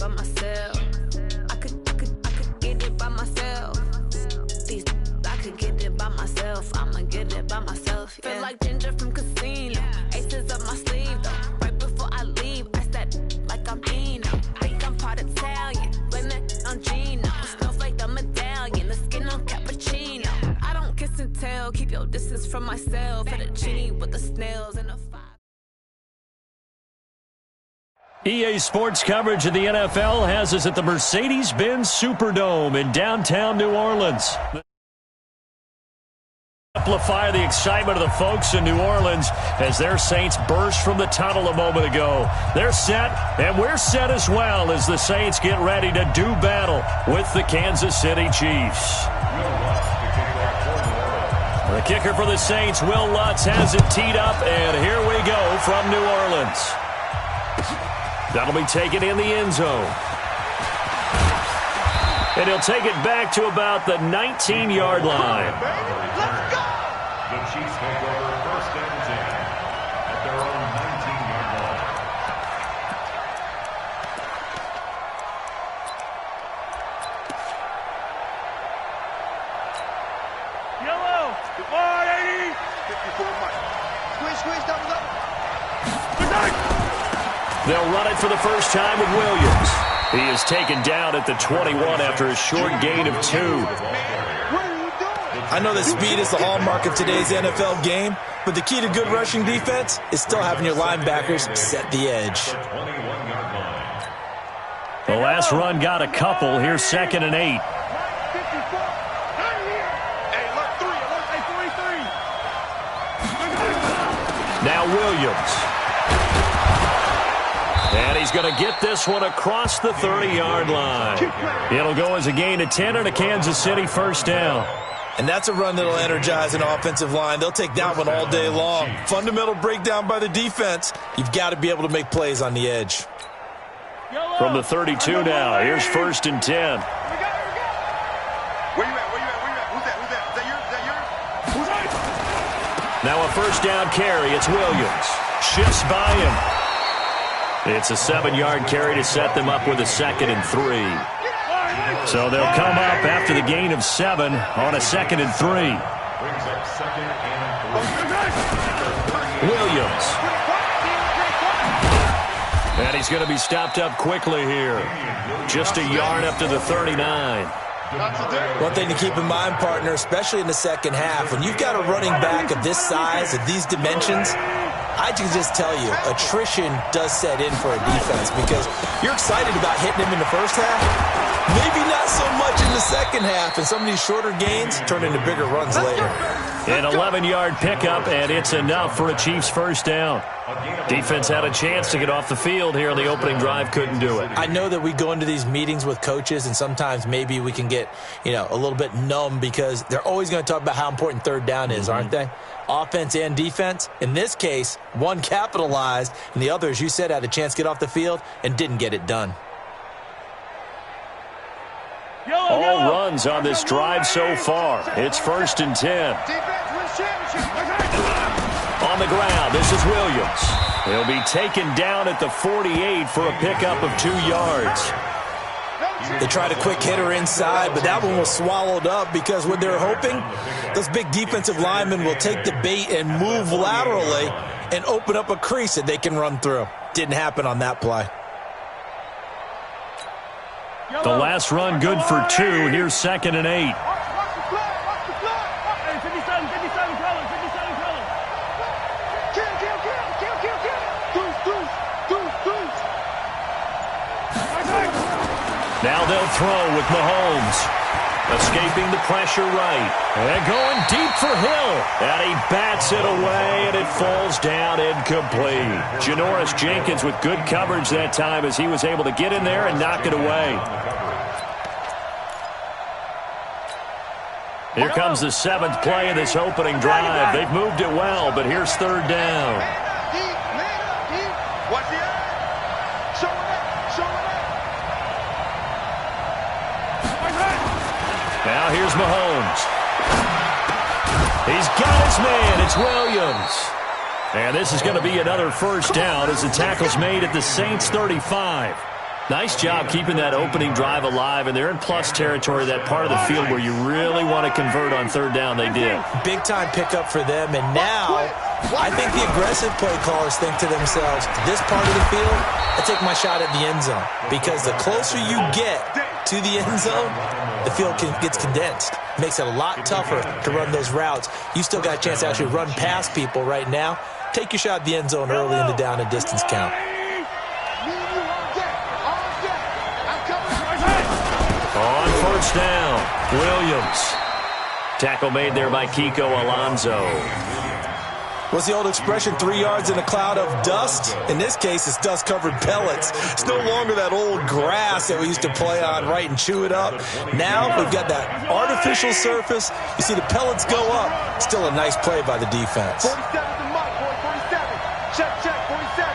by myself. I could get it by myself. I could get it by myself. I'ma get it by myself. Yeah. Feel like Ginger from Casino. Aces up my sleeve though. Right before I leave, I said like I'm Dino. Think I'm part Italian. Blame that on Gino. Snowflake the medallion. The skin on cappuccino. I don't kiss and tell. Keep your distance from myself. Fettuccine with the snails and a five. EA Sports coverage of the NFL has us at the Mercedes-Benz Superdome in downtown New Orleans. Amplify the excitement of the folks in New Orleans as their Saints burst from the tunnel a moment ago. They're set, and we're set as well as the Saints get ready to do battle with the Kansas City Chiefs. The kicker for the Saints, Will Lutz, has it teed up, and here we go from New Orleans. That'll be taken in the end zone. And he'll take it back to about the 19-yard line. Let's go! The Chiefs take over first and 10 at their own 19-yard line. Yellow, 180. 54 Mike. Squeeze, double up. They'll run it for the first time with Williams. He is taken down at the 21 after a short gain of 2. I know that speed is the hallmark of today's NFL game, but the key to good rushing defense is still having your linebackers set the edge. The last run got a couple. Here's 2nd and 8. Now Williams. And he's going to get this one across the 30-yard line. It'll go as a gain of 10 and a Kansas City first down. And that's a run that'll energize an offensive line. They'll take that one all day long. Fundamental breakdown by the defense. You've got to be able to make plays on the edge. From the 32 now, here's 1st and 10. Where you at? Who's that? Is that yours? Now a first down carry. It's Williams. Shifts by him. It's a 7-yard carry to set them up with a 2nd and 3. So they'll come up after the gain of 7 on a 2nd and 3. Williams. And he's going to be stopped up quickly here. Just a yard up to the 39. One thing to keep in mind, partner, especially in the second half, when you've got a running back of this size, of these dimensions, I can just tell you, attrition does set in for a defense because you're excited about hitting him in the first half. Maybe not so much in the second half, and some of these shorter gains turn into bigger runs later. An 11-yard pickup, and it's enough for a Chiefs first down. Defense had a chance to get off the field here on the opening drive, couldn't do it. I know that we go into these meetings with coaches, and sometimes maybe we can get, a little bit numb because they're always going to talk about how important third down is, aren't they? Offense and defense. In this case, one capitalized, and the other, as you said, had a chance to get off the field and didn't get it done. All runs on this drive so far. It's 1st and 10. On the ground, this is Williams. He'll be taken down at the 48 for a pickup of 2 yards. They tried a quick hitter inside, but that one was swallowed up because what they're hoping, those big defensive linemen will take the bait and move laterally and open up a crease that they can run through. Didn't happen on that play. The last run good for 2. Here's 2nd and 8. Now they'll throw with Mahomes. Escaping the pressure right. And going deep for Hill. And he bats it away, and it falls down incomplete. Janoris Jenkins with good coverage that time as he was able to get in there and knock it away. Here comes the 7th play of this opening drive. They've moved it well, but here's 3rd down. Now here's Mahomes. He's got his man. It's Williams. And this is going to be another first down as the tackle's made at the Saints 35. Nice job keeping that opening drive alive, and they're in plus territory, that part of the field where you really want to convert on third down. They did. Big-time pickup for them, and now I think the aggressive play callers think to themselves, this part of the field, I take my shot at the end zone, because the closer you get to the end zone, the field gets condensed. Makes it a lot tougher to run those routes. You still got a chance to actually run past people right now. Take your shot at the end zone early in the down and distance count. On first down, Williams. Tackle made there by Kiko Alonso. What's the old expression, 3 yards in a cloud of dust? In this case, it's dust-covered pellets. It's no longer that old grass that we used to play on, right, and chew it up. Now we've got that artificial surface. You see the pellets go up. Still a nice play by the defense. 47 to Mike, boy, 47. Check, 47.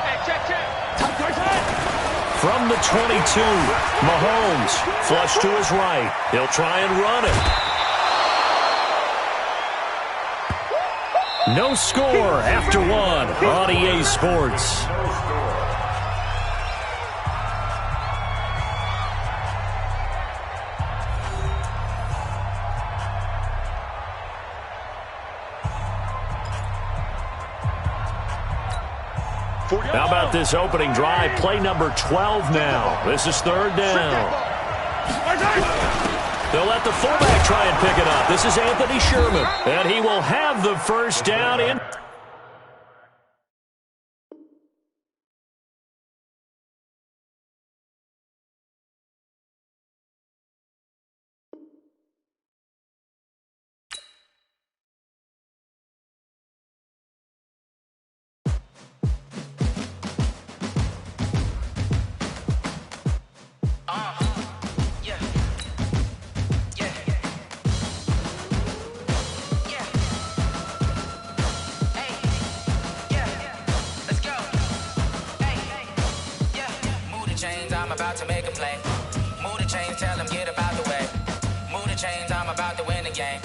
Hey, check. From the 22, Mahomes flush to his right. He'll try and run it. No score after one on EA Sports. How about this opening drive? Play number 12 now. This is third down. They'll let the fullback try and pick it up. This is Anthony Sherman, and he will have the first down in. About to make a play. Move the chains, tell them get about the way. Move the chains, I'm about to win the game.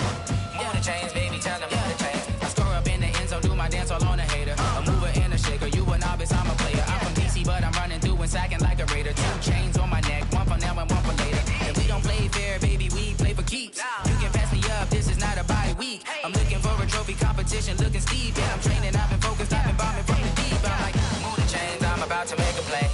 Move the chains, baby, tell them move the chains. I score up in the end zone, do my dance all on a hater. A mover and a shaker, you a novice, I'm a player. I'm from DC, but I'm running through and sacking like a raider. 2 chains on my neck, one for now and one for later. If we don't play fair, baby, we play for keeps. You can pass me up, this is not a bye week. I'm looking for a trophy competition, looking steep. Yeah, I'm training, I've been focused, I've been bombing from the deep. I'm like, move the chains, I'm about to make a play.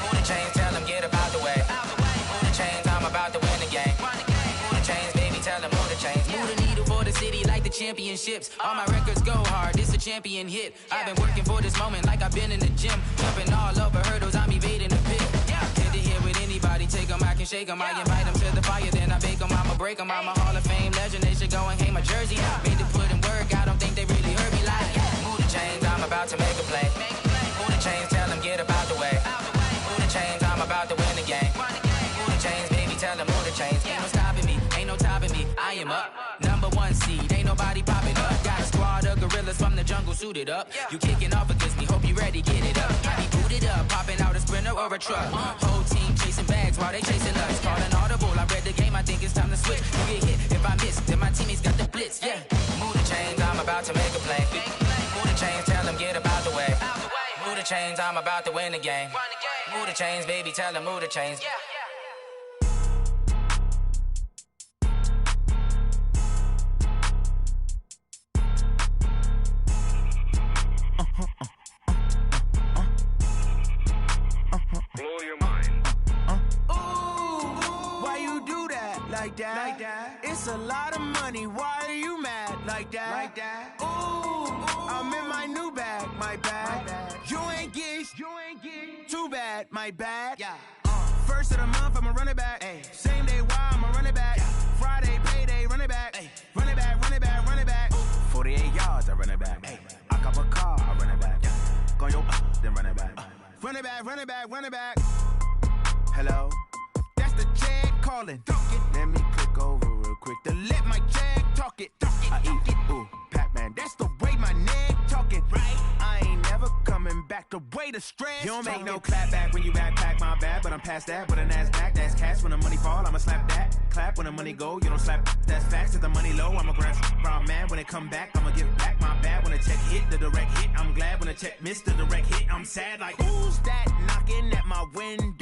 Move the chains, tell them get about the way. Move the chains, I'm about to win the game. Move the chains, baby, tell them move the chains. Move the needle for the city like the championships. All my records go hard, this a champion hit. I've been working for this moment like I've been in the gym. Jumping all over hurdles, I'm evading the pit. Head to head with anybody, take them, I can shake them. I invite them to the fire, then I bake them, I'ma break them. I'm a Hall of Fame legend, they should go and hang my jersey. Made to put in work, I don't think they really heard me like. Move the chains, I'm about to make a play. Move the chains, tell them get about the way. Move the chains, I'm about to win the game. Move the chains, baby, tell them move the chains. Ain't no stopping me, ain't no topping me. I am up, number 1 seed, ain't nobody popping up. Got a squad of gorillas from the jungle suited up. You kicking off against me, hope you ready, get it up. I be booted up, popping out a sprinter or a truck. Whole team chasing bags while they chasing us. Calling audible, I read the game, I think it's time to switch. You get hit, if I miss, then my teammates got the blitz, yeah. Move the chains, I'm about to make a play. Move the chains, tell them get about the way. Move the chains, I'm about to win the game. Move the chains, baby, tell them move the chains. Blow your mind. Why you do that? Like that? It's a lot of money. Why are you mad? Like that? Ooh, I'm in my new bag. My bag. You ain't get. Too bad. My bad. Yeah. First of the month, I'ma run it back. Ay. Same day, why I'ma run it back. Friday, payday, run it back. Ay. Run it back, run it back, run it back. 48 yards, I run it back. Ay. I cop a car, I run it back. Go your then run it back. Run it back, run it back, run it back. Hello? That's the jag calling. Let me click over real quick to let my jag talk it. I eat it, ooh, Pac-Man. That's the way my neck talking. Right? I ain't never coming back the way the stress. You don't make no clap back when you backpack, my bad, but I'm past that. But a NASDAQ, that's cash. When the money fall, I'ma slap that. Clap when the money go, you don't slap. That's facts. If the money low, I'ma grab brown man. When it come back, I'ma give back my bad. When the check hit, the direct hit. I'm glad when the check missed the direct hit. I'm sad like, who's that knocking at my window?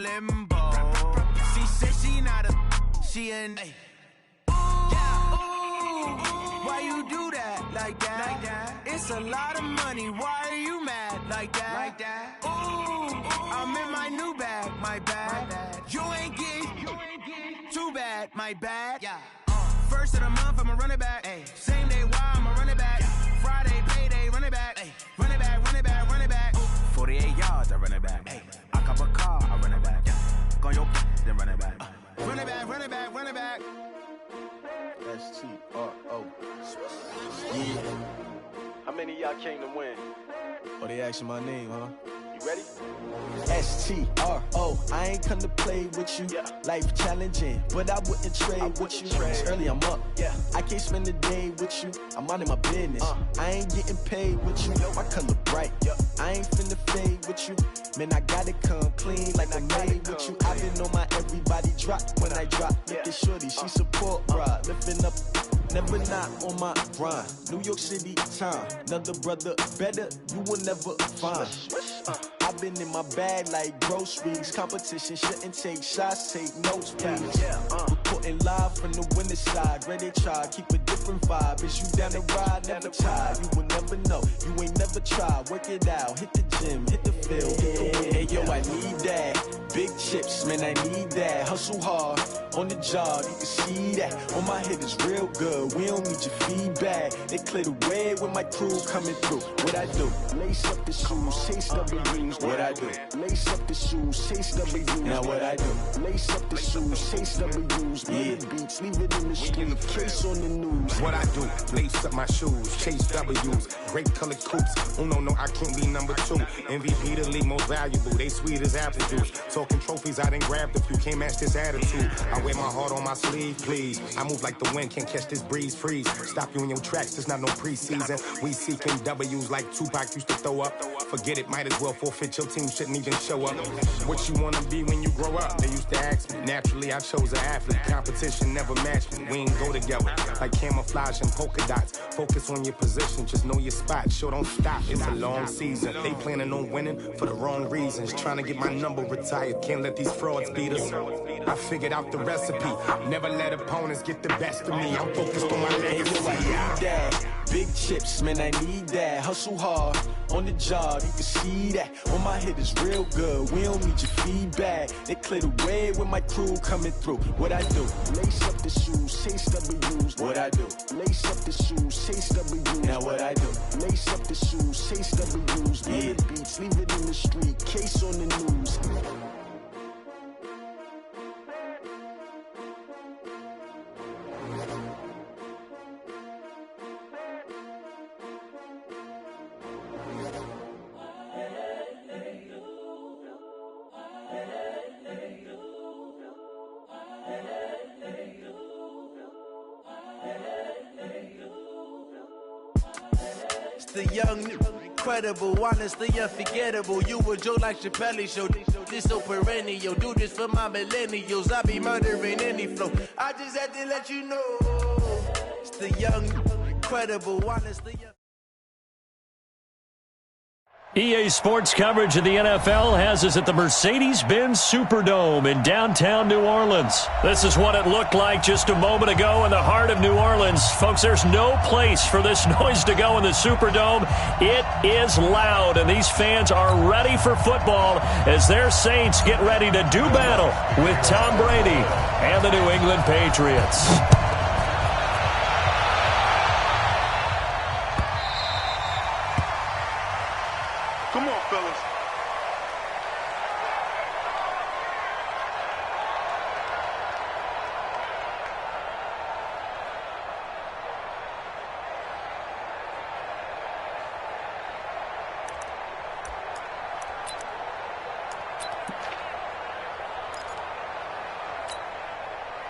limbo. She said she not a, she an. Why you do that like that? It's a lot of money. Why are you mad like that? Ooh, I'm in my new bag, my bad. You ain't get too bad, my bad. First of the month, I'ma run it back. Same day, why I'ma run it back. Friday, payday, run it back. Run it back, run it back, run it back. 48 yards, I run it back. I cop a car, I run it back. Go on your then run it back. Run it back, run it back, run it back. S-T-R-O. Yeah. How many of y'all came to win? Oh, they asking my name, huh? You ready? S-T-R-O. I ain't come to play with you. Life challenging, but I wouldn't trade with you. It's early, I'm up. I can't spend the day with you. I'm minding my business. I ain't getting paid with you. My color bright. I ain't finna fade with you. Man, I gotta come clean like I made with you. I've been on my everybody drop when I drop. Look at shorty, she support, bruh. Lifting up, never not on my grind. New York City time, another brother better, you will never find. I've been in my bag like groceries. Competition shouldn't take shots, take notes, please. Reporting live from the winning side. Ready to try, keep a different vibe. Is you down the ride, never tired. You will never know, you ain't never tried. Work it out, hit the gym, hit the field, hit the win. Hey yo, I need that. Big chips, man, I need that. Hustle hard, on the job, you can see that. On my hit is real good, we don't need your feedback. They clear the way when my crew coming through. What I do? Lace up the shoes, chase W's. What I do? Lace up the shoes, chase W's. Now what I do? Lace up the shoes, chase W's. Yeah, beats, leave it in the street, case on the news. What I do? Lace up my shoes, chase W's. Great colored coops. Oh no, I can't be number 2. MVP the league most valuable. They sweet as apple juice. Talking trophies, I done grabbed a few. Can't match this attitude. I wear my heart on my sleeve, please. I move like the wind, can't catch this breeze. Freeze. Stop you in your tracks. There's not no preseason. We seeking W's like Tupac used to throw up. Forget it, might as well forfeit. Your team shouldn't even show up. What you wanna be when you grow up? They used to ask me. Naturally, I chose an athlete. Competition never matched me. We ain't go together like camouflage and polka dots. Focus on your position, just know your spot. Sure, don't stop. It's a long season. They planning on winning for the wrong reasons. Trying to get my number retired. Can't let these frauds beat us. I figured out the recipe. Never let opponents get the best of me. I'm focused on my legacy. I need that. Big chips, man, I need that. Hustle hard, on the job, you can see that. On my hit is real good, we don't need your feedback. They clear the way when my crew coming through. What I do? Lace up the shoes, chase W's. What I do? Lace up the shoes, chase W's. Now what I do? Lace up the shoes, chase W's. Yeah, beats, leave it in the street, case on the news. The young, incredible, honestly unforgettable. You a joke like Chappelle Show. This so perennial. Do this for my millennials. I be murdering any flow. I just had to let you know. It's the young, incredible, honestly. EA Sports coverage of the NFL has us at the Mercedes-Benz Superdome in downtown New Orleans. This is what it looked like just a moment ago in the heart of New Orleans. Folks, there's no place for this noise to go in the Superdome. It is loud, and these fans are ready for football as their Saints get ready to do battle with Tom Brady and the New England Patriots. Come on, fellas.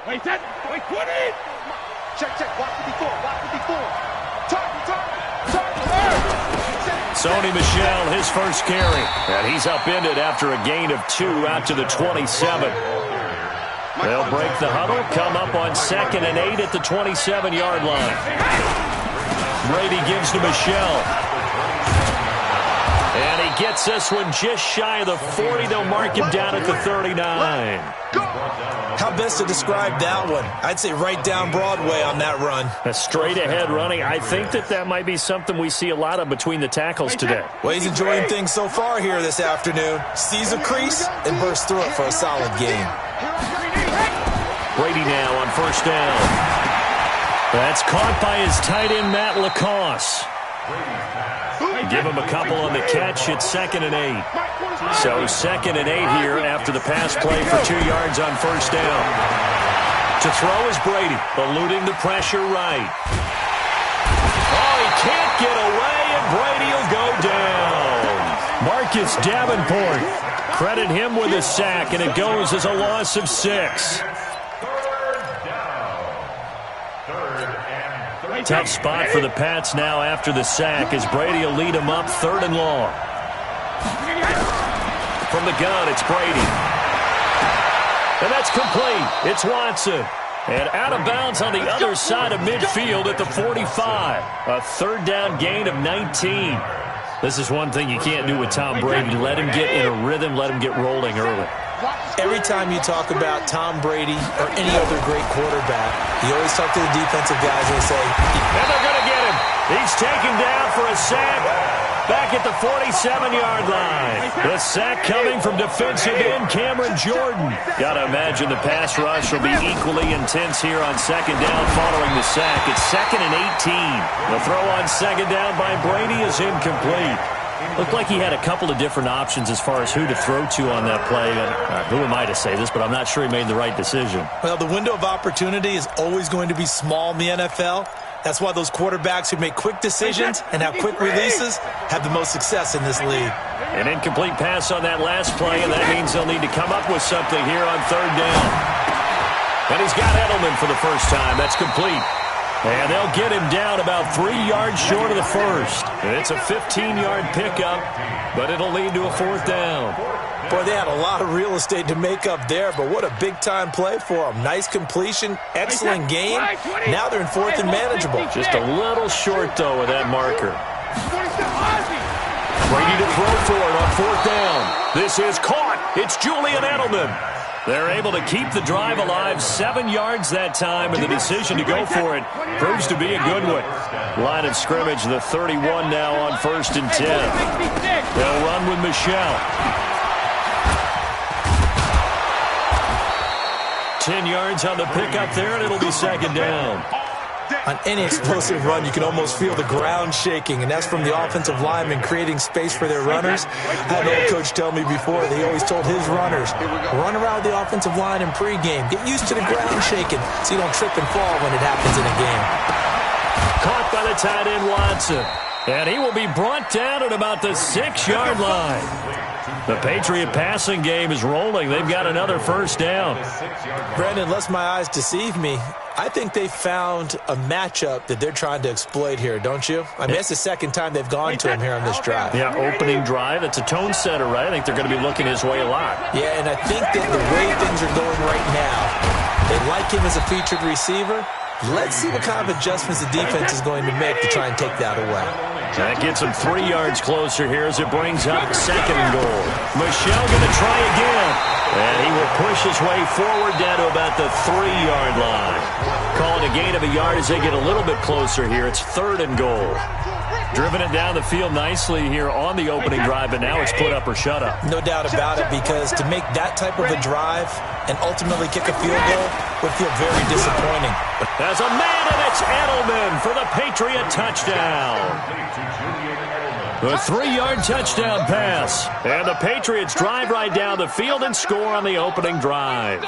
Wait, that. Wait, 20. Check. Watch 54. Watch 54. Target. Sony Michel, his first carry. And he's upended after a gain of 2 out to the 27. They'll break the huddle, come up on 2nd and 8 at the 27-yard line. Brady gives to Michel. And he gets this one just shy of the 40. They'll mark him down at the 39. How best to describe that one? I'd say right down Broadway on that run. A straight-ahead running. I think that might be something we see a lot of between the tackles today. Well, he's enjoying things so far here this afternoon. Sees a crease and bursts through it for a solid gain. Brady now on first down. That's caught by his tight end, Matt Lacoste. Give him a couple on the catch. It's 2nd and 8. So 2nd and 8 here after the pass play for 2 yards on first down. To throw is Brady, eluding the pressure right. Oh, he can't get away, and Brady will go down. Marcus Davenport. Credit him with a sack, and it goes as a loss of 6. Tough spot for the Pats now after the sack as Brady will lead them up 3rd and long. From the gun, it's Brady. And that's complete. It's Watson. And out of bounds on the other side of midfield at the 45. A 3rd down gain of 19. This is one thing you can't do with Tom Brady. Let him get in a rhythm. Let him get rolling early. Every time you talk about Tom Brady or any other great quarterback, you always talk to the defensive guys and say, and they're going to get him. He's taken down for a sack back at the 47-yard line. The sack coming from defensive end Cameron Jordan. Got to imagine the pass rush will be equally intense here on 2nd down following the sack. It's 2nd and 18. The throw on 2nd down by Brady is incomplete. Looked like he had a couple of different options as far as who to throw to on that play. Who am I to say this, but I'm not sure he made the right decision. Well, the window of opportunity is always going to be small in the NFL. That's why those quarterbacks who make quick decisions and have quick releases have the most success in this league. An incomplete pass on that last play, and that means they'll need to come up with something here on 3rd down. And he's got Edelman for the first time. That's complete. And they'll get him down about 3 yards short of the first. It's a 15-yard pickup, but it'll lead to a 4th down. Boy, they had a lot of real estate to make up there, but what a big-time play for them. Nice completion, excellent game. Now they're in 4th and manageable. Just a little short, though, with that marker. Brady to throw for it on 4th down. This is caught. It's Julian Edelman. They're able to keep the drive alive, 7 yards that time, and the decision to go for it proves to be a good one. Line of scrimmage, the 31 now on 1st and 10. They'll run with Michelle. 10 yards on the pickup there, and it'll be 2nd down. On any explosive run, you can almost feel the ground shaking, and that's from the offensive linemen creating space for their runners. I had an old coach tell me before, he always told his runners, run around the offensive line in pregame. Get used to the ground shaking so you don't trip and fall when it happens in a game. Caught by the tight end, Watson. And he will be brought down at about the 6-yard line. The Patriot passing game is rolling. They've got another 1st down. Brandon, lest my eyes deceive me, I think they found a matchup that they're trying to exploit here, don't you? I mean, that's the 2nd time they've gone to him here on this drive. Yeah, opening drive. It's a tone setter, right? I think they're going to be looking his way a lot. Yeah, and I think that the way things are going right now, they like him as a featured receiver. Let's see what kind of adjustments the defense is going to make to try and take that away. That gets him 3 yards closer here as it brings up 2nd and goal. Michelle going to try again. And he will push his way forward down to about the 3-yard line. Calling a gain of a yard as they get a little bit closer here. It's 3rd and goal. Driven it down the field nicely here on the opening drive, but now it's put up or shut up. No doubt about it, because to make that type of a drive and ultimately kick a field goal would feel very disappointing. There's a man, and it's Edelman for the Patriot touchdown. The 3-yard touchdown pass. And the Patriots drive right down the field and score on the opening drive.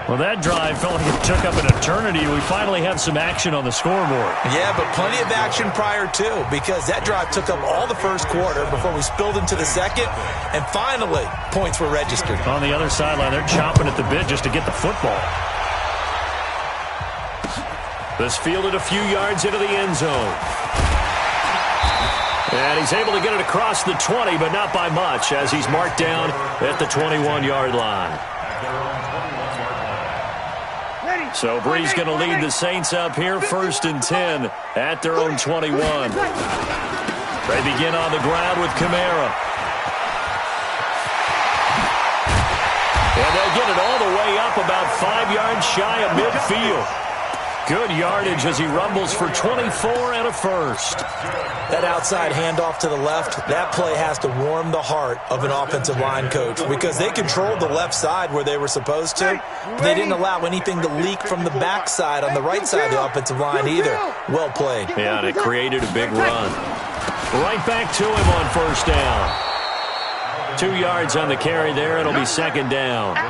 Well, that drive felt like it took up an eternity. We finally have some action on the scoreboard. Yeah, but plenty of action prior to, because that drive took up all the first quarter before we spilled into the second, and finally, points were registered. On the other sideline, they're chomping at the bit just to get the football. This fielded a few yards into the end zone. And he's able to get it across the 20, but not by much, as he's marked down at the 21-yard line. So Bree's going to lead the Saints up here, 1st and 10 at their own 21. They begin on the ground with Kamara. And they'll get it all the way up about 5 yards shy of midfield. Good yardage as he rumbles for 24 and a first. That outside handoff to the left, that play has to warm the heart of an offensive line coach because they controlled the left side where they were supposed to. They didn't allow anything to leak from the backside on the right side of the offensive line either. Well played. Yeah, and it created a big run. Right back to him on first down. 2 yards on the carry there. It'll be second down. A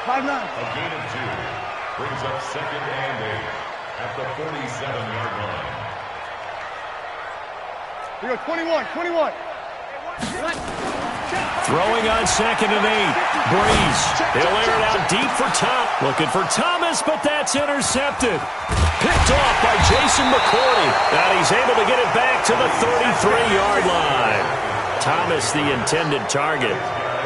gain of 2 brings up second and 8 at the 47-yard line. We go 21. Throwing on second and 8. Breeze. He'll air it out deep for Tom. Looking for Thomas, but that's intercepted. Picked off by Jason McCourty. And he's able to get it back to the 33-yard line. Thomas, the intended target.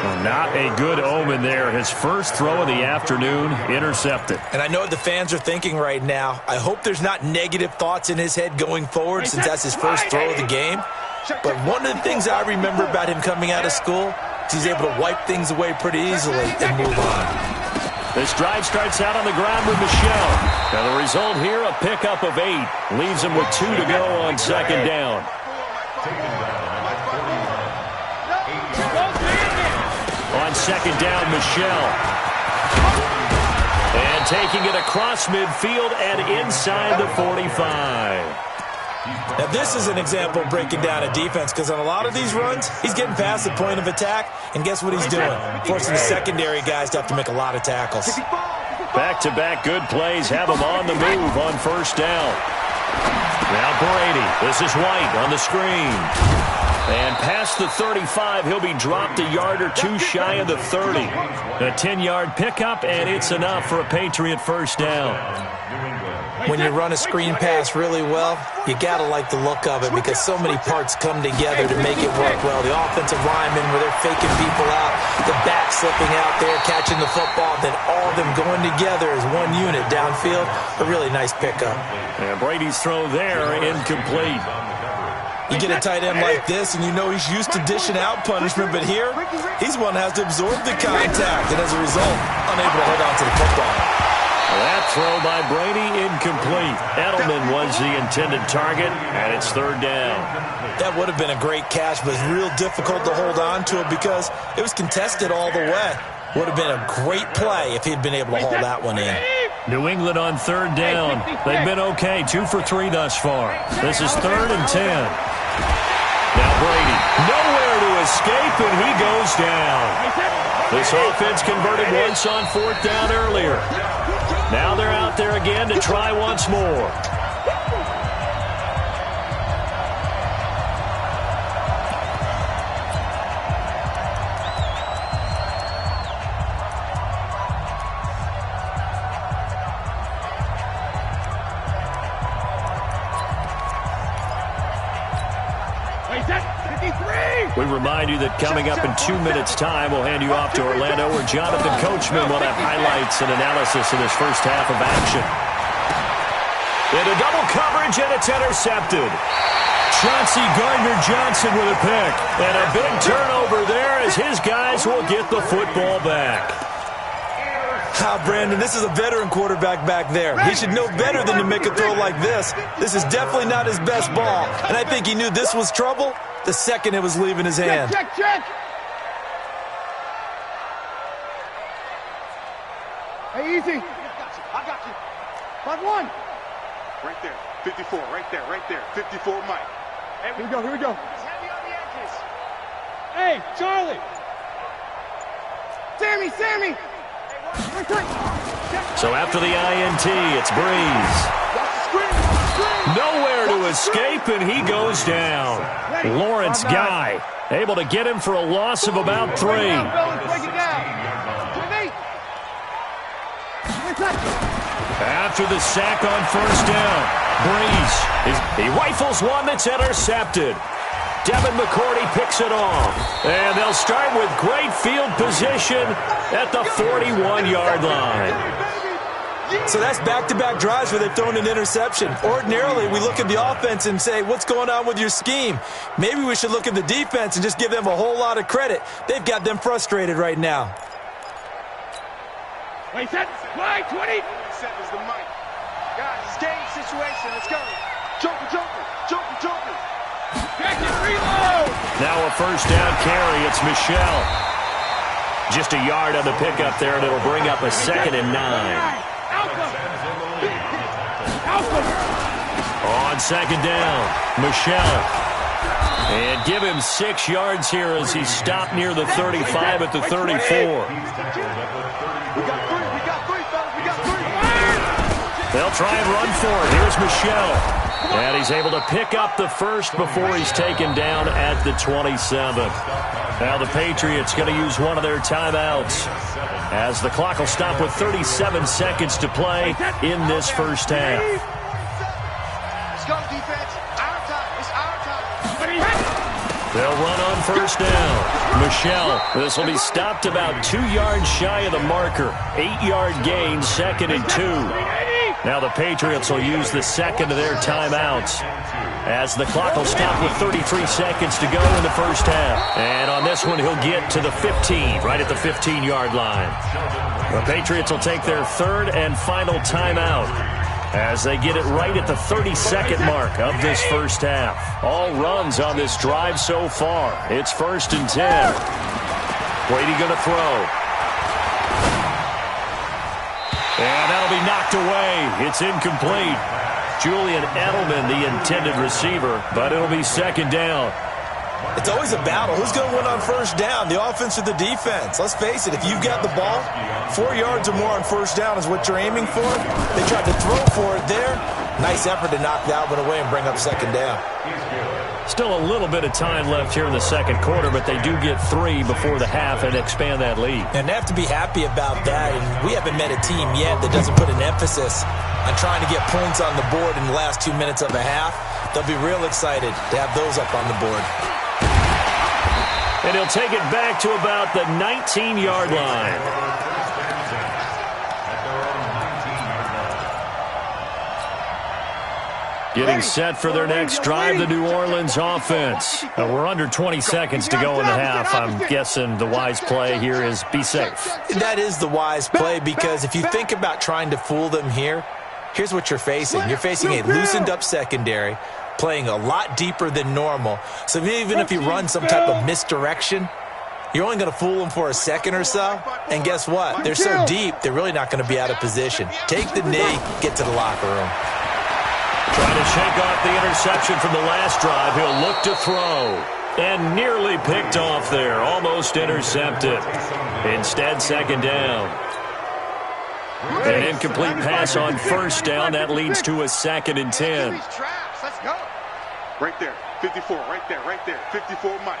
Well, not a good omen there. His first throw of the afternoon, intercepted. And I know what the fans are thinking right now. I hope there's not negative thoughts in his head going forward since that's his first throw of the game. But one of the things I remember about him coming out of school is he's able to wipe things away pretty easily and move on. This drive starts out on the ground with Michelle. Now the result here, a pickup of 8. Leaves him with 2 to go on second down. On second down, Michelle. And taking it across midfield and inside the 45. Now, this is an example of breaking down a defense because on a lot of these runs, he's getting past the point of attack, and guess what he's doing? Forcing the secondary guys to have to make a lot of tackles. Back-to-back good plays have him on the move on first down. Now Brady. This is White on the screen. And past the 35, he'll be dropped a yard or 2 shy of the 30. A 10-yard pickup, and it's enough for a Patriot first down. When you run a screen pass really well, you got to like the look of it because so many parts come together to make it work well. The offensive linemen, where they're faking people out, the back slipping out there, catching the football, then all of them going together as one unit downfield. A really nice pickup. And Brady's throw there, incomplete. You get a tight end like this, and you know he's used to dishing out punishment, but here, he's one that has to absorb the contact, and as a result, unable to hold on to the football. That throw by Brady, incomplete. Edelman was the intended target, and it's third down. That would have been a great catch, but it's real difficult to hold on to it because it was contested all the way. Would have been a great play if he'd been able to haul that one in. New England on third down. They've been okay, 2 for 3 thus far. This is 3rd and 10. Now Brady, nowhere to escape, and he goes down. This offense converted once on 4th down earlier. Now they're out there again to try once more. We remind you that coming up in 2 minutes' time, we'll hand you off to Orlando, where Jonathan Coachman will have highlights and analysis of this first half of action. Into double coverage, and it's intercepted. Chauncey Gardner-Johnson with a pick. And a big turnover there as his guys will get the football back. Brandon, this is a veteran quarterback back there. He should know better than to make a throw like this. This is definitely not his best ball, and I think he knew this was trouble the second it was leaving his hand. Check. Hey, easy. I got you. 5-1. Right there. 54, right there. 54, Mike. Hey, here we go. He's heavy on the edges. Hey, Charlie. Sammy. So after the INT, it's Breeze. Nowhere to escape, and he goes down. Lawrence Guy able to get him for a loss of about 3. After the sack on first down, Breeze, he rifles one that's intercepted. Devin McCourty picks it off. And they'll start with great field position at the 41-yard line. So that's back-to-back drives where they've thrown an interception. Ordinarily, we look at the offense and say, what's going on with your scheme? Maybe we should look at the defense and just give them a whole lot of credit. They've got them frustrated right now. Wait, set, play, 20. Set is the mic. Guys, it's game situation. Let's go. Joker, Joker, Joker, Joker. Check it, reload. Now a first down carry. It's Michelle. Just a yard on the pickup there, and it'll bring up a 2nd and 9. On 2nd down, Michelle. And give him 6 yards here as he stopped near the 35 at the 34. We got 3, fellas. We got 3. They'll try and run for it. Here's Michelle. And he's able to pick up the first before he's taken down at the 27. Now the Patriots going to use one of their timeouts as the clock will stop with 37 seconds to play in this first half. Let's go, defense. Our time. It's our time. They'll run on first down. Michelle, this will be stopped about 2 yards shy of the marker. 8-yard gain, 2nd and 2. Now the Patriots will use the second of their timeouts as the clock will stop with 33 seconds to go in the first half. And on this one, he'll get to the 15, right at the 15-yard line. The Patriots will take their 3rd and final timeout as they get it right at the 32nd mark of this first half. All runs on this drive so far. It's 1st and 10. Brady going to throw. And that'll be knocked away. It's incomplete. Julian Edelman, the intended receiver, but it'll be 2nd down. It's always a battle. Who's going to win on first down, the offense or the defense? Let's face it, if you've got the ball, 4 yards or more on first down is what you're aiming for. They tried to throw for it there. Nice effort to knock that one away and bring up 2nd down. Still a little bit of time left here in the 2nd quarter, but they do get 3 before the half and expand that lead. And they have to be happy about that. And we haven't met a team yet that doesn't put an emphasis on trying to get points on the board in the last 2 minutes of a half. They'll be real excited to have those up on the board. And he'll take it back to about the 19-yard line. Getting set for their next drive, the New Orleans offense. We're under 20 seconds to go in the half. I'm guessing the wise play here is be safe. That is the wise play because if you think about trying to fool them here, here's what you're facing. You're facing a loosened-up secondary, playing a lot deeper than normal. So even if you run some type of misdirection, you're only going to fool them for a second or so. And guess what? They're so deep, they're really not going to be out of position. Take the knee, get to the locker room. Trying to shake off the interception from the last drive. He'll look to throw. And nearly picked off there. Almost intercepted. Instead, 2nd down. An incomplete pass on first down. That leads to a 2nd and 10. Let's go. Right there. 54. Right there. Right there. 54 Mike.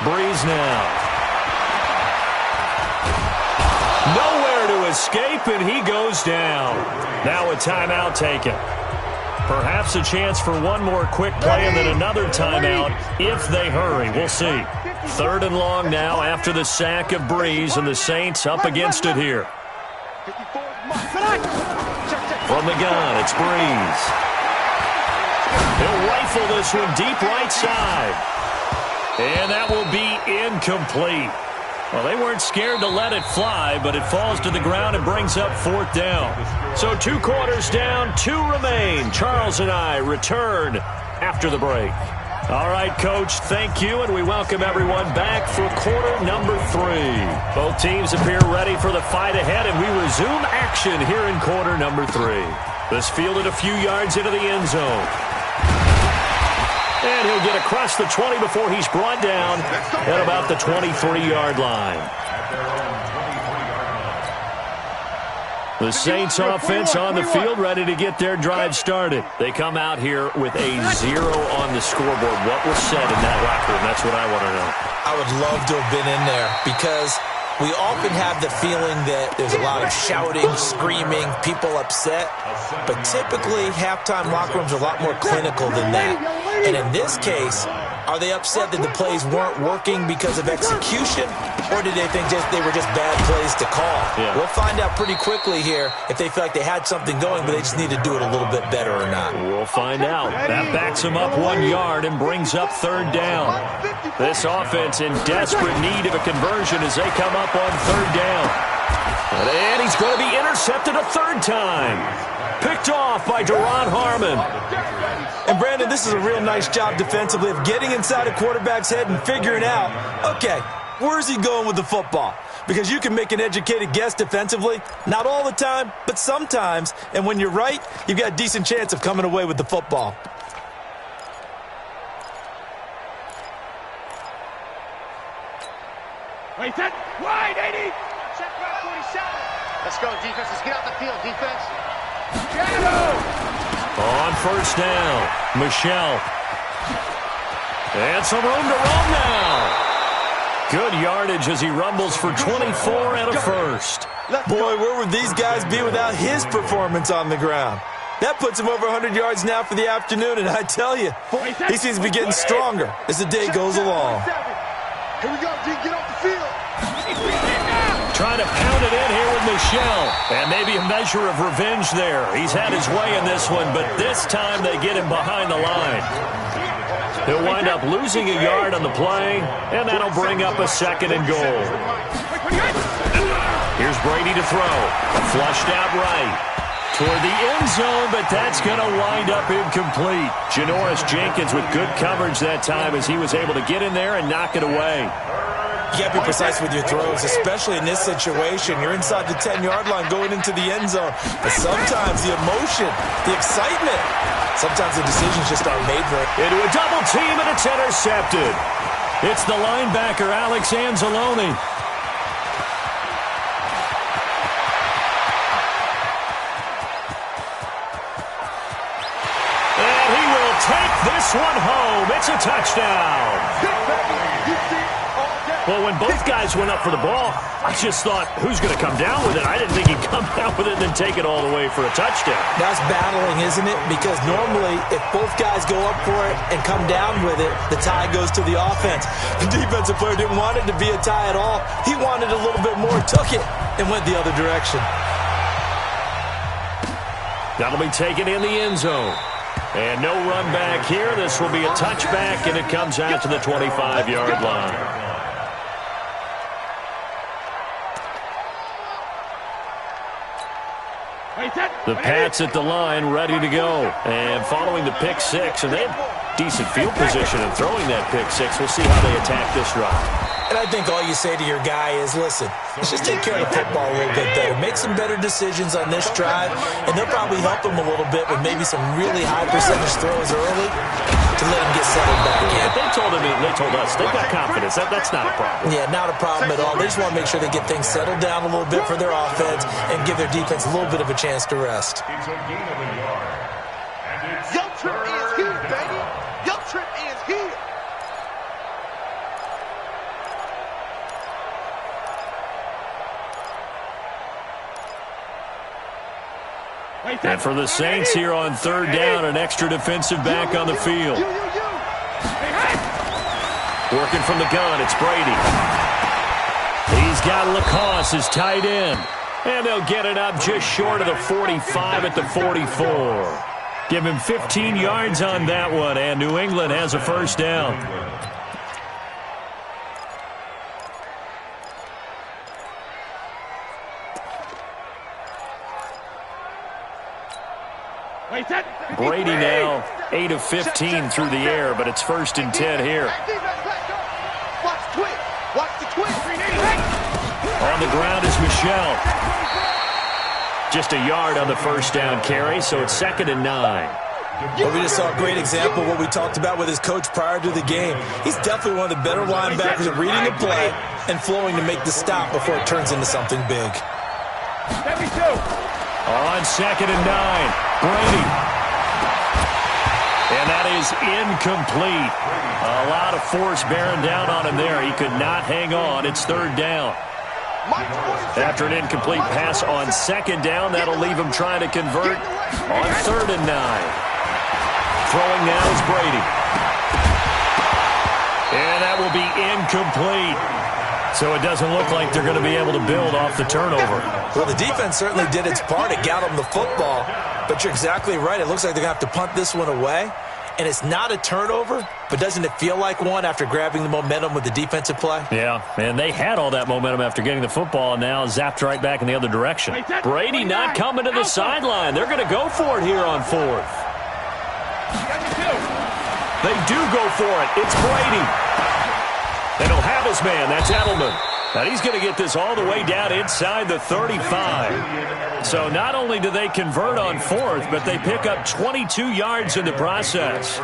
Breeze now. Nowhere to escape, and he goes down. Now a timeout taken. Perhaps a chance for one more quick play and then another timeout if they hurry. We'll see. 3rd and long now after the sack of Breeze, and the Saints up against it here. From the gun, it's Breeze. He'll rifle this one deep right side. And that will be incomplete. Well, they weren't scared to let it fly, but it falls to the ground and brings up 4th down. So 2 quarters down, 2 remain. Charles and I return after the break. All right, Coach, thank you, and we welcome everyone back for quarter number 3. Both teams appear ready for the fight ahead, and we resume action here in quarter number 3. This fielded a few yards into the end zone. And he'll get across the 20 before he's brought down at about the 23-yard line. The Saints offense on the field ready to get their drive started. They come out here with a 0 on the scoreboard. What was said in that locker room? That's what I want to know. I would love to have been in there because we often have the feeling that there's a lot of shouting, screaming, people upset. But typically, halftime locker rooms are a lot more clinical than that. And in this case, Are they upset that the plays weren't working because of execution, or did they think they were just bad plays to call? Yeah. We'll find out pretty quickly here if they feel like they had something going, but they just need to do it a little bit better or not. We'll find out. That backs them up 1 yard and brings up third down. This offense in desperate need of a conversion as they come up on third down. And he's going to be intercepted a third time. Picked off by Deron Harmon. And, Brandon, this is a real nice job defensively of getting inside a quarterback's head and figuring out, okay, where's he going with the football? Because you can make an educated guess defensively, not all the time, but sometimes. And when you're right, you've got a decent chance of coming away with the football. Wait, set, wide, 80. Check back 47. Let's go, defense. Let's get out the field, defense. On first down, Michelle. And some room to run now. Good yardage as he rumbles for 24 and a first. Boy, where would these guys be without his performance on the ground? That puts him over 100 yards now for the afternoon, and I tell you, he seems to be getting stronger as the day goes along. Here we go, D. Get off the field. Trying to pound it in here with Michelle. And maybe a measure of revenge there. He's had his way in this one, but this time they get him behind the line. He'll wind up losing a yard on the play, and that'll bring up a second and goal. Here's Brady to throw. Flushed out right. Toward the end zone, but that's going to wind up incomplete. Janoris Jenkins with good coverage that time as he was able to get in there and knock it away. You can't be precise with your throws, especially in this situation. You're inside the 10-yard line going into the end zone. But sometimes the emotion, the excitement, sometimes the decisions just aren't made for it. Into a double team, and it's intercepted. It's the linebacker, Alex Anzalone. And he will take this one home. It's a touchdown. Well, when both guys went up for the ball, I just thought, who's going to come down with it? I didn't think he'd come down with it and then take it all the way for a touchdown. That's battling, isn't it? Because normally, if both guys go up for it and come down with it, the tie goes to the offense. The defensive player didn't want it to be a tie at all. He wanted a little bit more, took it, and went the other direction. That'll be taken in the end zone. And no run back here. This will be a touchback, and it comes out to the 25-yard line. The Pats at the line, ready to go. And following the pick six, and they have decent field position in throwing that pick six. We'll see how they attack this drive. And I think all you say to your guy is, listen, let's just take care of the football a little bit better. Make some better decisions on this drive, and they'll probably help him a little bit with maybe some really high percentage throws early to let him get settled back in. They told us, they've got confidence. That's not a problem. Yeah, not a problem at all. They just want to make sure they get things settled down a little bit for their offense and give their defense a little bit of a chance to rest. Yo trip is here, baby. Yo trip is here. And for the Saints here on third down, an extra defensive back on the field. Working from the gun, it's Brady. He's got Lacoste as tight end. And they'll get it up just short of the 45 at the 44. Give him 15 yards on that one, and New England has a first down. Brady now 8 of 15 through the air, but it's 1st and 10 here. Watch the twist. Watch the twist. On the ground is Michelle. Just a yard on the first down carry, so it's 2nd and 9. But we just saw a great example of what we talked about with his coach prior to the game. He's definitely one of the better linebackers at reading the play and flowing to make the stop before it turns into something big. On 2nd and 9, Brady. And that is incomplete. A lot of force bearing down on him there. He could not hang on. It's 3rd down. After an incomplete pass on 2nd down, that'll leave him trying to convert on 3rd and 9. Throwing now is Brady. And that will be incomplete. So it doesn't look like they're going to be able to build off the turnover. Well, the defense certainly did its part. It got them the football. But you're exactly right. It looks like they're going to have to punt this one away. And it's not a turnover, but doesn't it feel like one after grabbing the momentum with the defensive play? Yeah, and they had all that momentum after getting the football and now zapped right back in the other direction. Brady not coming to the sideline. They're going to go for it here on fourth. They do go for it. It's Brady. And he'll have his man. That's Edelman. And he's going to get this all the way down inside the 35. So not only do they convert on fourth, but they pick up 22 yards in the process.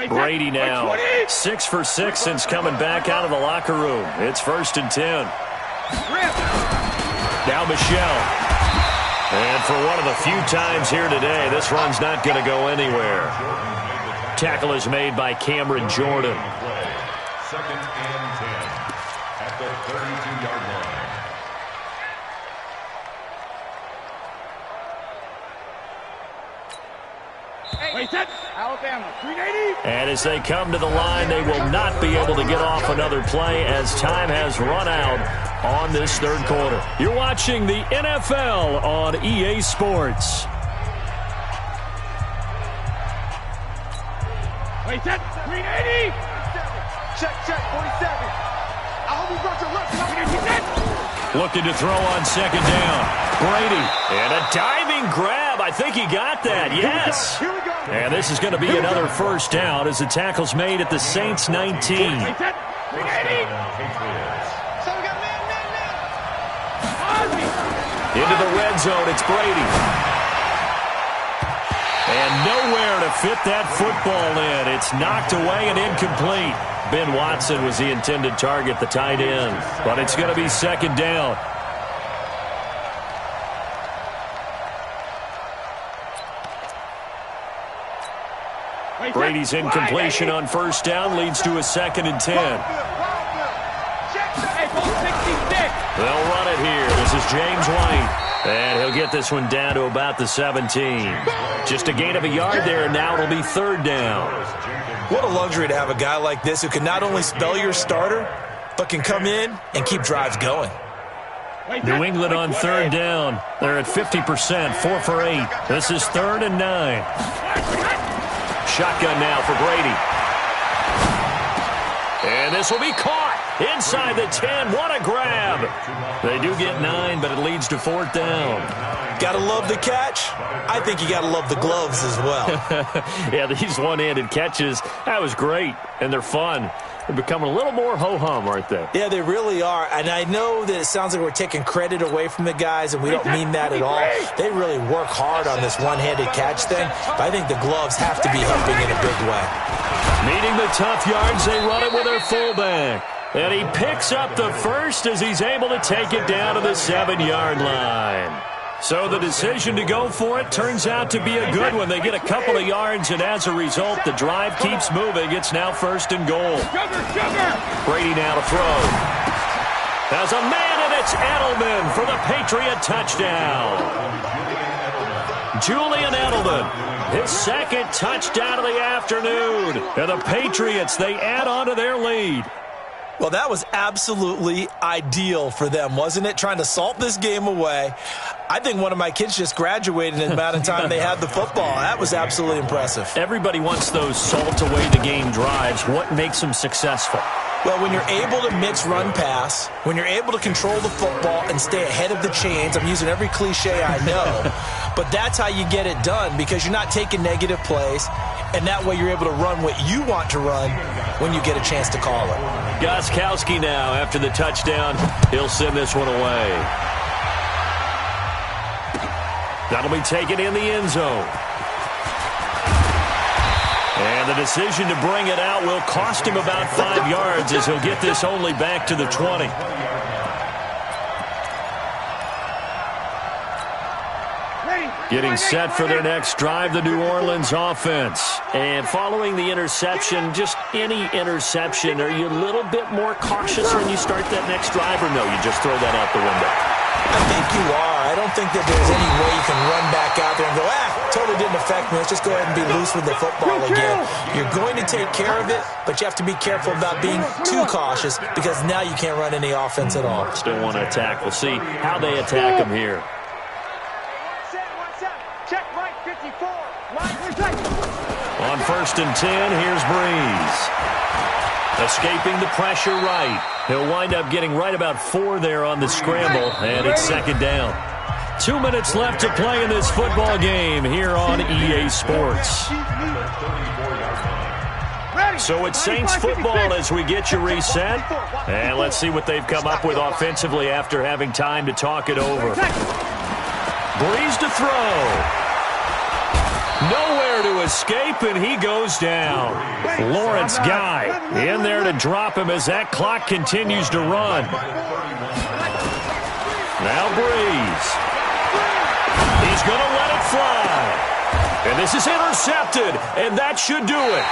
Brady now 6 for 6 since coming back out of the locker room. It's 1st and 10. Now Michelle. And for one of the few times here today, this run's not going to go anywhere. Tackle is made by Cameron Jordan. 2nd and 10 at the 32-yard line. Wait, set. Alabama, 380. And as they come to the line, they will not be able to get off another play as time has run out on this third quarter. You're watching the NFL on EA Sports. Wait, set. 380. Check, 47. I hope he brought your left. Looking to throw on 2nd down. Brady. And a diving grab. I think he got that. Yes. Here we go. And this is going to be another 1st down as the tackle's made at the Saints 19. Wait, set. 380. So we got man. Into the red zone, it's Brady. And nowhere to fit that football in. It's knocked away and incomplete. Ben Watson was the intended target, the tight end. But it's going to be 2nd down. Brady's incompletion on 1st down leads to a 2nd and 10. They'll run it here. This is James White. And he'll get this one down to about the 17. Just a gain of a yard there, and now it'll be 3rd down. What a luxury to have a guy like this who can not only spell your starter, but can come in and keep drives going. New England on 3rd down. They're at 50%, 4 for 8. This is 3rd and 9. Shotgun now for Brady. And this will be caught inside the 10. What a grab. They do get 9, but it leads to 4th down. Got to love the catch. I think you got to love the gloves as well. Yeah, these one-handed catches, that was great, and they're fun. They're becoming a little more ho-hum, aren't they? Yeah, they really are. And I know that it sounds like we're taking credit away from the guys, and we don't mean that at all. They really work hard on this one-handed catch thing, but I think the gloves have to be helping in a big way. Meeting the tough yards, they run it with their fullback. And he picks up the first as he's able to take it down to the 7-yard line. So the decision to go for it turns out to be a good one. They get a couple of yards, and as a result, the drive keeps moving. It's now 1st and goal. Brady now to throw. Has a man, and it's Edelman for the Patriot touchdown. Julian Edelman, his 2nd touchdown of the afternoon. And the Patriots, they add on to their lead. Well, that was absolutely ideal for them, wasn't it? Trying to salt this game away. I think one of my kids just graduated in the amount of time they had the football. That was absolutely impressive. Everybody wants those salt-away-the-game drives. What makes them successful? Well, when you're able to mix run-pass, when you're able to control the football and stay ahead of the chains, I'm using every cliche I know, but that's how you get it done because you're not taking negative plays, and that way you're able to run what you want to run when you get a chance to call it. Gostkowski now, after the touchdown, he'll send this one away. That'll be taken in the end zone. And the decision to bring it out will cost him about 5 yards as he'll get this only back to the 20. Ready. Getting set for their next drive, the New Orleans offense. And following the interception, just any interception, are you a little bit more cautious when you start that next drive, or no, you just throw that out the window? I think you are. I don't think that there's any way you can run back out there and go, totally didn't affect me. Let's just go ahead and be loose with the football again. You're going to take care of it, but you have to be careful about being too cautious because now you can't run any offense at all. Still want to attack. We'll see how they attack them here. Check right 54. On 1st and 10, here's Breeze. Escaping the pressure right. He'll wind up getting right about 4 there on the scramble, and it's 2nd down. 2 minutes left to play in this football game here on EA Sports. So it's Saints football as we get you reset. And let's see what they've come up with offensively after having time to talk it over. Breeze to throw. Nowhere to escape, and he goes down. Lawrence Guy in there to drop him as that clock continues to run. Now Breeze. He's going to let it fly. And this is intercepted, and that should do it.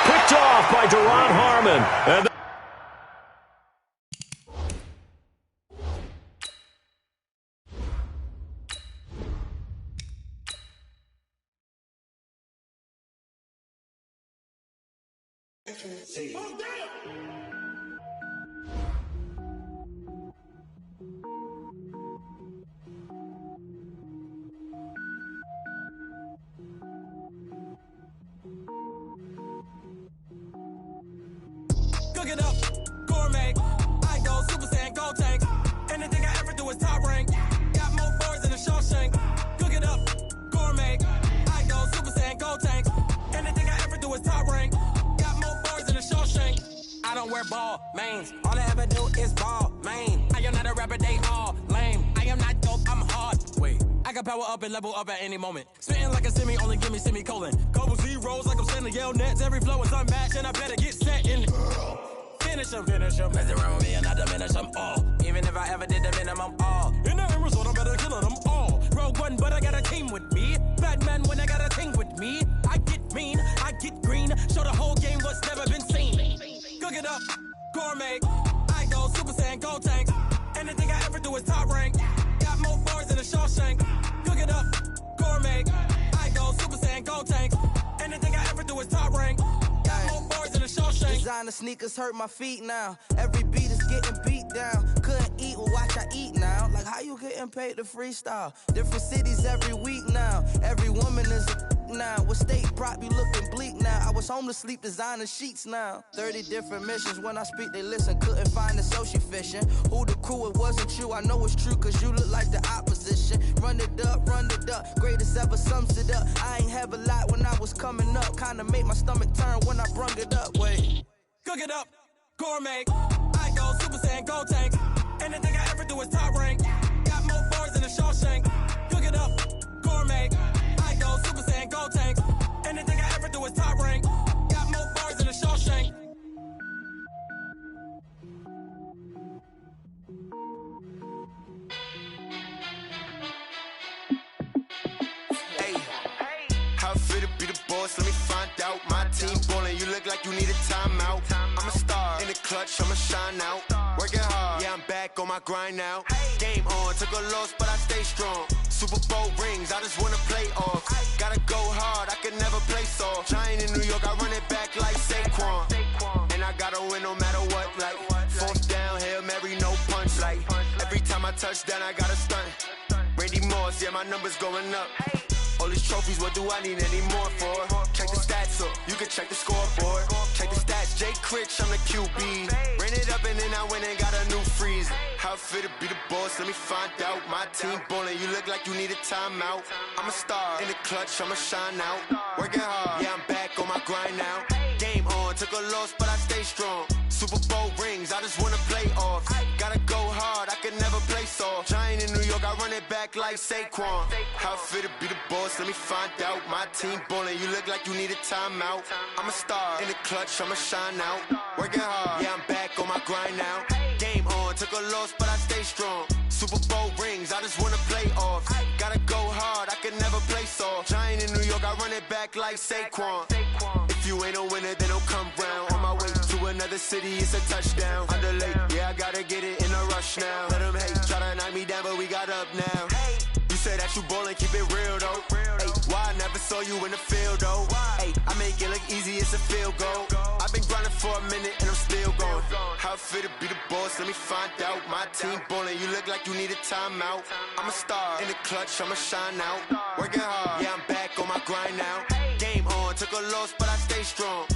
Picked off by Deron Harmon. And cook it up, gourmet. I go Super Saiyan, go tank. Anything I ever do is top rank. Got more boards than a Shawshank. Cook it up, gourmet. I go Super Saiyan, go tank. Anything I ever do is top rank. Got more boards than a Shawshank. I don't wear ball mains. All I ever do is ball main. I am not a rapper, they all lame. I am not dope, I'm hard. Wait, I can power up and level up at any moment. Spitting like a semi, only give me semicolon. Couple zeros like I'm sending yell nets. Every flow is unmatched, and I better get set in. Finish him. Mess around with me and I diminish them all. Even if I ever did the minimum, all. In the end result, I'm better killing them all. Rogue One, but I got a team with me. Batman when I got a team with me. I get mean, I get green. Show the whole game what's never been seen. Cook it up, gourmet. I go Super Saiyan, go tank. Anything I ever do is top rank. Got more bars than a Shawshank. Cook it up, gourmet. I go Super Saiyan, go tank. Anything I ever do is top rank. Got more bars than a Shawshank. Designer sneakers hurt my feet now. Every beat is getting beat down. Couldn't eat, well watch I eat now. Like how you getting paid to freestyle? Different cities every week now. Every woman is a now. With state prop, you looking bleak now. I was home to sleep, designer sheets now. 30 different missions. When I speak, they listen. Couldn't find it, so she fishing. Who the crew? It wasn't you. I know it's true, cause you look like the opposition. Run it up. Greatest ever sums it up. I ain't have a lot when I was coming up. Kinda made my stomach turn when I brung it up. Wait. Cook it up, gourmet. I go Super Saiyan, go tank. Anything I ever do is top rank. Got more bars than a Shawshank. Cook it up, gourmet. I go Super Saiyan, go tank. Anything I ever do is top rank. Got more bars than a Shawshank. How fit to be the boss? Let me find out. My team ballin', you look like you need a timeout. I'm a star in the clutch, I'ma shine out. Working hard, yeah, I'm back on my grind now. Game on, took a loss, but I stay strong. Super Bowl rings, I just wanna play off. Gotta go hard, I can never play soft. Giant in New York, I run it back like Saquon. And I gotta win no matter what, like 4th down, Hail Mary, no punch. Like every time I touch down, I gotta stunt. Randy Moss, yeah, my numbers going up. All these trophies, what do I need any more for? Check the stats up, you can check the scoreboard. Check the stats, Jay Critch, I'm the QB. Ran it up and then I went and got a new freeze. How fit to be the boss, let me find out. My team ballin', you look like you need a timeout. I'm a star in the clutch, I'ma shine out. Working hard, yeah, I'm back on my grind now. Game on, took a loss, but I stay strong. Super Bowl rings, I just wanna play off. Gotta go hard, I can never play soft. Giant in New York, I run it back like Saquon. How fit to be the boss, let me find out. My team ballin', you look like you need a timeout. I'm a star in the clutch, I'ma shine out. Working hard, yeah, I'm back on my grind now. Game on, took a loss, but I stay strong. Super Bowl rings, I just wanna play off. Gotta go hard, I can could never play soft. Giant in New York, I run it back like Saquon. If you ain't a winner, then don't come round. On my way to another city, it's a touchdown. Underlay, yeah, I gotta get it in a rush now. Let them hate, try to knock me down, but we got up now. You say that you ballin', keep it real though. Ay, why I never saw you in the field though? Ay, I make it look easy, it's a field goal. I've been grinding for a minute and I'm still going. How it feel to be the boss, let me find out. My team ballin', you look like you need a timeout. I'm a star in the clutch, I'ma shine out. Working hard, yeah, I'm back on my grind now. Game on, took a loss, but I stay strong.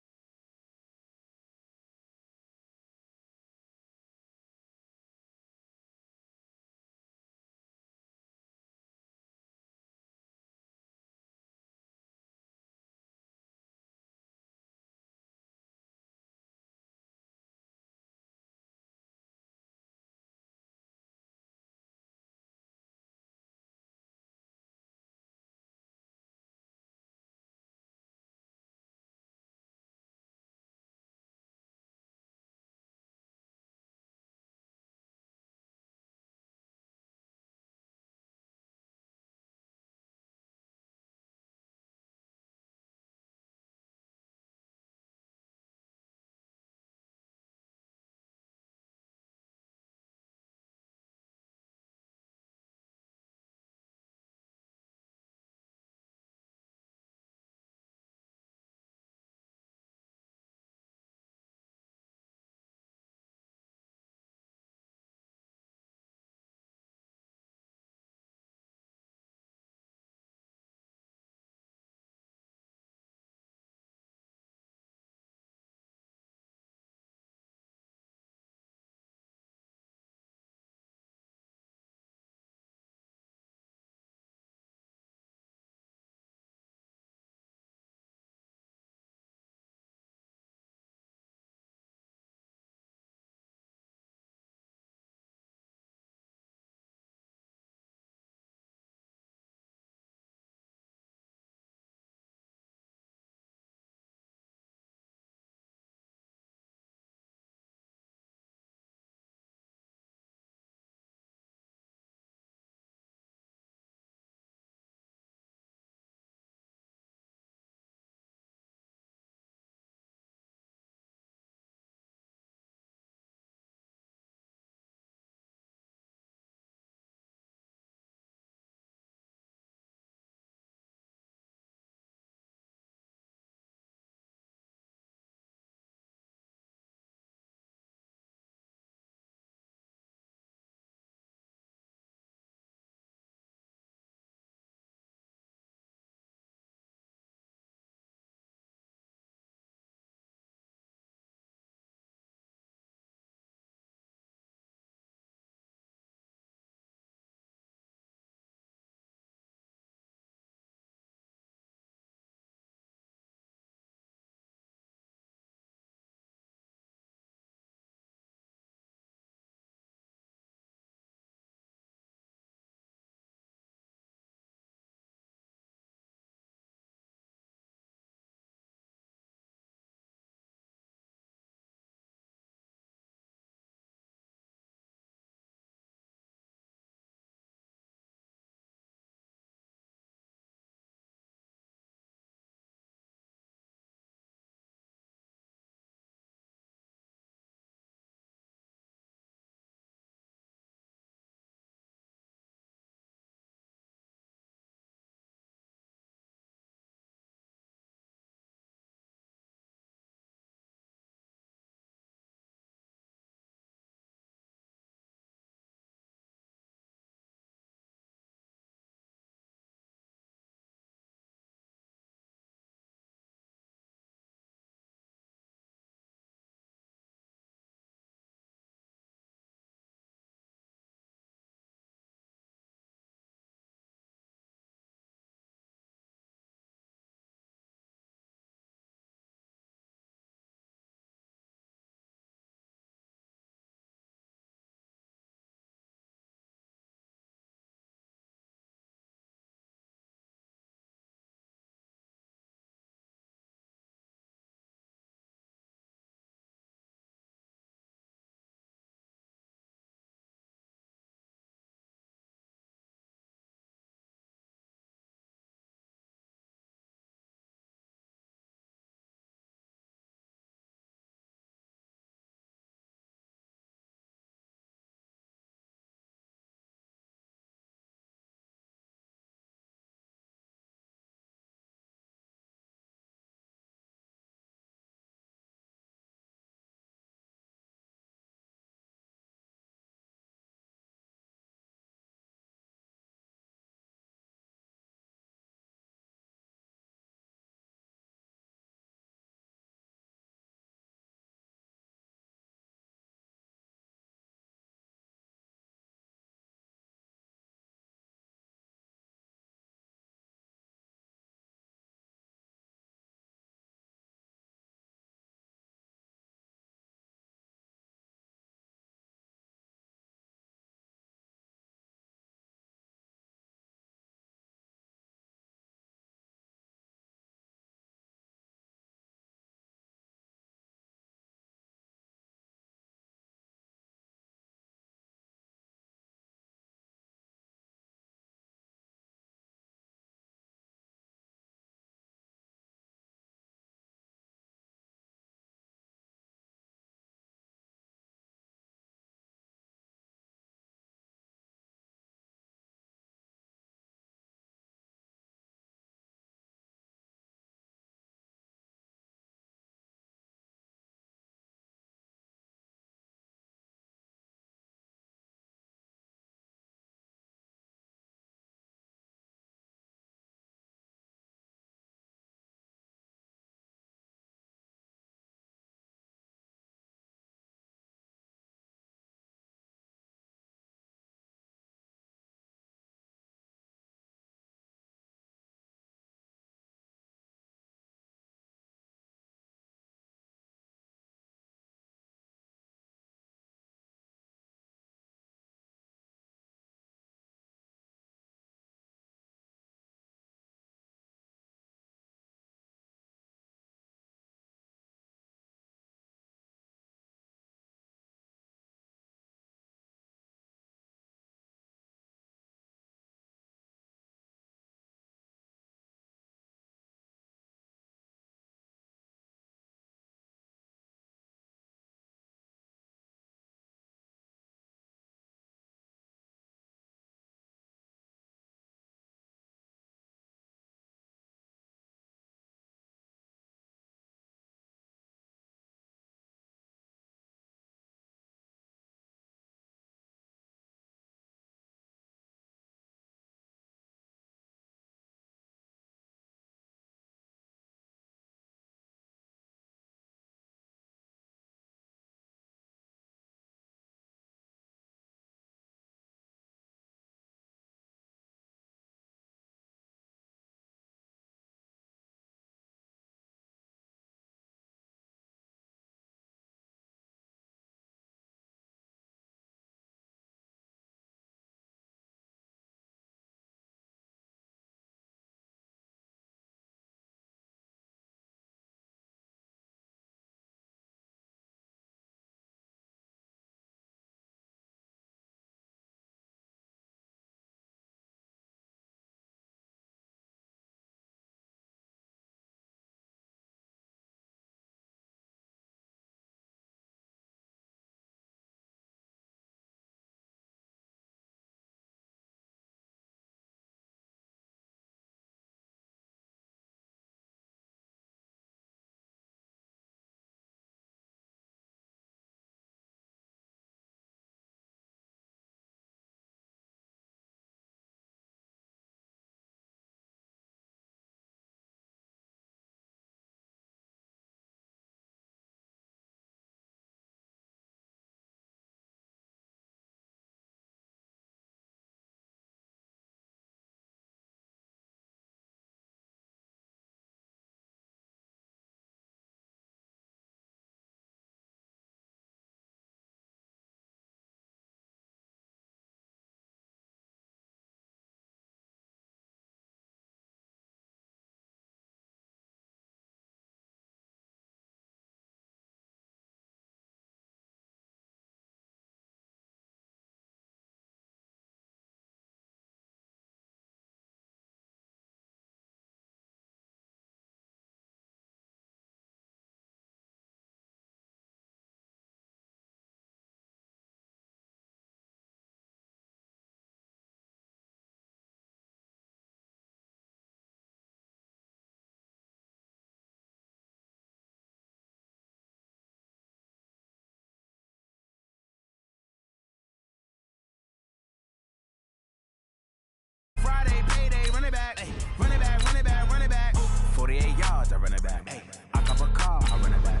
Hey, I cop a car, I run it back.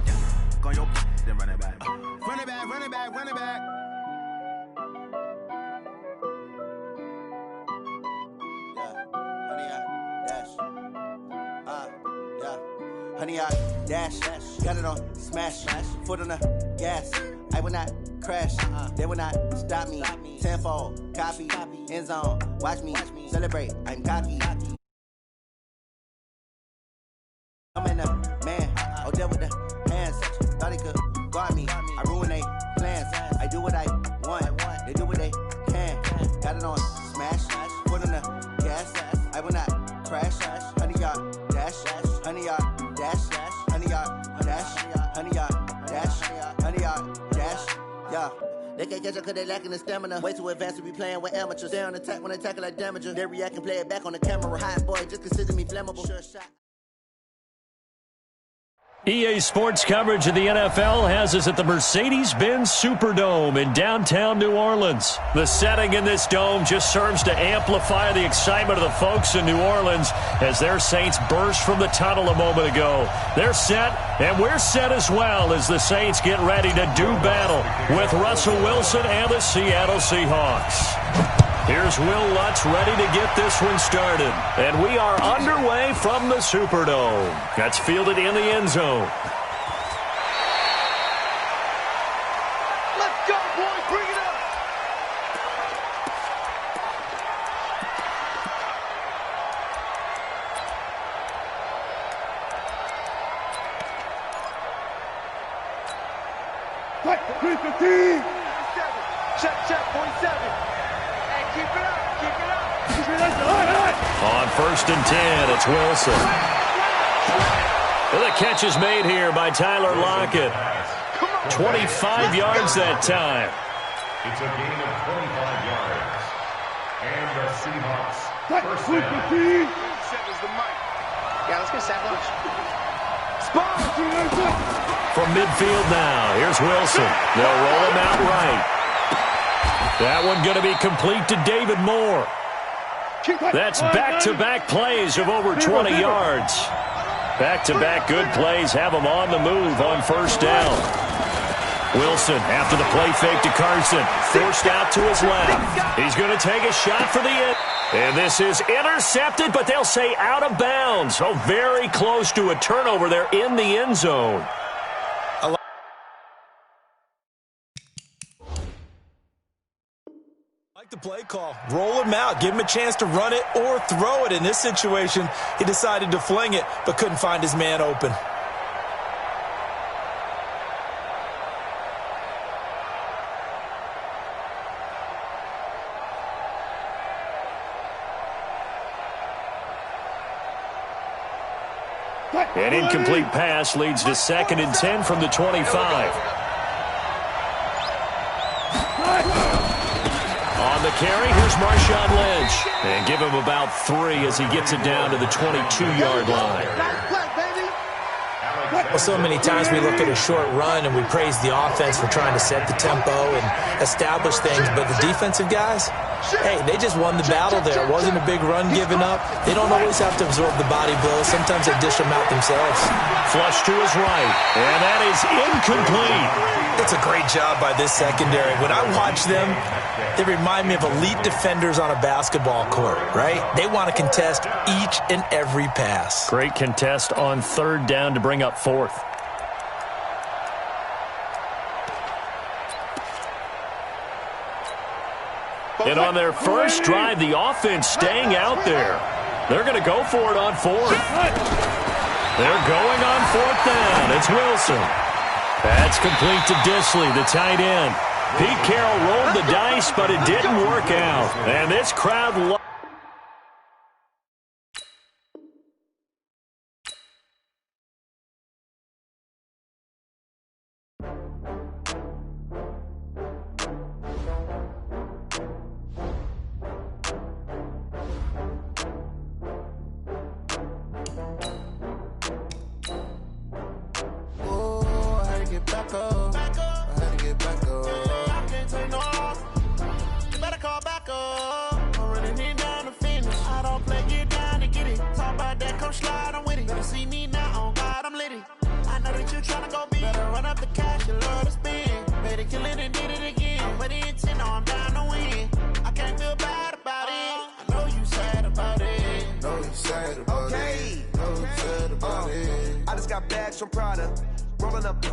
Go on your then run it back. Run it back, run it back, run it back. Honey, I dash, got it on, smash, foot on the gas. I will not crash, they will not stop me. Tenfold, copy, end zone, watch me celebrate. I'm cocky. I'm in the man, oh, there with the hands. Thought he could guard me. I ruin they plans. I do what I want, they do what they can. Got it on, smash, foot on the gas. I will not crash, honey, y'all dash, honey, y'all dash, honey, y'all dash, honey, y'all dash, honey, y'all dash, yeah. They can't catch up cause they lacking the stamina. Way too advanced to be playing with amateurs. They on attack when they tackle like damager. They react and play it back on the camera. Hot boy, just consider me flammable. Sure shot. EA Sports coverage of the NFL has us at the Mercedes-Benz Superdome in downtown New Orleans. The setting in this dome just serves to amplify the excitement of the folks in New Orleans as their Saints burst from the tunnel a moment ago. They're set, and we're set as well as the Saints get ready to do battle with Russell Wilson and the Seattle Seahawks. Here's Will Lutz ready to get this one started. And we are underway from the Superdome. That's fielded in the end zone. Let's go, boys. Bring it up. Fight, 315. Check, 47. Keep it up. On 1st and 10, it's Wilson. The catch is made here by Tyler Lockett. 25 yards that time. It's a gain of 25 yards. And the Seahawks first down. Settles the mic. Yeah, let's get sack lunch. Spot! From midfield now, here's Wilson. They'll roll him out right. That one going to be complete to David Moore. That's back-to-back plays of over 20 yards. Back-to-back good plays have him on the move on 1st down. Wilson, after the play fake to Carson, forced out to his left. He's going to take a shot for the end. And this is intercepted, but they'll say out of bounds. So very close to a turnover there in the end zone. The play call. Roll him out. Give him a chance to run it or throw it. In this situation, he decided to fling it, but couldn't find his man open. An incomplete pass leads to 2nd and 10 from the 25. On the carry, here's Marshawn Lynch. And give him about 3 as he gets it down to the 22-yard line. Well, so many times we look at a short run and we praise the offense for trying to set the tempo and establish things, but the defensive guys, hey, they just won the battle there. It wasn't a big run given up. They don't always have to absorb the body blows. Sometimes they dish them out themselves. Flush to his right, and that is incomplete. It's a great job by this secondary. When I watch them, they remind me of elite defenders on a basketball court, right? They want to contest each and every pass. Great contest on 3rd down to bring up 4th. And on their first drive, the offense staying out there. They're going to go for it on 4th. They're going on 4th down. It's Wilson. That's complete to Disley, the tight end. Pete Carroll rolled the dice, but it didn't work out. And this crowd loves Better call back up. I'm running it down. cash from Prada. Rolling up.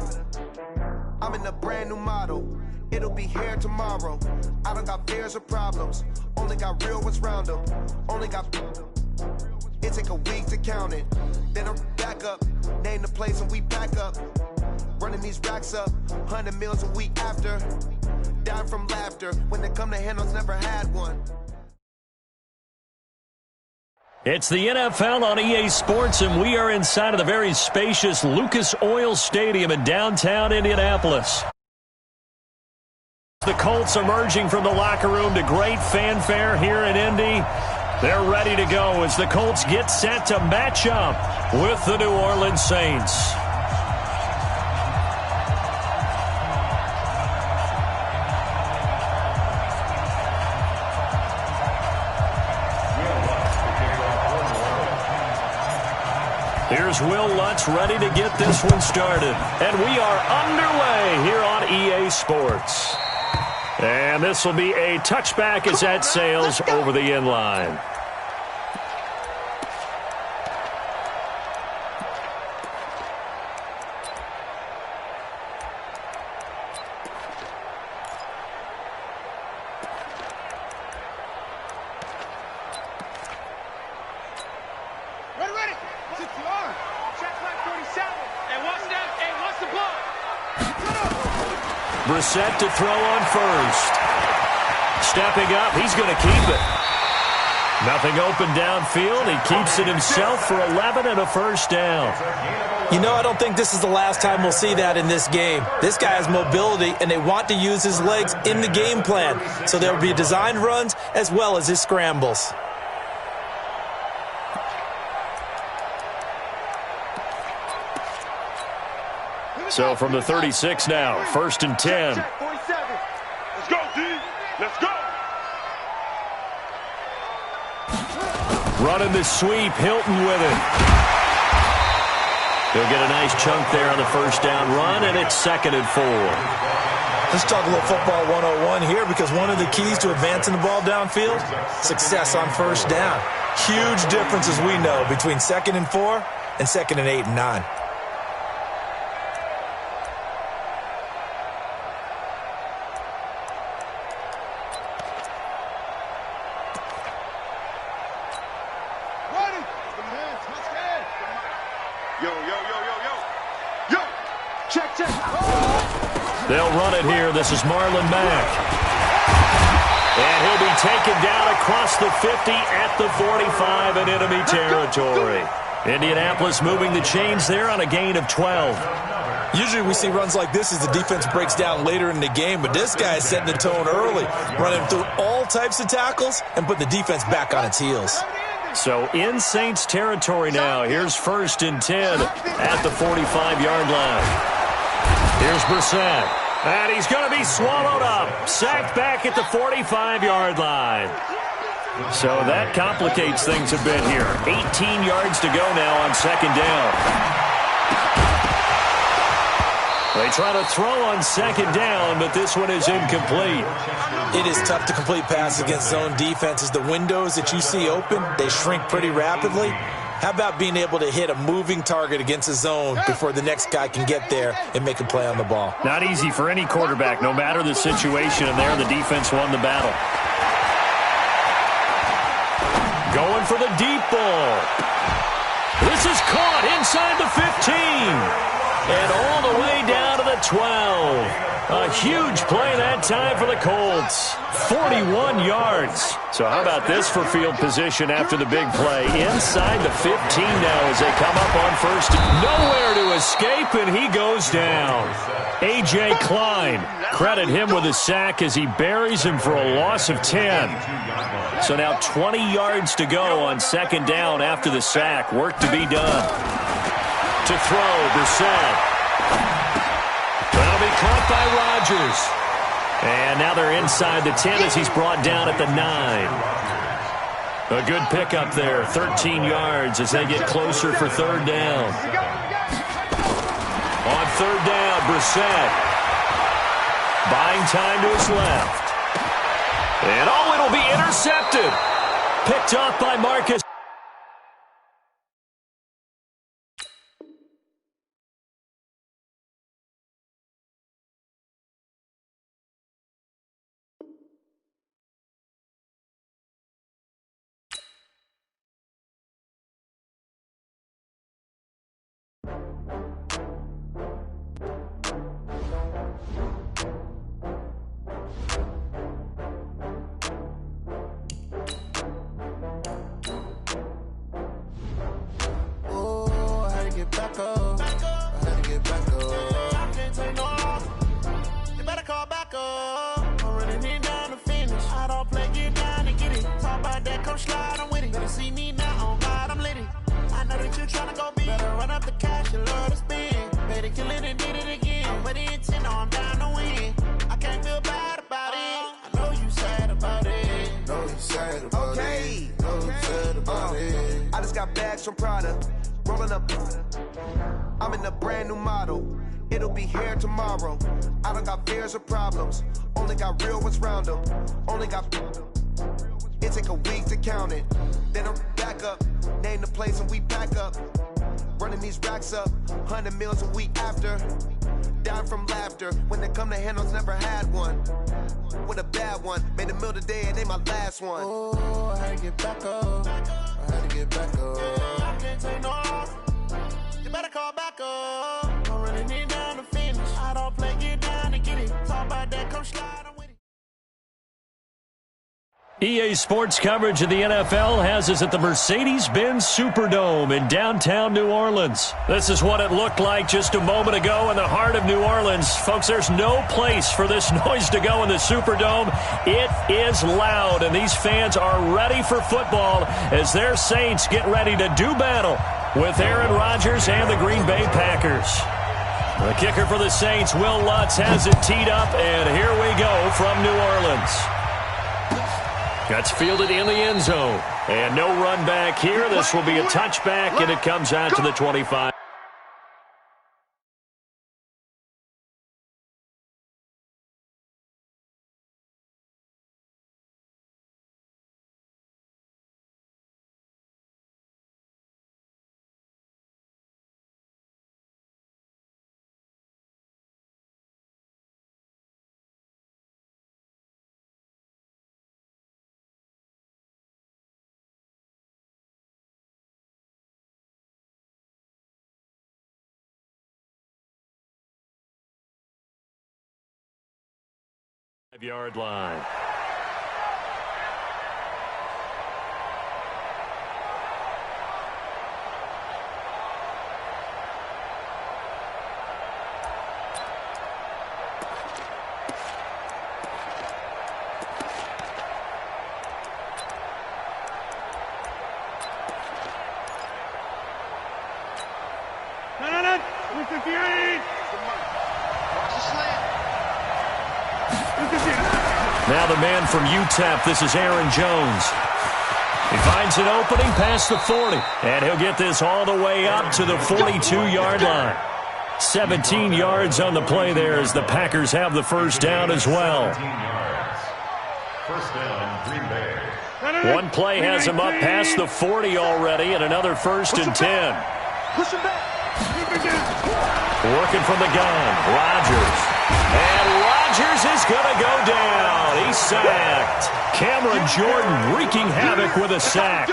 I'm in a brand new model. It'll be here tomorrow. I don't got fears or problems. Only got real ones round them. Only got. It take a week to count it. Then I'm back up. Name the place and we pack up. Running these racks up. 100 meals a week after. Down from laughter. When they come to handles, never had one. It's the NFL on EA Sports, and we are inside of the very spacious Lucas Oil Stadium in downtown Indianapolis. The Colts emerging from the locker room to great fanfare here in Indy. They're ready to go as the Colts get set to match up with the New Orleans Saints. Here's Will Lutz ready to get this one started. And we are underway here on EA Sports. And this will be a touchback as that sails over the end line. Brissett to throw on first. Stepping up, he's going to keep it. Nothing open downfield. He keeps it himself for 11 and a first down. You know, I don't think this is the last time we'll see that in this game. This guy has mobility, and they want to use his legs in the game plan. So there will be designed runs as well as his scrambles. So from the 36 now, 1st and 10. Let's go, D. Let's go. Running the sweep, Hilton with it. He'll get a nice chunk there on the first down run, and it's 2nd and 4. Let's talk a little football 101 here, because one of the keys to advancing the ball downfield, success on first down. Huge difference, as we know, between 2nd and 4 and 2nd and 8 and 9. They'll run it here. This is Marlon Mack. And he'll be taken down across the 50 at the 45 in enemy territory. Indianapolis moving the chains there on a gain of 12. Usually we see runs like this as the defense breaks down later in the game, but this guy is setting the tone early, running through all types of tackles and putting the defense back on its heels. So in Saints territory now. Here's 1st and 10 at the 45-yard line. Here's Brissett. And he's going to be swallowed up. Sacked back at the 45-yard line. So that complicates things a bit here. 18 yards to go now on 2nd down. They try to throw on 2nd down, but this one is incomplete. It is tough to complete passes against zone defenses. The windows that you see open, they shrink pretty rapidly. How about being able to hit a moving target against a zone before the next guy can get there and make a play on the ball? Not easy for any quarterback, no matter the situation, and there the defense won the battle. Going for the deep ball. This is caught inside the 15. And all the way down to the 12. A huge play that time for the Colts. 41 yards. So how about this for field position after the big play? Inside the 15 now as they come up on first. Nowhere to escape, and he goes down. A.J. Klein, credit him with a sack as he buries him for a loss of 10. So now 20 yards to go on 2nd down after the sack. Work to be done. To throw, Brissett. That'll be caught by Rodgers. And now they're inside the 10 as he's brought down at the 9. A good pickup there, 13 yards as they get closer for 3rd down. On 3rd down, Brissett. Buying time to his left. And it'll be intercepted. Picked off by Marcus. you love to spin. Better kill it and did it again. I'm with the intent, no, I'm down to win. I can't feel bad about it. I know you sad about it. Know you sad about it. Know you sad about it. I just got bags from Prada. Rolling up. I'm in a brand new model. It'll be here tomorrow. I don't got fears or problems. Only got real ones round them. Only got. It take a week to count it. Then I'm back up. Name the place and we pack up. Running these racks up. 100 meals a week after. Down from laughter. When they come to handles, never had one. With a bad one. Made a meal today and they my last one. Oh, I had to get back up. I had to get back up. I can't take no off. You better call back up. Don't really need down to finish. I don't play, get down to get it. Talk about that, come slide with it. EA Sports coverage of the NFL has us at the Mercedes-Benz Superdome in downtown New Orleans. This is what it looked like just a moment ago in the heart of New Orleans. Folks, there's no place for this noise to go in the Superdome. It is loud, and these fans are ready for football as their Saints get ready to do battle with Aaron Rodgers and the Green Bay Packers. The kicker for the Saints, Will Lutz, has it teed up, and here we go from New Orleans. That's fielded in the end zone. And no run back here. This will be a touchback, and it comes out to the 25. Yard line. No. 58. Now the man from UTEP, this is Aaron Jones. He finds an opening past the 40, and he'll get this all the way up to the 42-yard line. 17 yards on the play there as the Packers have the first down as well. First down, Green Bay. One play has him up past the 40 already, and another first and 10. Push him back. Working from the gun, Rodgers. And Rodgers is going to go down. He's sacked. Cameron Jordan wreaking havoc with a sack.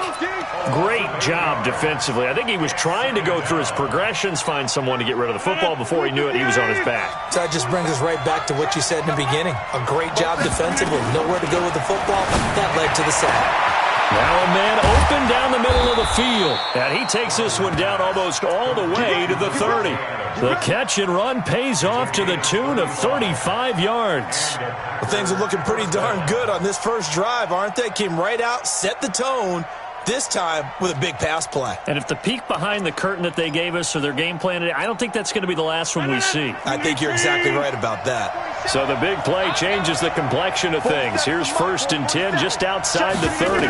Great job defensively. I think he was trying to go through his progressions, find someone to get rid of the football. Before he knew it, he was on his back. So that just brings us right back to what you said in the beginning. A great job defensively. Nowhere to go with the football. That led to the sack. Now a man open down the middle of the field. And he takes this one down almost all the way to the 30. The catch and run pays off to the tune of 35 yards. Well, things are looking pretty darn good on this first drive, aren't they? Came right out, set the tone, this time with a big pass play. And if the peek behind the curtain that they gave us or their game plan today, I don't think that's going to be the last one we see. I think you're exactly right about that. So the big play changes the complexion of things. Here's first and 10 just outside the 30.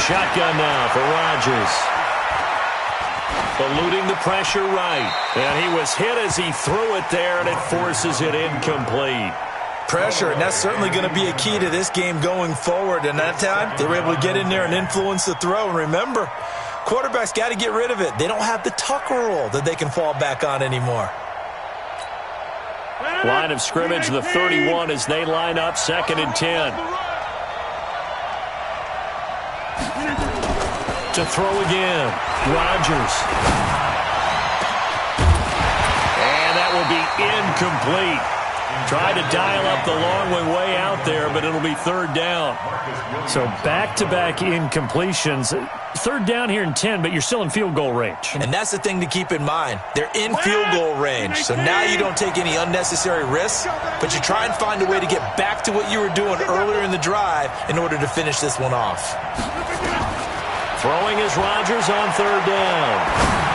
Shotgun now for Rodgers. Eluding the pressure right. And he was hit as he threw it there, and it forces it incomplete. Pressure, and that's certainly going to be a key to this game going forward. And that time, they were able to get in there and influence the throw. And remember, quarterbacks got to get rid of it. They don't have the tuck rule that they can fall back on anymore. Line of scrimmage, the 31 as they line up, second and 10. To throw again, Rodgers. And that will be incomplete. Tried to dial up the long way out there, but it'll be third down. So back-to-back incompletions. Third down here in 10, but you're still in field goal range. And that's the thing to keep in mind. They're in field goal range. So now you don't take any unnecessary risks, but you try and find a way to get back to what you were doing earlier in the drive in order to finish this one off. Throwing is Rodgers on third down.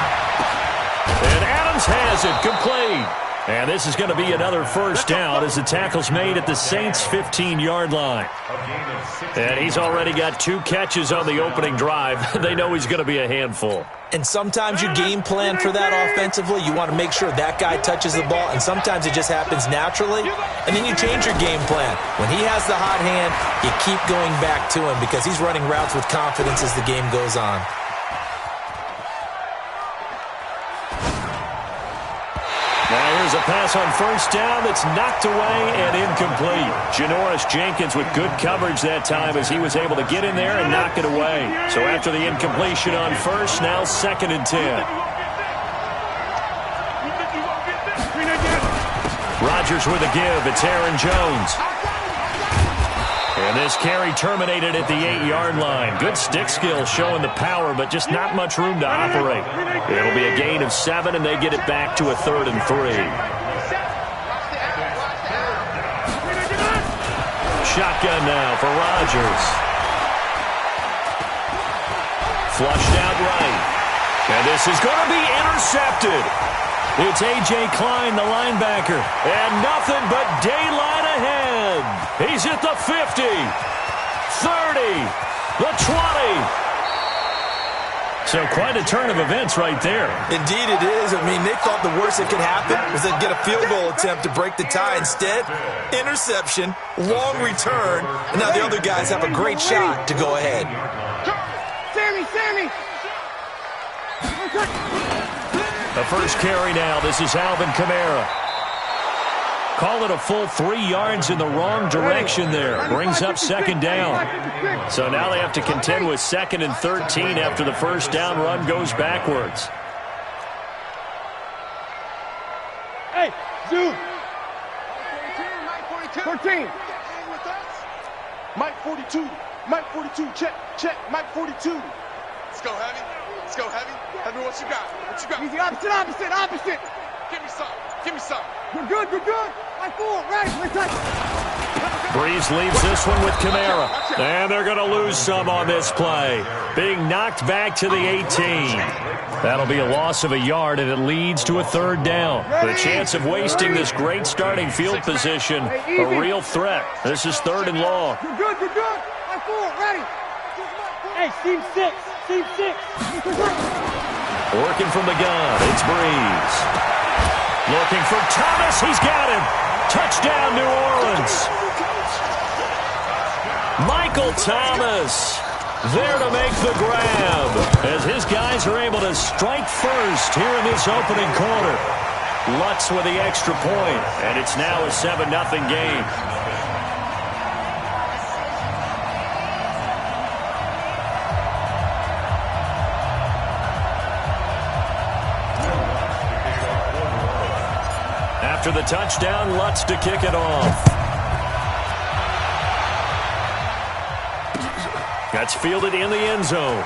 Jones has it, complete. And this is going to be another first down as the tackle's made at the Saints' 15-yard line. And he's already got 2 catches on the opening drive. They know he's going to be a handful. And sometimes you game plan for that offensively. You want to make sure that guy touches the ball, and sometimes it just happens naturally, and then you change your game plan. When he has the hot hand, you keep going back to him because he's running routes with confidence as the game goes on. Now here's a pass on first down that's knocked away and incomplete. Janoris Jenkins with good coverage that time as he was able to get in there and knock it away. So after the incompletion on first, now 2nd and 10. Rodgers with a give. It's Aaron Jones. And this carry terminated at the 8-yard line. Good stick skill showing the power, but just not much room to operate. It'll be a gain of 7, and they get it back to a 3rd and 3. Shotgun now for Rodgers. Flushed out right. And this is going to be intercepted. It's A.J. Klein, the linebacker. And nothing but daylight ahead. He's at the 50, 30, the 20. So quite a turn of events right there. Indeed it is. I mean, they thought the worst that could happen was they'd get a field goal attempt to break the tie. Instead, interception, long return, and now the other guys have a great shot to go ahead. Sammy! The first carry now. This is Alvin Kamara. Call it a full 3 yards in the wrong direction there. Brings up 2nd down. So now they have to contend with 2nd and 13 after the first down run goes backwards. Hey, Zoom. 14. Mike 42. Mike 42. Check. Mike 42. Let's go, Heavy. Heavy, what you got? Easy, opposite. Give me some. You're good. Mike 4, right. Breeze leaves this one with Kamara. And they're going to lose some on this play. Being knocked back to the 18. That'll be a loss of a yard, and it leads to a 3rd down. The chance of wasting this great starting field position, a real threat. This is 3rd and long. You're good. Mike 4, ready. Hey, Team 6. Working from the gun, it's Breeze. Looking for Thomas, he's got him. Touchdown, New Orleans. Michael Thomas there to make the grab as his guys are able to strike first here in this opening quarter. Lutz with the extra point, and it's now a 7-0 game. After the touchdown, Lutz to kick it off. That's fielded in the end zone.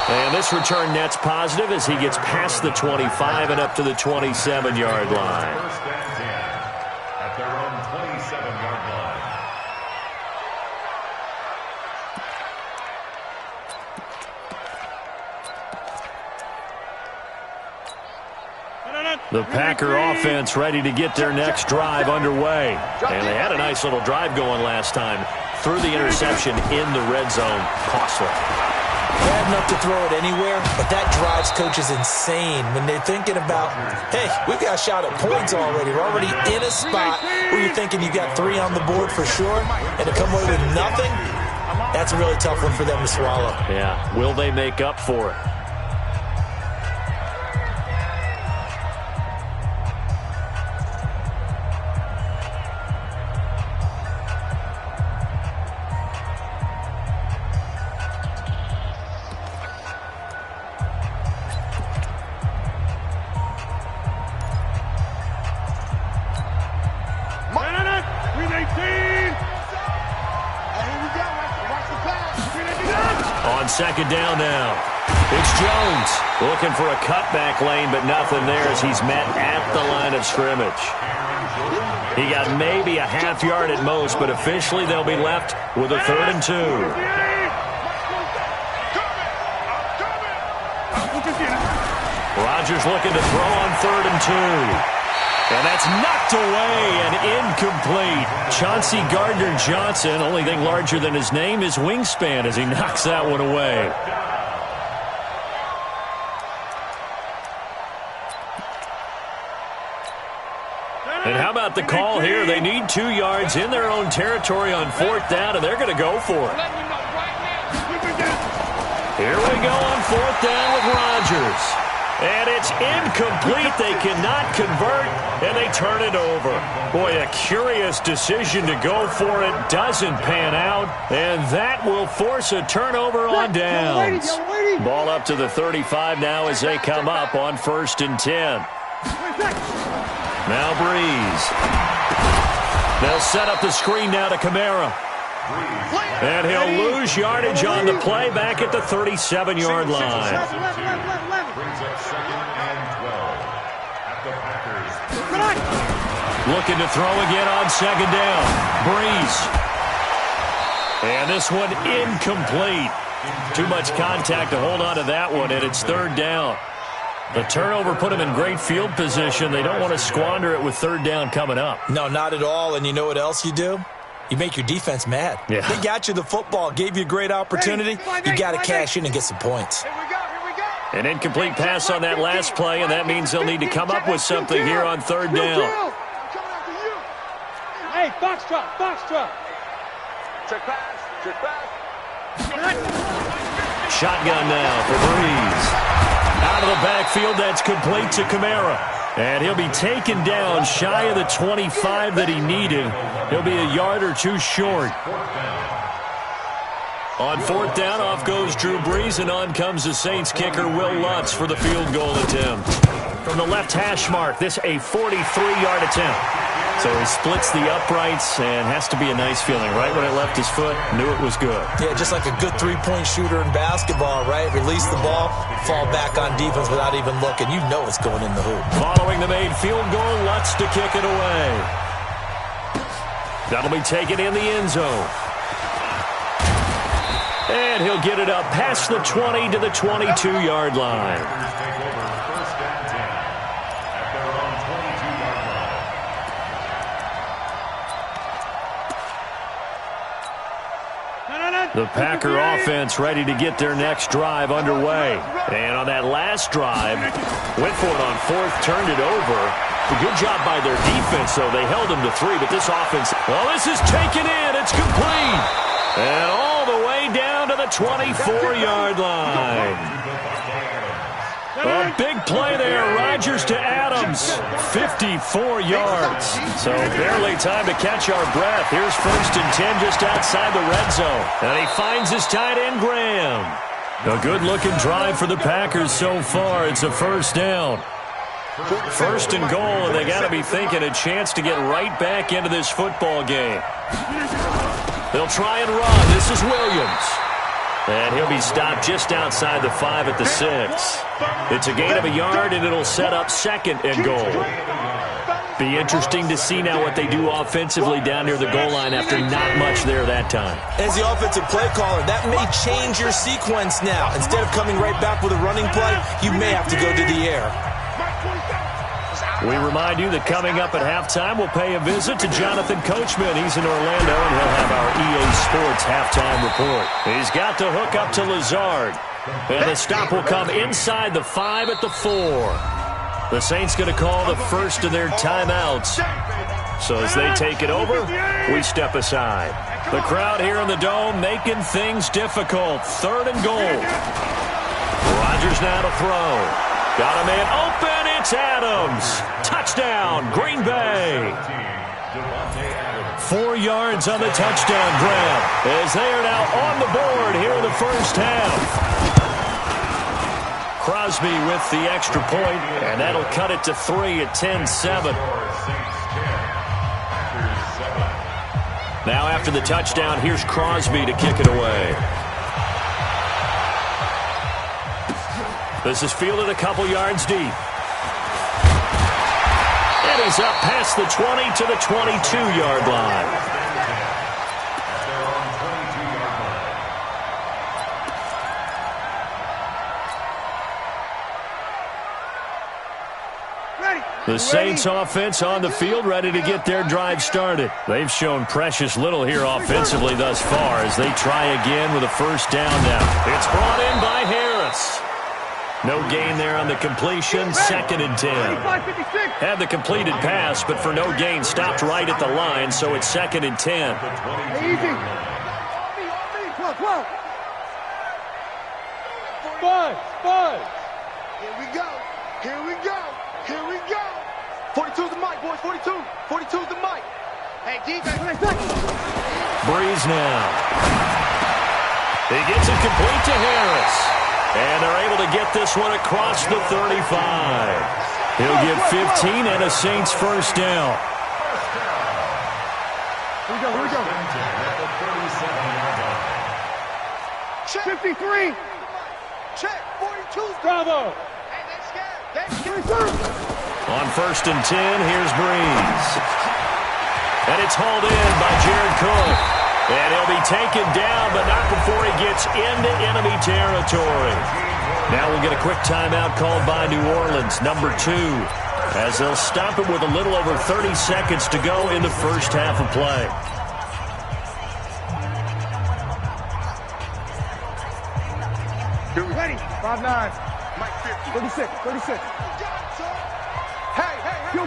And this return net's positive as he gets past the 25 and up to the 27-yard line. First and 10 at their own 27-yard line. The Packer offense ready to get their next drive underway. And they had a nice little drive going last time. Threw the interception in the red zone. Costly. Bad enough to throw it anywhere, but that drives coaches insane when they're thinking about, hey, we've got a shot at points already. We're already in a spot where you're thinking you got 3 on the board for sure, and to come away with nothing, that's a really tough one for them to swallow. Yeah, will they make up for it? Second down now. It's Jones looking for a cutback lane, but nothing there as he's met at the line of scrimmage. He got maybe a half yard at most, but officially they'll be left with a 3rd and 2. Rodgers looking to throw on 3rd and 2. And that's knocked away and incomplete. Chauncey Gardner-Johnson, only thing larger than his name is wingspan as he knocks that one away. And how about the call here? They need 2 yards in their own territory on 4th down, and they're going to go for it. Here we go on 4th down with Rodgers. And it's incomplete. They cannot convert, and they turn it over. Boy, a curious decision to go for it. Doesn't pan out, and that will force a turnover on downs. Ball up to the 35 now as they come up on 1st and 10. Now Breeze. They'll set up the screen now to Kamara. And he'll lose yardage on the play back at the 37-yard line. Brings up 2nd and 12 at the Packers. Looking to throw again on 2nd down. Breeze. And this one incomplete. Too much contact to hold on to that one, and it's 3rd down. The turnover put them in great field position. They don't want to squander it with 3rd down coming up. No, not at all. And you know what else you do? You make your defense mad. Yeah. They got you the football, gave you a great opportunity. You got to cash in and get some points. An incomplete pass on that last play, and that means they'll need to come up with something here on 3rd down. Hey, box drop. Check pass. Shotgun now for Breeze. Out of the backfield, that's complete to Kamara. And he'll be taken down shy of the 25 that he needed. He'll be a yard or 2 short. On 4th down, off goes Drew Brees, and on comes the Saints kicker, Will Lutz, for the field goal attempt. From the left hash mark, this a 43-yard attempt. So he splits the uprights, and has to be a nice feeling. Right when it left his foot, knew it was good. Yeah, just like a good 3-point shooter in basketball, right? Release the ball, fall back on defense without even looking. You know it's going in the hoop. Following the made field goal, Lutz to kick it away. That'll be taken in the end zone. And he'll get it up past the 20 to the 22-yard line. The Packer offense ready to get their next drive underway. And on that last drive, went for it on 4th, turned it over. A good job by their defense, though. They held them to 3, but this offense, well, this is taken in. It's complete. And all the way down to the 24-yard line. A big play there. Rodgers to Adams. 54 yards. So barely time to catch our breath. Here's 1st and 10 just outside the red zone. And he finds his tight end, Graham. A good-looking drive for the Packers so far. It's a 1st down. 1st and goal, and they got to be thinking a chance to get right back into this football game. They'll try and run. This is Williams. And he'll be stopped just outside the 5 at the 6. It's a gain of a yard, and it'll set up 2nd and goal. Be interesting to see now what they do offensively down near the goal line after not much there that time. As the offensive play caller, that may change your sequence now. Instead of coming right back with a running play, you may have to go to the air. We remind you that coming up at halftime, we'll pay a visit to Jonathan Coachman. He's in Orlando, and he'll have our EA Sports halftime report. He's got to hook up to Lazard. And the stop will come inside the 5 at the 4. The Saints going to call the first of their timeouts. So as they take it over, we step aside. The crowd here in the Dome making things difficult. 3rd and goal. Rodgers now to throw. Got a man open. It's Adams. Touchdown, Green Bay. 4 yards on the touchdown grab as they are now on the board here in the first half. Crosby with the extra point, and that'll cut it to 3 at 10-7. Now after the touchdown, here's Crosby to kick it away. This is fielded a couple yards deep. And he's up past the 20 to the 22-yard line. The Saints offense on the field, ready to get their drive started. They've shown precious little here offensively thus far as they try again with a first down now. It's brought in by Harris. No gain there on the completion, 2nd and 10. Had the completed pass, but for no gain, stopped right at the line, so it's 2nd and 10. Easy. 5. Here we go. Here we go. Here we go. 42's the mic, boys. 42. 42's the mic. Hey, defense. Breeze now. He gets it complete to Harris. And they're able to get this one across the 35. He'll get 15 and a Saints first down. Here we go. Check. 53. Check. 42's Bravo. Hey, they're scared. On 1st and 10, here's Breeze. And it's hauled in by Jared Cook. And he'll be taken down, but not before he gets into enemy territory. Now we'll get a quick timeout called by New Orleans, number 2, as they'll stop it with a little over 30 seconds to go in the first half of play. Ready. 5-9. Mike 50. 36. Hey.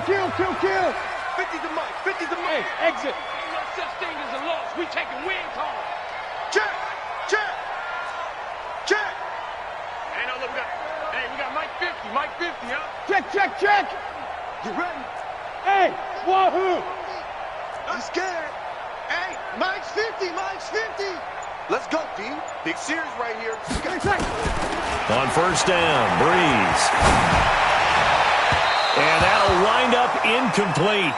Kill. 50's the mic. 50's the mic. Hey, exit. Ain't no such thing as a loss. We taking wins home. Check. Hey, no, look, we got Mike 50. Mike 50, huh? Check. You ready? Hey, wahoo. I'm scared. Hey, Mike's 50. Let's go, D. Big series right here. On first down, Breeze. And that'll wind up incomplete.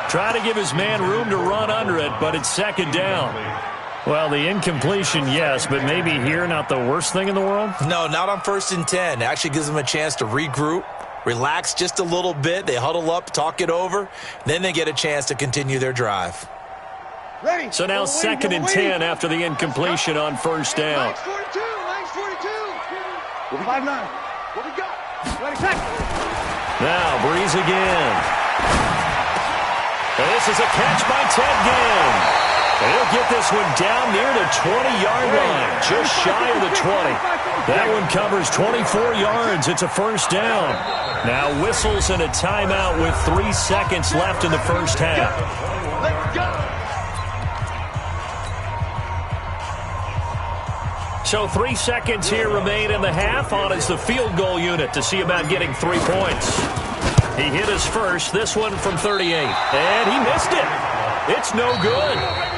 Try to give his man room to run under it, but it's 2nd down. Well, the incompletion, yes, but maybe here not the worst thing in the world? No, not on 1st and 10. It actually gives them a chance to regroup, relax just a little bit. They huddle up, talk it over. Then they get a chance to continue their drive. Ready. So now 2nd and 10 after the incompletion on first down. Mike's 42. 5-9. What we got? Ready, check. Now Breeze again. And this is a catch by Ted Ginn. And he'll get this one down near the 20-yard line, just shy of the 20. That one covers 24 yards. It's a first down. Now whistles and a timeout with 3 seconds left in the first half. Let's go. So 3 seconds here remain in the half. On is the field goal unit to see about getting 3 points. He hit his first, this one from 38. And he missed it. It's no good.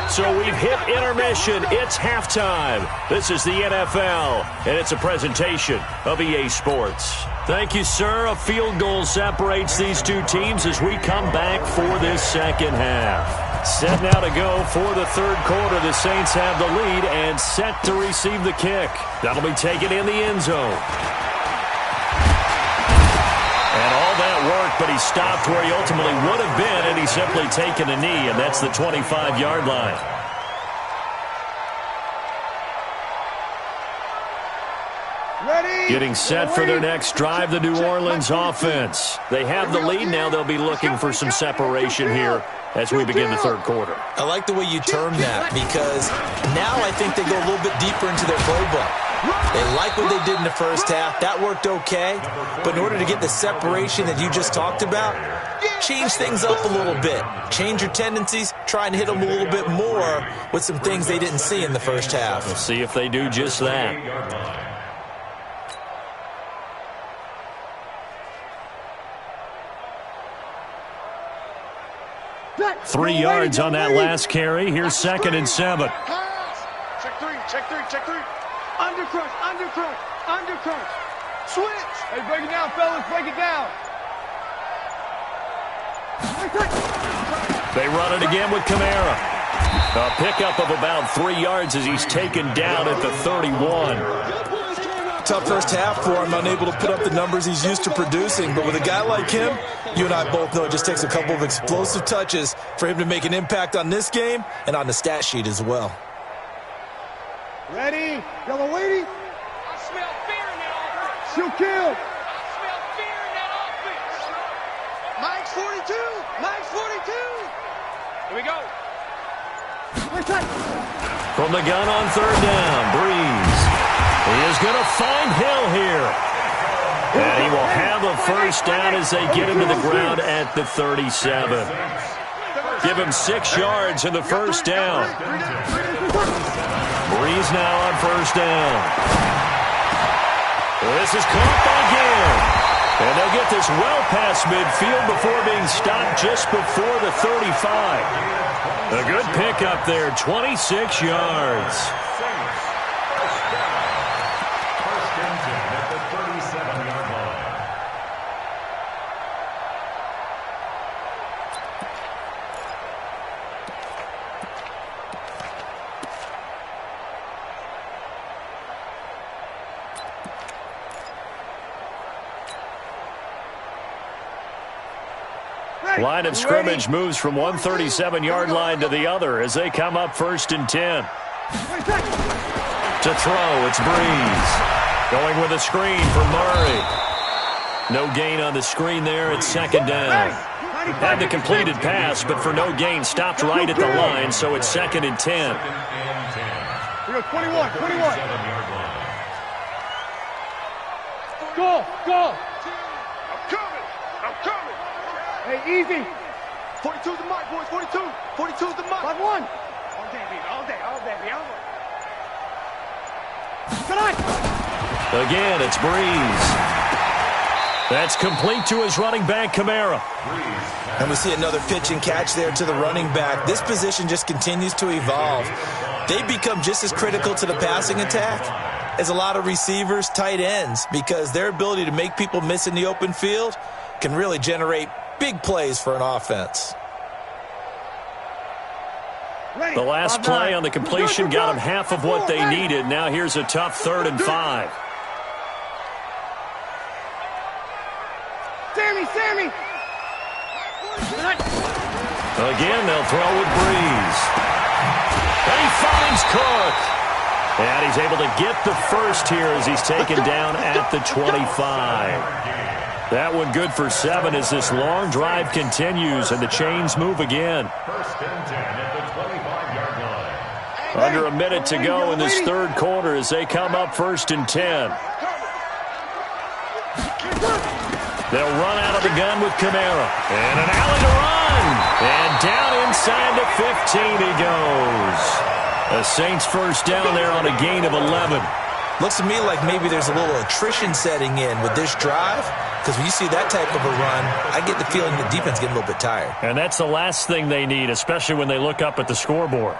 So we've hit intermission. It's halftime. This is the NFL, and it's a presentation of EA Sports. Thank you, sir. A field goal separates these two teams as we come back for this second half. Set now to go for the third quarter. The Saints have the lead and set to receive the kick. That'll be taken in the end zone. And all that work, but he stopped where he ultimately would have been, and he's simply taken a knee, and that's the 25-yard line. Ready. Getting set for their next drive, the New Orleans offense. They have the lead. Now they'll be looking for some separation here as we begin the third quarter. I like the way you term that, because now I think they go a little bit deeper into their playbook. They like what they did in the first half. That worked okay. But in order to get the separation that you just talked about, change things up a little bit. Change your tendencies. Try and hit them a little bit more with some things they didn't see in the first half. We'll see if they do just that. 3 yards on that last carry. Here's 2nd and 7. Check three. Undercut. Switch. Hey, break it down, fellas. Break it down. They run it again with Kamara. A pickup of about 3 yards as he's taken down at the 31. Tough first half for him, unable to put up the numbers he's used to producing. But with a guy like him, you and I both know it just takes a couple of explosive touches for him to make an impact on this game and on the stat sheet as well. Ready? Yellow lady. I smell fear in that offense. She'll kill. I smell fear in that offense. 42! Max 42! Here we go. From the gun on third down, Breeze. He is going to find Hill here. And he will have a first down as they get him to the ground at the 37. Give him 6 yards in the first down. Breeze now on first down. This is caught by Gill. And they'll get this well past midfield before being stopped just before the 35. A good pickup there, 26 yards. First and 10 at the 37-yard line. Line of scrimmage moves from one 37-yard line to the other as they come up first and 10. To throw, it's Breeze. Going with a screen for Murray. No gain on the screen there. It's second down. Had the completed pass, but for no gain, stopped right at the line, so it's second and 10. We go 21. Go. I'm coming! Hey, easy. 42's the mic, boys. 42. 42's the mic. 5-1. All day, baby. Tonight. Again, it's Breeze. That's complete to his running back, Kamara. And we see another pitch and catch there to the running back. This position just continues to evolve. They become just as critical to the passing attack as a lot of receivers, tight ends, because their ability to make people miss in the open field can really generate big plays for an offense. The last play on the completion got them half of what they needed. Now here's a tough 3rd and 5. Sammy. Again, they'll throw with Breeze. And he finds Cook. And he's able to get the first here as he's taken down at the 25. That one good for 7 as this long drive continues and the chains move again. First and 10 at the 25-yard line. Under a minute to go in this third quarter as they come up first and 10. They'll run out of the gun with Kamara. And an alley to run. And down inside the 15 he goes. The Saints first down there on a gain of 11. Looks to me like maybe there's a little attrition setting in with this drive, because when you see that type of a run, I get the feeling the defense getting a little bit tired. And that's the last thing they need, especially when they look up at the scoreboard.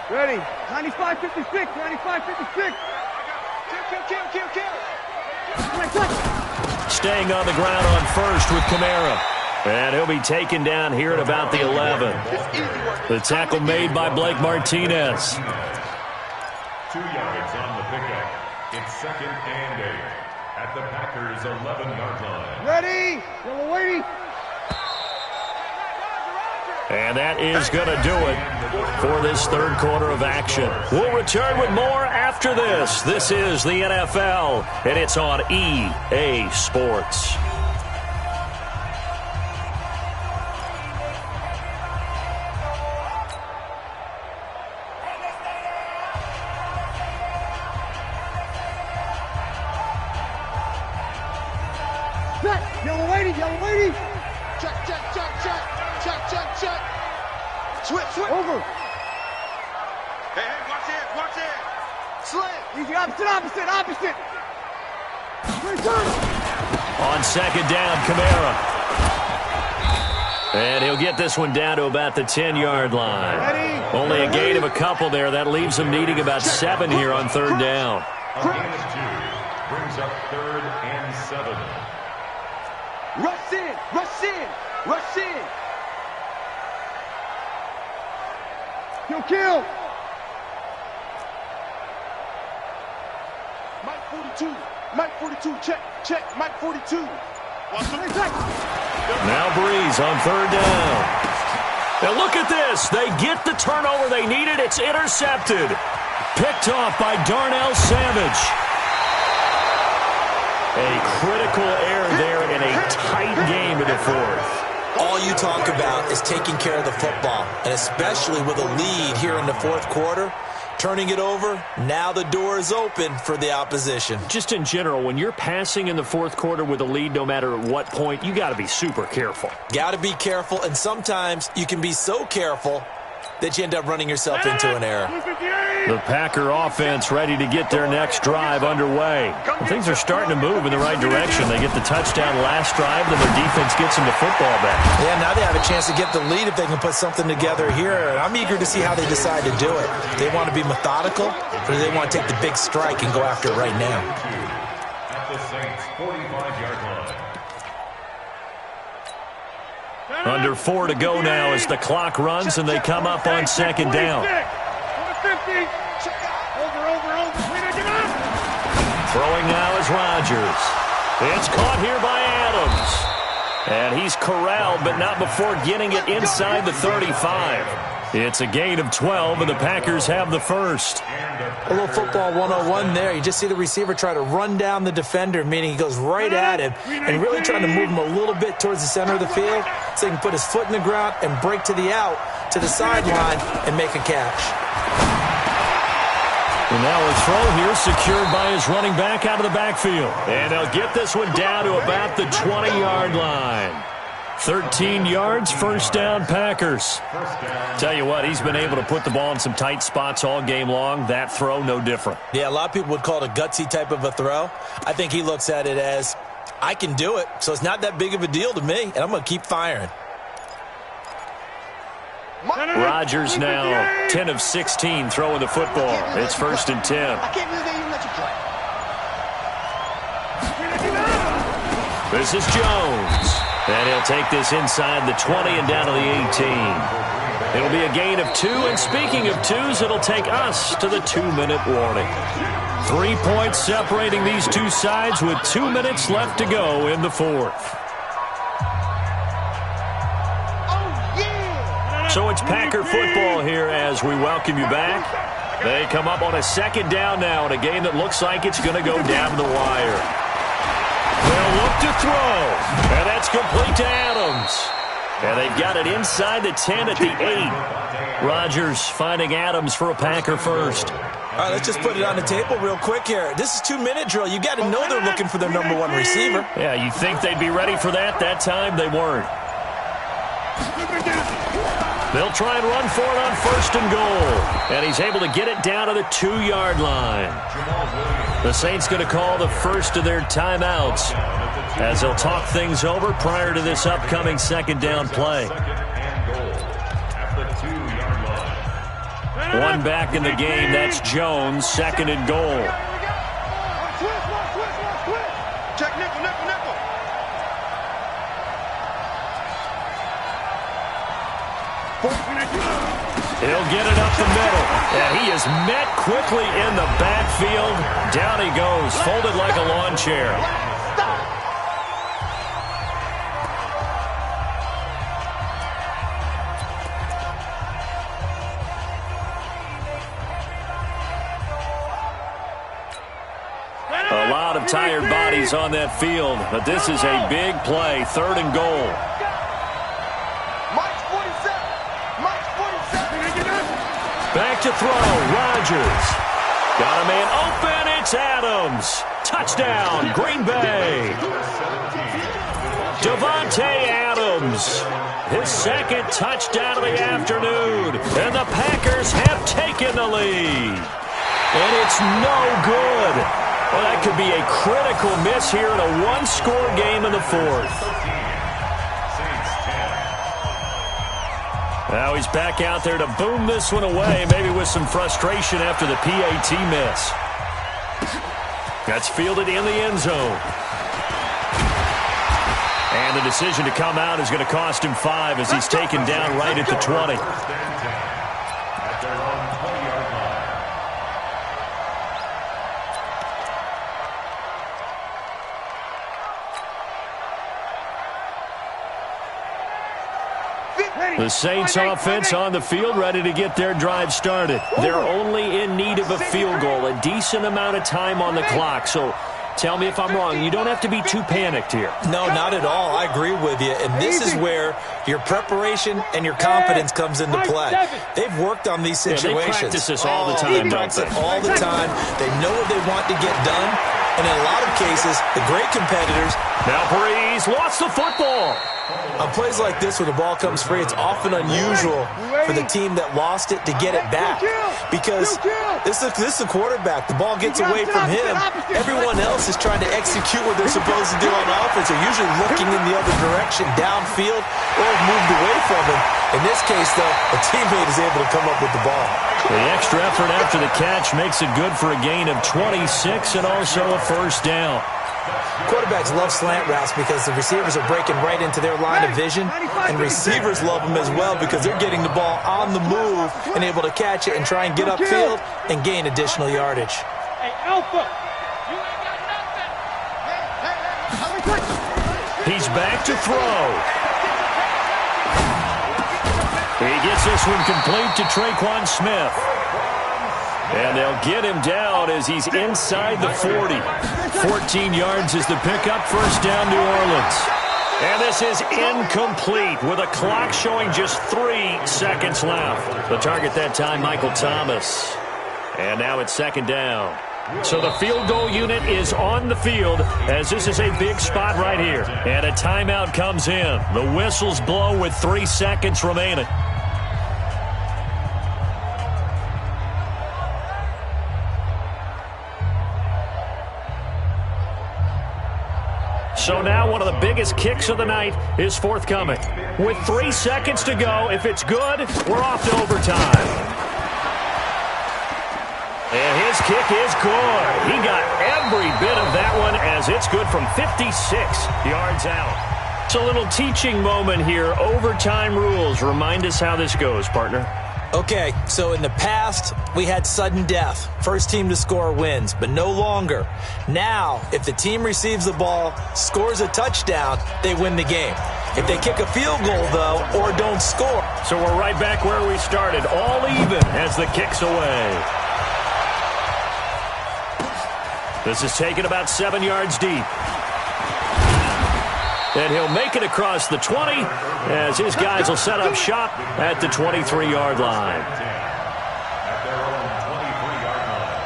Ready. 95-56. 95-56. Kill. Staying on the ground on first with Kamara. And he'll be taken down here at about the 11. The tackle made by Blake Martinez. 2 yards on the pickup. It's 2nd and 8 at the Packers' 11-yard line. Ready. Yellow waiting. And that is going to do it for this third quarter of action. We'll return with more after this. This is the NFL, and it's on EA Sports. Yellow waiting. Check. Switch. Over. Hey, watch it. Slant. Easy, opposite. On second down, Kamara. And he'll get this one down to about the 10-yard line. Only a gain of a couple there. That leaves him needing about 7 here on third down. A gain of 2 brings up 3rd and 7. Rush in. Kill. Mike 42, check. Mike 42. Now Breeze on third down. Now look at this. They get the turnover they needed. It's intercepted. Picked off by Darnell Savage. A critical error there in a tight game of the fourth. All you talk about is taking care of the football, and especially with a lead here in the fourth quarter, turning it over, now the door is open for the opposition. Just in general, when you're passing in the fourth quarter with a lead, no matter at what point, you got to be super careful. Got to be careful, and sometimes you can be so careful that you end up running yourself into an error. The Packer offense ready to get their next drive underway. Well, things are starting to move in the right direction. They get the touchdown last drive, then their defense gets them the football back. Yeah, now they have a chance to get the lead if they can put something together here. And I'm eager to see how they decide to do it. Do they want to be methodical, or do they want to take the big strike and go after it right now? At the Saints' 45-yard line. Under 4 to go now as the clock runs and they come up on second down. Throwing now is Rodgers. It's caught here by Adams. And he's corralled, but not before getting it inside the 35. It's a gain of 12, and the Packers have the first. A little football 101 there. You just see the receiver try to run down the defender, meaning he goes right at him and really trying to move him a little bit towards the center of the field so he can put his foot in the ground and break to the out, to the sideline, and make a catch. And now a throw here secured by his running back out of the backfield. And they'll get this one down to about the 20-yard line. 13 yards, first down, Packers. Tell you what, he's been able to put the ball in some tight spots all game long. That throw, no different. Yeah, a lot of people would call it a gutsy type of a throw. I think he looks at it as, I can do it, so it's not that big of a deal to me, and I'm going to keep firing. Rodgers now 10 of 16 throwing the football. It's first and 10. I can't believe they even let you play. This is Jones. And he'll take this inside the 20 and down to the 18. It'll be a gain of 2. And speaking of 2s, it'll take us to the 2-minute warning. 3 points separating these two sides with 2 minutes left to go in the fourth. So it's Packer football here as we welcome you back. They come up on a second down now in a game that looks like it's going to go down the wire. They'll look to throw, and that's complete to Adams. And they've got it inside the 10 at the 8. Rodgers finding Adams for a Packer first. All right, let's just put it on the table real quick here. This is 2-minute drill. You got to know they're looking for their number 1 receiver. Yeah, you think they'd be ready for that? That time they weren't. They'll try and run for it on first and goal. And he's able to get it down to the 2-yard line. The Saints going to call the first of their timeouts as they'll talk things over prior to this upcoming second down play. One back in the game, that's Jones, second and goal. Check nickel, nickel, nickel. He'll get it up the middle, and he is met quickly in the backfield. Down he goes, folded like a lawn chair. A lot of tired bodies on that field, but this is a big play, third and goal. Back to throw, Rodgers. Got a man open, it's Adams. Touchdown, Green Bay. Davante Adams. His second touchdown of the afternoon. And the Packers have taken the lead. And it's no good. Well, that could be a critical miss here in a one-score game in the fourth. Now he's back out there to boom this one away, maybe with some frustration after the PAT miss. That's fielded in the end zone. And the decision to come out is going to cost him 5 as he's taken down right at the 20. The Saints offense on the field ready to get their drive started. They're only in need of a field goal, a decent amount of time on the clock. So Tell me if I'm wrong. You don't have to be too panicked here. No, not at all. I agree with you. And this is where your preparation and your confidence comes into play. They've worked on these situations. Yeah, they practice this all the time, They practice it all the time. They know what they want to get done. And in a lot of cases, the great competitors. Now Breeze lost the football. On plays like this where the ball comes free, it's often unusual for the team that lost it to get it back. Because this is the quarterback. The ball gets away from him. Everyone else is trying to execute what they're supposed to do on offense. They're usually looking in the other direction, downfield, or moved away from him. In this case, though, a teammate is able to come up with the ball. The extra effort after the catch makes it good for a gain of 26 and also a first down. Quarterbacks love slant routes because the receivers are breaking right into their line of vision, and receivers love them as well because they're getting the ball on the move and able to catch it and try and get upfield and gain additional yardage. Hey, Alpha! He's back to throw. He gets this one complete to Traquan Smith. And they'll get him down as he's inside the 40. 14 yards is the pickup. First down, New Orleans. And this is incomplete with a clock showing just 3 seconds left. The target that time, Michael Thomas. And now it's second down. So the field goal unit is on the field as this is a big spot right here. And a timeout comes in. The whistles blow with 3 seconds remaining. So now one of the biggest kicks of the night is forthcoming. With 3 seconds to go, if it's good, we're off to overtime. And his kick is good. He got every bit of that one as it's good from 56 yards out. It's a little teaching moment here. Overtime rules. Remind us how this goes, partner. Okay, so in the past, we had sudden death. First team to score wins, but no longer. Now, if the team receives the ball, scores a touchdown, they win the game. If they kick a field goal, though, or don't score. So we're right back where we started, all even as the kick's away. This is taken about 7 yards deep. And he'll make it across the 20 as his guys will set up shop at the 23-yard line. At their own 23-yard line.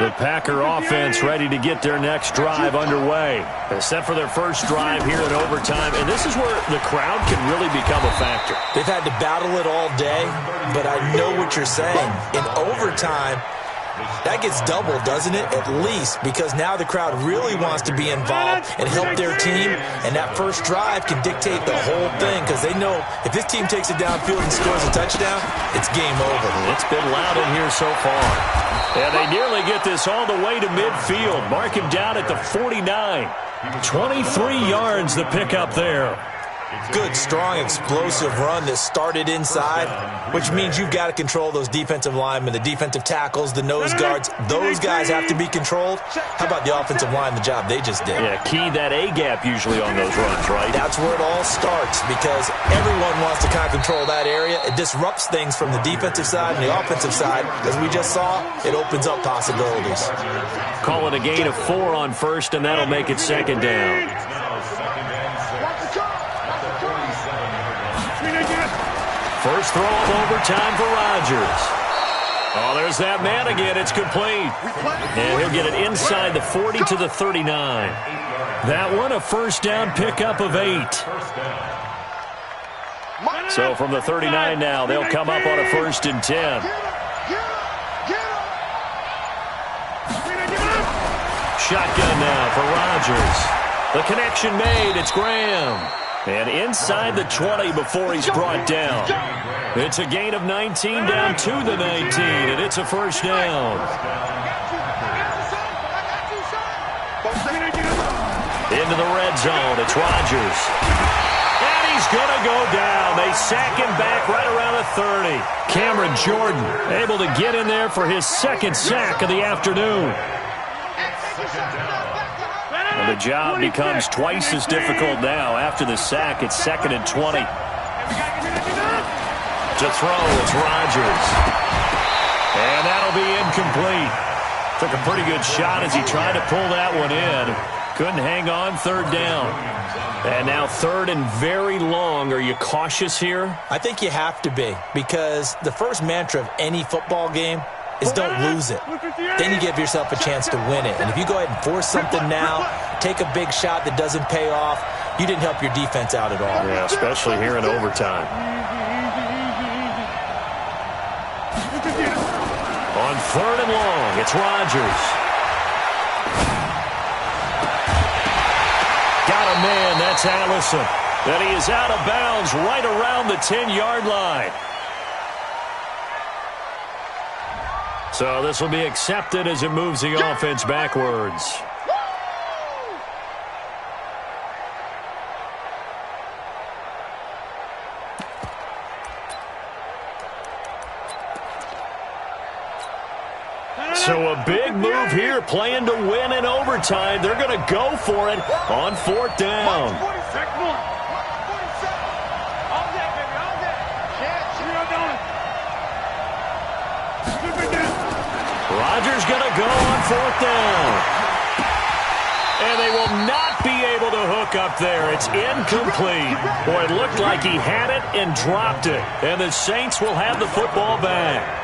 The Packer offense ready to get their next drive underway. They're set for their first drive here in overtime, and this is where the crowd can really become a factor. They've had to battle it all day, but I know what you're saying. In overtime, that gets doubled, doesn't it? At least, because now the crowd really wants to be involved and help their team, and that first drive can dictate the whole thing because they know if this team takes it downfield and scores a touchdown, it's game over. It's been loud in here so far. And they nearly get this all the way to midfield. Mark him down at the 49. 23 yards the pickup there. Good, strong, explosive run that started inside, which means you've got to control those defensive linemen, the defensive tackles, the nose guards. Those guys have to be controlled. How about the offensive line, the job they just did? Yeah, key that A-gap usually on those runs, right? That's where it all starts because everyone wants to kind of control that area. It disrupts things from the defensive side and the offensive side. As we just saw, it opens up possibilities. Call it a gain of 4 on first, and that'll make it second down. First throw of overtime for Rodgers. Oh, there's that man again. It's complete. And he'll get it inside the 40 to the 39. That one, a first down pickup of 8. So from the 39 now, they'll come up on a 1st and 10. Shotgun now for Rodgers. The connection made. It's Graham. And inside the 20 before he's brought down. It's a gain of 19 down to the 19, and it's a first down. Into the red zone. It's Rodgers. And he's going to go down. They sack him back right around the 30. Cameron Jordan able to get in there for his 2nd sack of the afternoon. And the job becomes twice as difficult now. After the sack, it's 2nd and 20. To throw, it's Rodgers. And that'll be incomplete. Took a pretty good shot as he tried to pull that one in. Couldn't hang on, 3rd down. And now 3rd and very long. Are you cautious here? I think you have to be, because the first mantra of any football game is don't lose it. Then you give yourself a chance to win it. And if you go ahead and force something now, take a big shot that doesn't pay off, you didn't help your defense out at all. Yeah, especially here in overtime. On 3rd and long, it's Rodgers. Got a man, that's Allison. And he is out of bounds right around the 10-yard line. So this will be accepted as it moves the offense backwards. So a big move here, playing to win in overtime. They're going to go for it on 4th down. Rodgers going to go on 4th down. And they will not be able to hook up there. It's incomplete. Boy, it looked like he had it and dropped it. And the Saints will have the football back.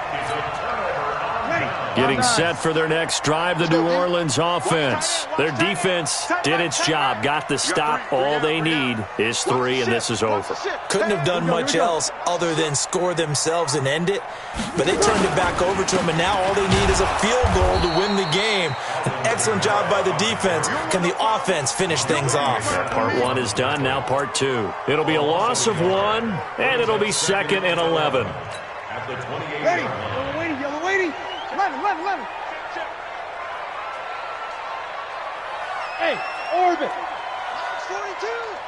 Getting set for their next drive, the New Orleans offense. Their defense did its job, got the stop. All they need is 3, and this is over. Couldn't have done much else other than score themselves and end it, but they turned it back over to them, and now all they need is a field goal to win the game. An excellent job by the defense. Can the offense finish things off? Part 1 is done, now part 2. It'll be a loss of 1, and it'll be 2nd and 11. At the 28. Ready, yellow waiting, yellow waiting. 11. Hey, orbit.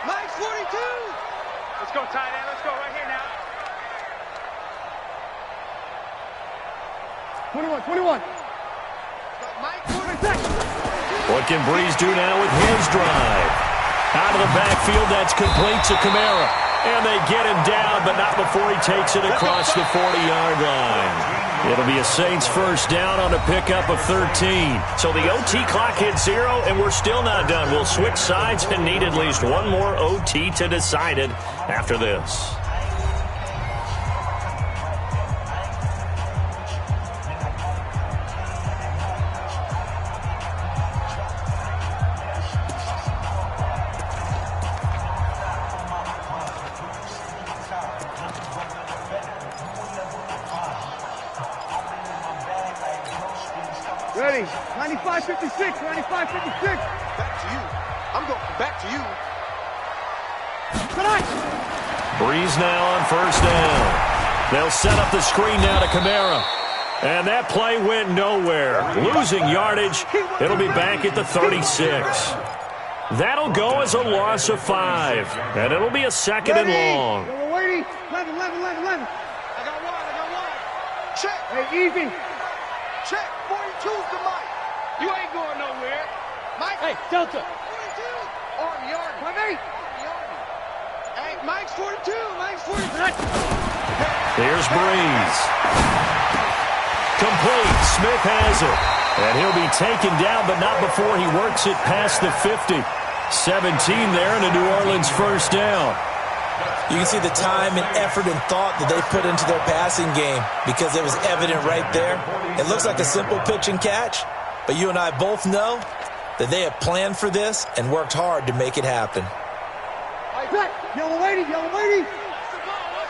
Mike's 42. Let's go, tight end. Let's go right here now. 21. Mike 46. What can Breeze do now with his drive? Out of the backfield, that's complete to Kamara. And they get him down, but not before he takes it across the 40-yard line. It'll be a Saints first down on a pickup of 13. So the OT clock hits 0, and we're still not done. We'll switch sides and need at least one more OT to decide it after this. Ready, 95-56. Back to you. I'm going back to you. Tonight. Breeze now on first down. They'll set up the screen now to Kamara. And that play went nowhere. Losing yardage. It'll be back at the 36. That'll go as a loss of 5. And it'll be a 2nd and long. We're waiting. 11. I got one. Check. Hey, easy. Check. 42's the Mike. You ain't going nowhere. Mike. Hey, Delta. 42. Arm yard. Hey, Mike's 42. Here's Breeze. Complete. Smith has it. And he'll be taken down, but not before he works it past the 50. 17 there and a New Orleans first down. You can see the time and effort and thought that they put into their passing game because it was evident right there. It looks like a simple pitch and catch, but you and I both know that they have planned for this and worked hard to make it happen. Yellow lady. What's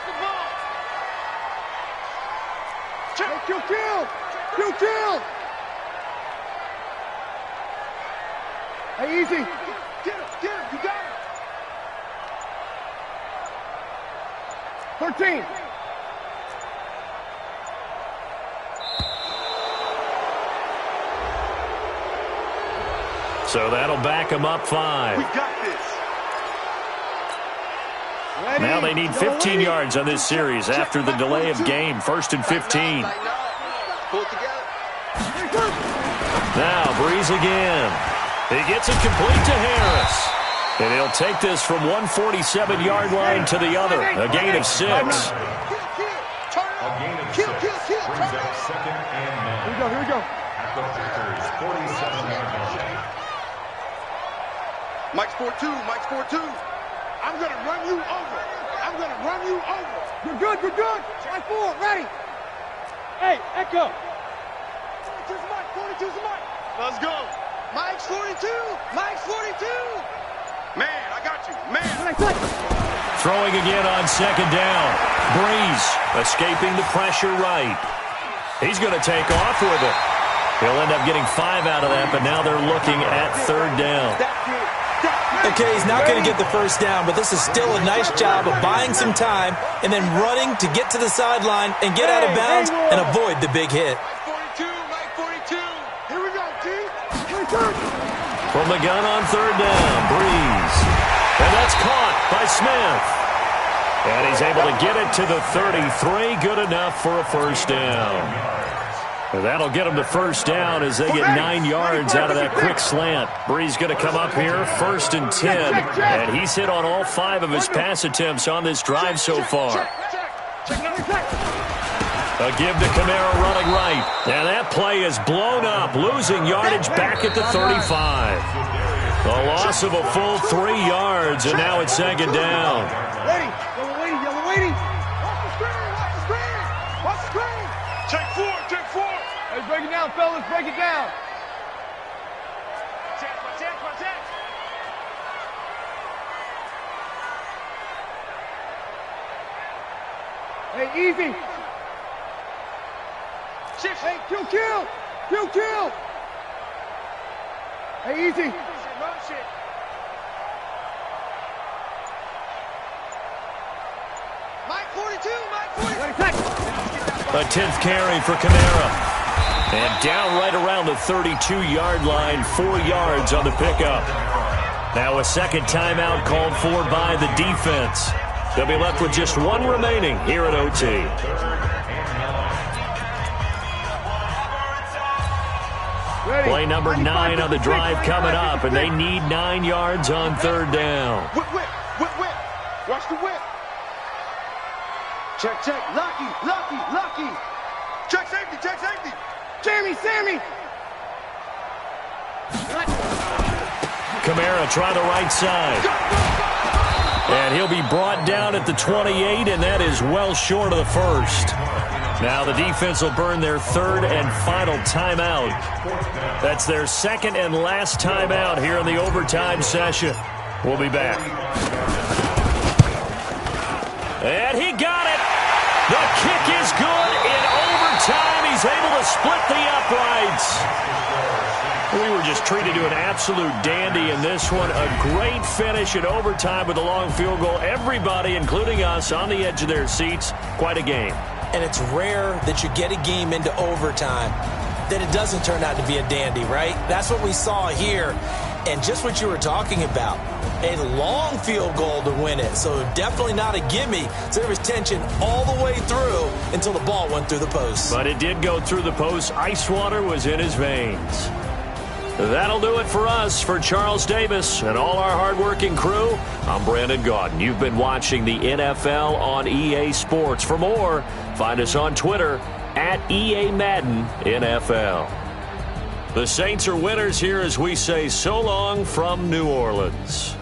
the ball? Check. Kill. Hey, easy. Get him. You got him. 13. So that'll back him up 5. We got this. Ready. Now they need 15 yards on this series after the delay of game. 1st and 15. Pull it together. Now Breeze again. He gets it complete to Harris. And he'll take this from 147-yard line to the other. A gain of 6. A gain of 6. Brings up 2nd and 9. Here we go. At the Packers' 47-yard line. Mike's 4-2. Mike's 4-2. I'm going to run you over. I'm going to run you over. You're good. You're good. Mike 4, ready. Hey, Echo. 42's Mike. 42's Mike. Let's go. Mike's 42. Mike's 42. Man, I got you. Man. Throwing again on 2nd down. Breeze escaping the pressure right. He's going to take off with it. He'll end up getting 5 out of that, but now they're looking at 3rd down. Okay, he's not going to get the first down, but this is still a nice job of buying some time and then running to get to the sideline and get out of bounds and avoid the big hit. Mike 42. Here we go, T. From the gun on 3rd down, Breeze. And that's caught by Smith. And he's able to get it to the 33. Good enough for a first down. And that'll get him to first down as they get 9 yards out of that quick slant. Breeze going to come up here, 1st and 10. And he's hit on all 5 of his pass attempts on this drive so far. A give to Kamara running right. And that play is blown up, losing yardage back at the 35. A loss of a full 3 yards, and now it's 2nd down. Ready. Yellow waiting. Watch the screen. Watch the screen. Take 4. Let's break it down, fellas. Break it down. Protect. Hey, easy. Hey, kill. Hey, easy. Mike 42. A 10th carry for Kamara. And down right around the 32-yard line, 4 yards on the pickup. Now a second timeout called for by the defense. They'll be left with just 1 remaining here at OT. Play number 9 on the drive coming up, and they need 9 yards on 3rd down. Whip. Watch the whip. Check. Lucky. Check safety. Sammy. Kamara try the right side. And he'll be brought down at the 28, and that is well short of the first. Now the defense will burn their 3rd and final timeout. That's their 2nd and last timeout here in the overtime session. We'll be back. And he got it. The kick is good in overtime. He's able to split the uprights. We were just treated to an absolute dandy in this one. A great finish in overtime with a long field goal. Everybody, including us, on the edge of their seats. Quite a game. And it's rare that you get a game into overtime that it doesn't turn out to be a dandy, right? That's what we saw here. And just what you were talking about, a long field goal to win it. So definitely not a gimme. So there was tension all the way through until the ball went through the post. But it did go through the post. Ice water was in his veins. That'll do it for us. For Charles Davis and all our hardworking crew, I'm Brandon Gaudin. You've been watching the NFL on EA Sports. For more, find us on Twitter at EA Madden NFL. The Saints are winners here as we say so long from New Orleans.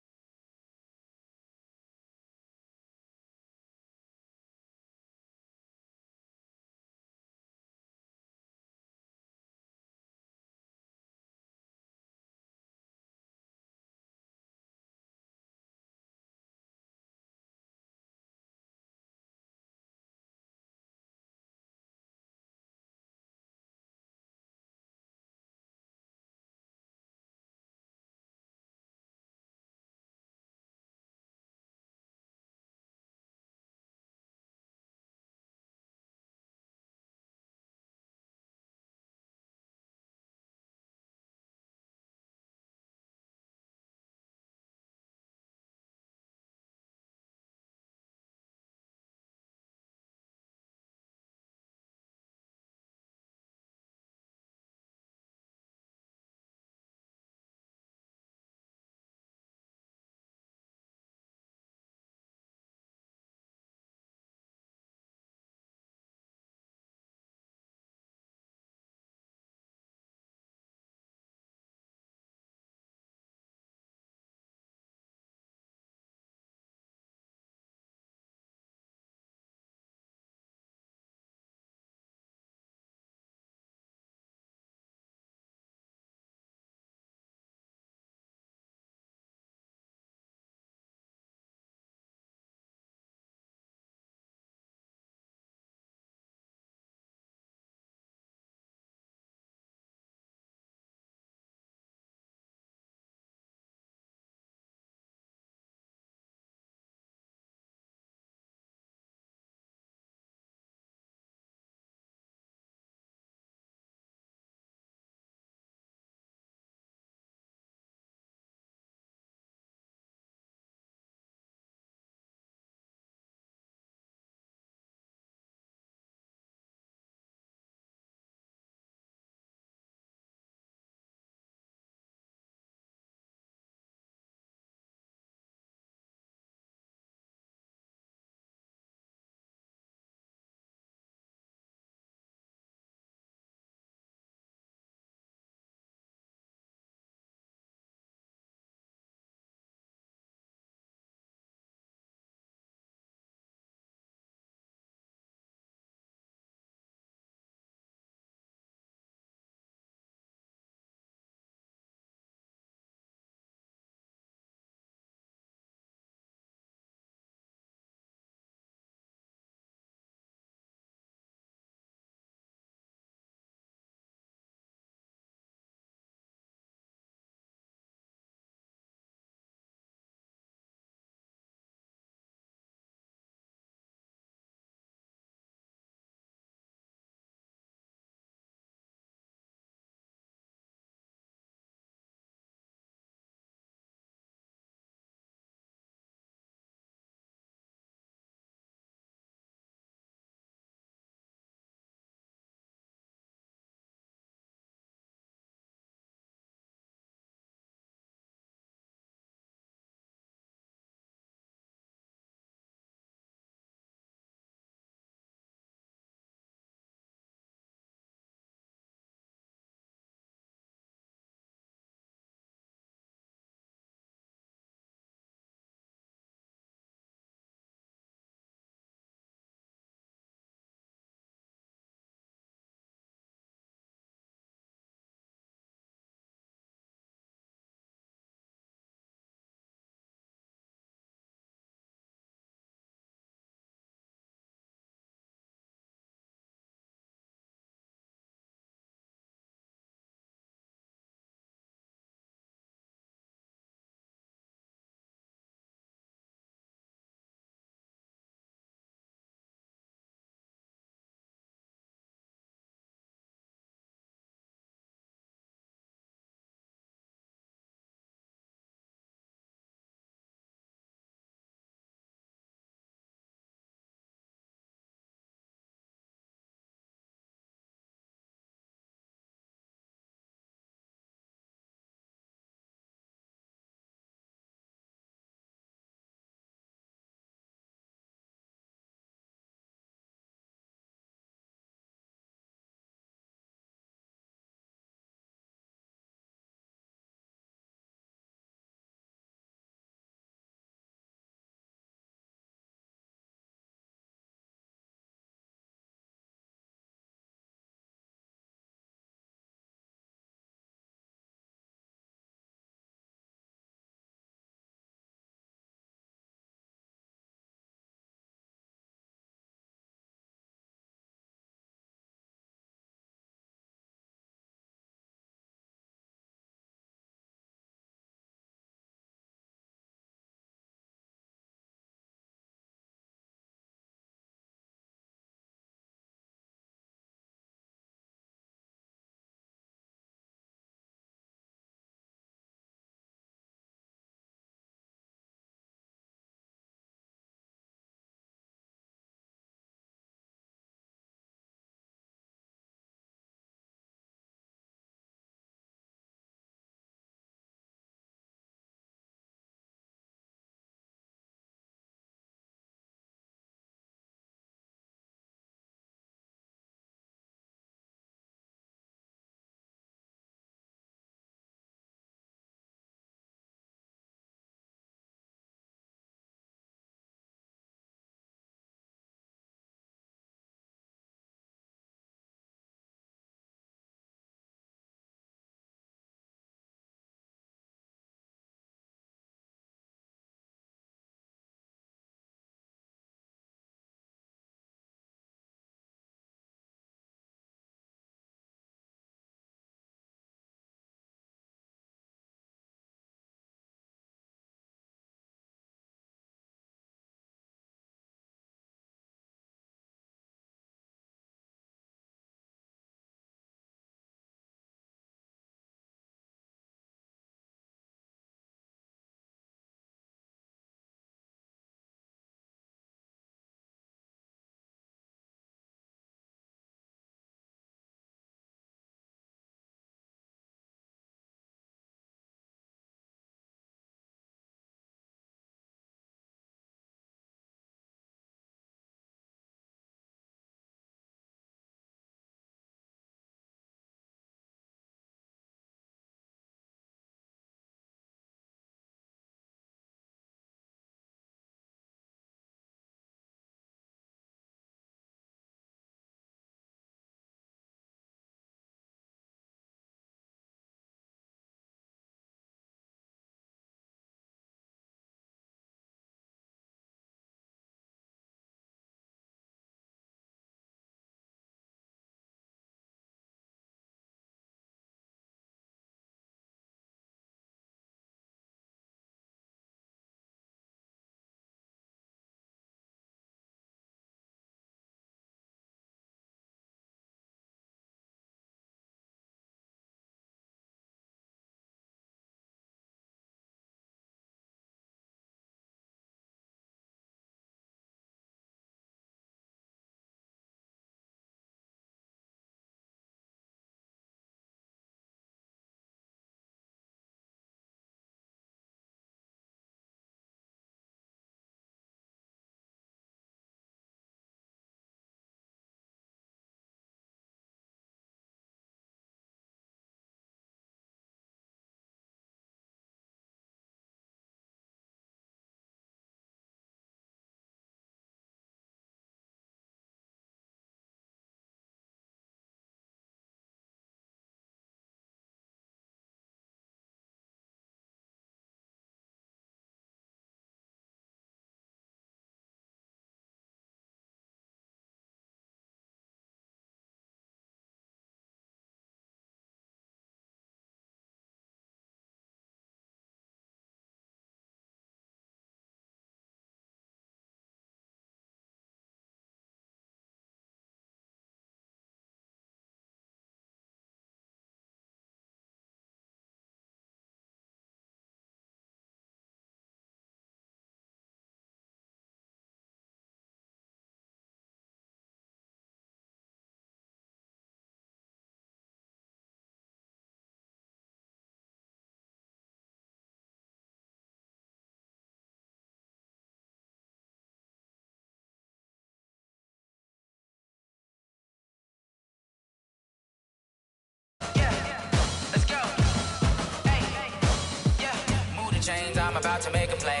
about to make a play.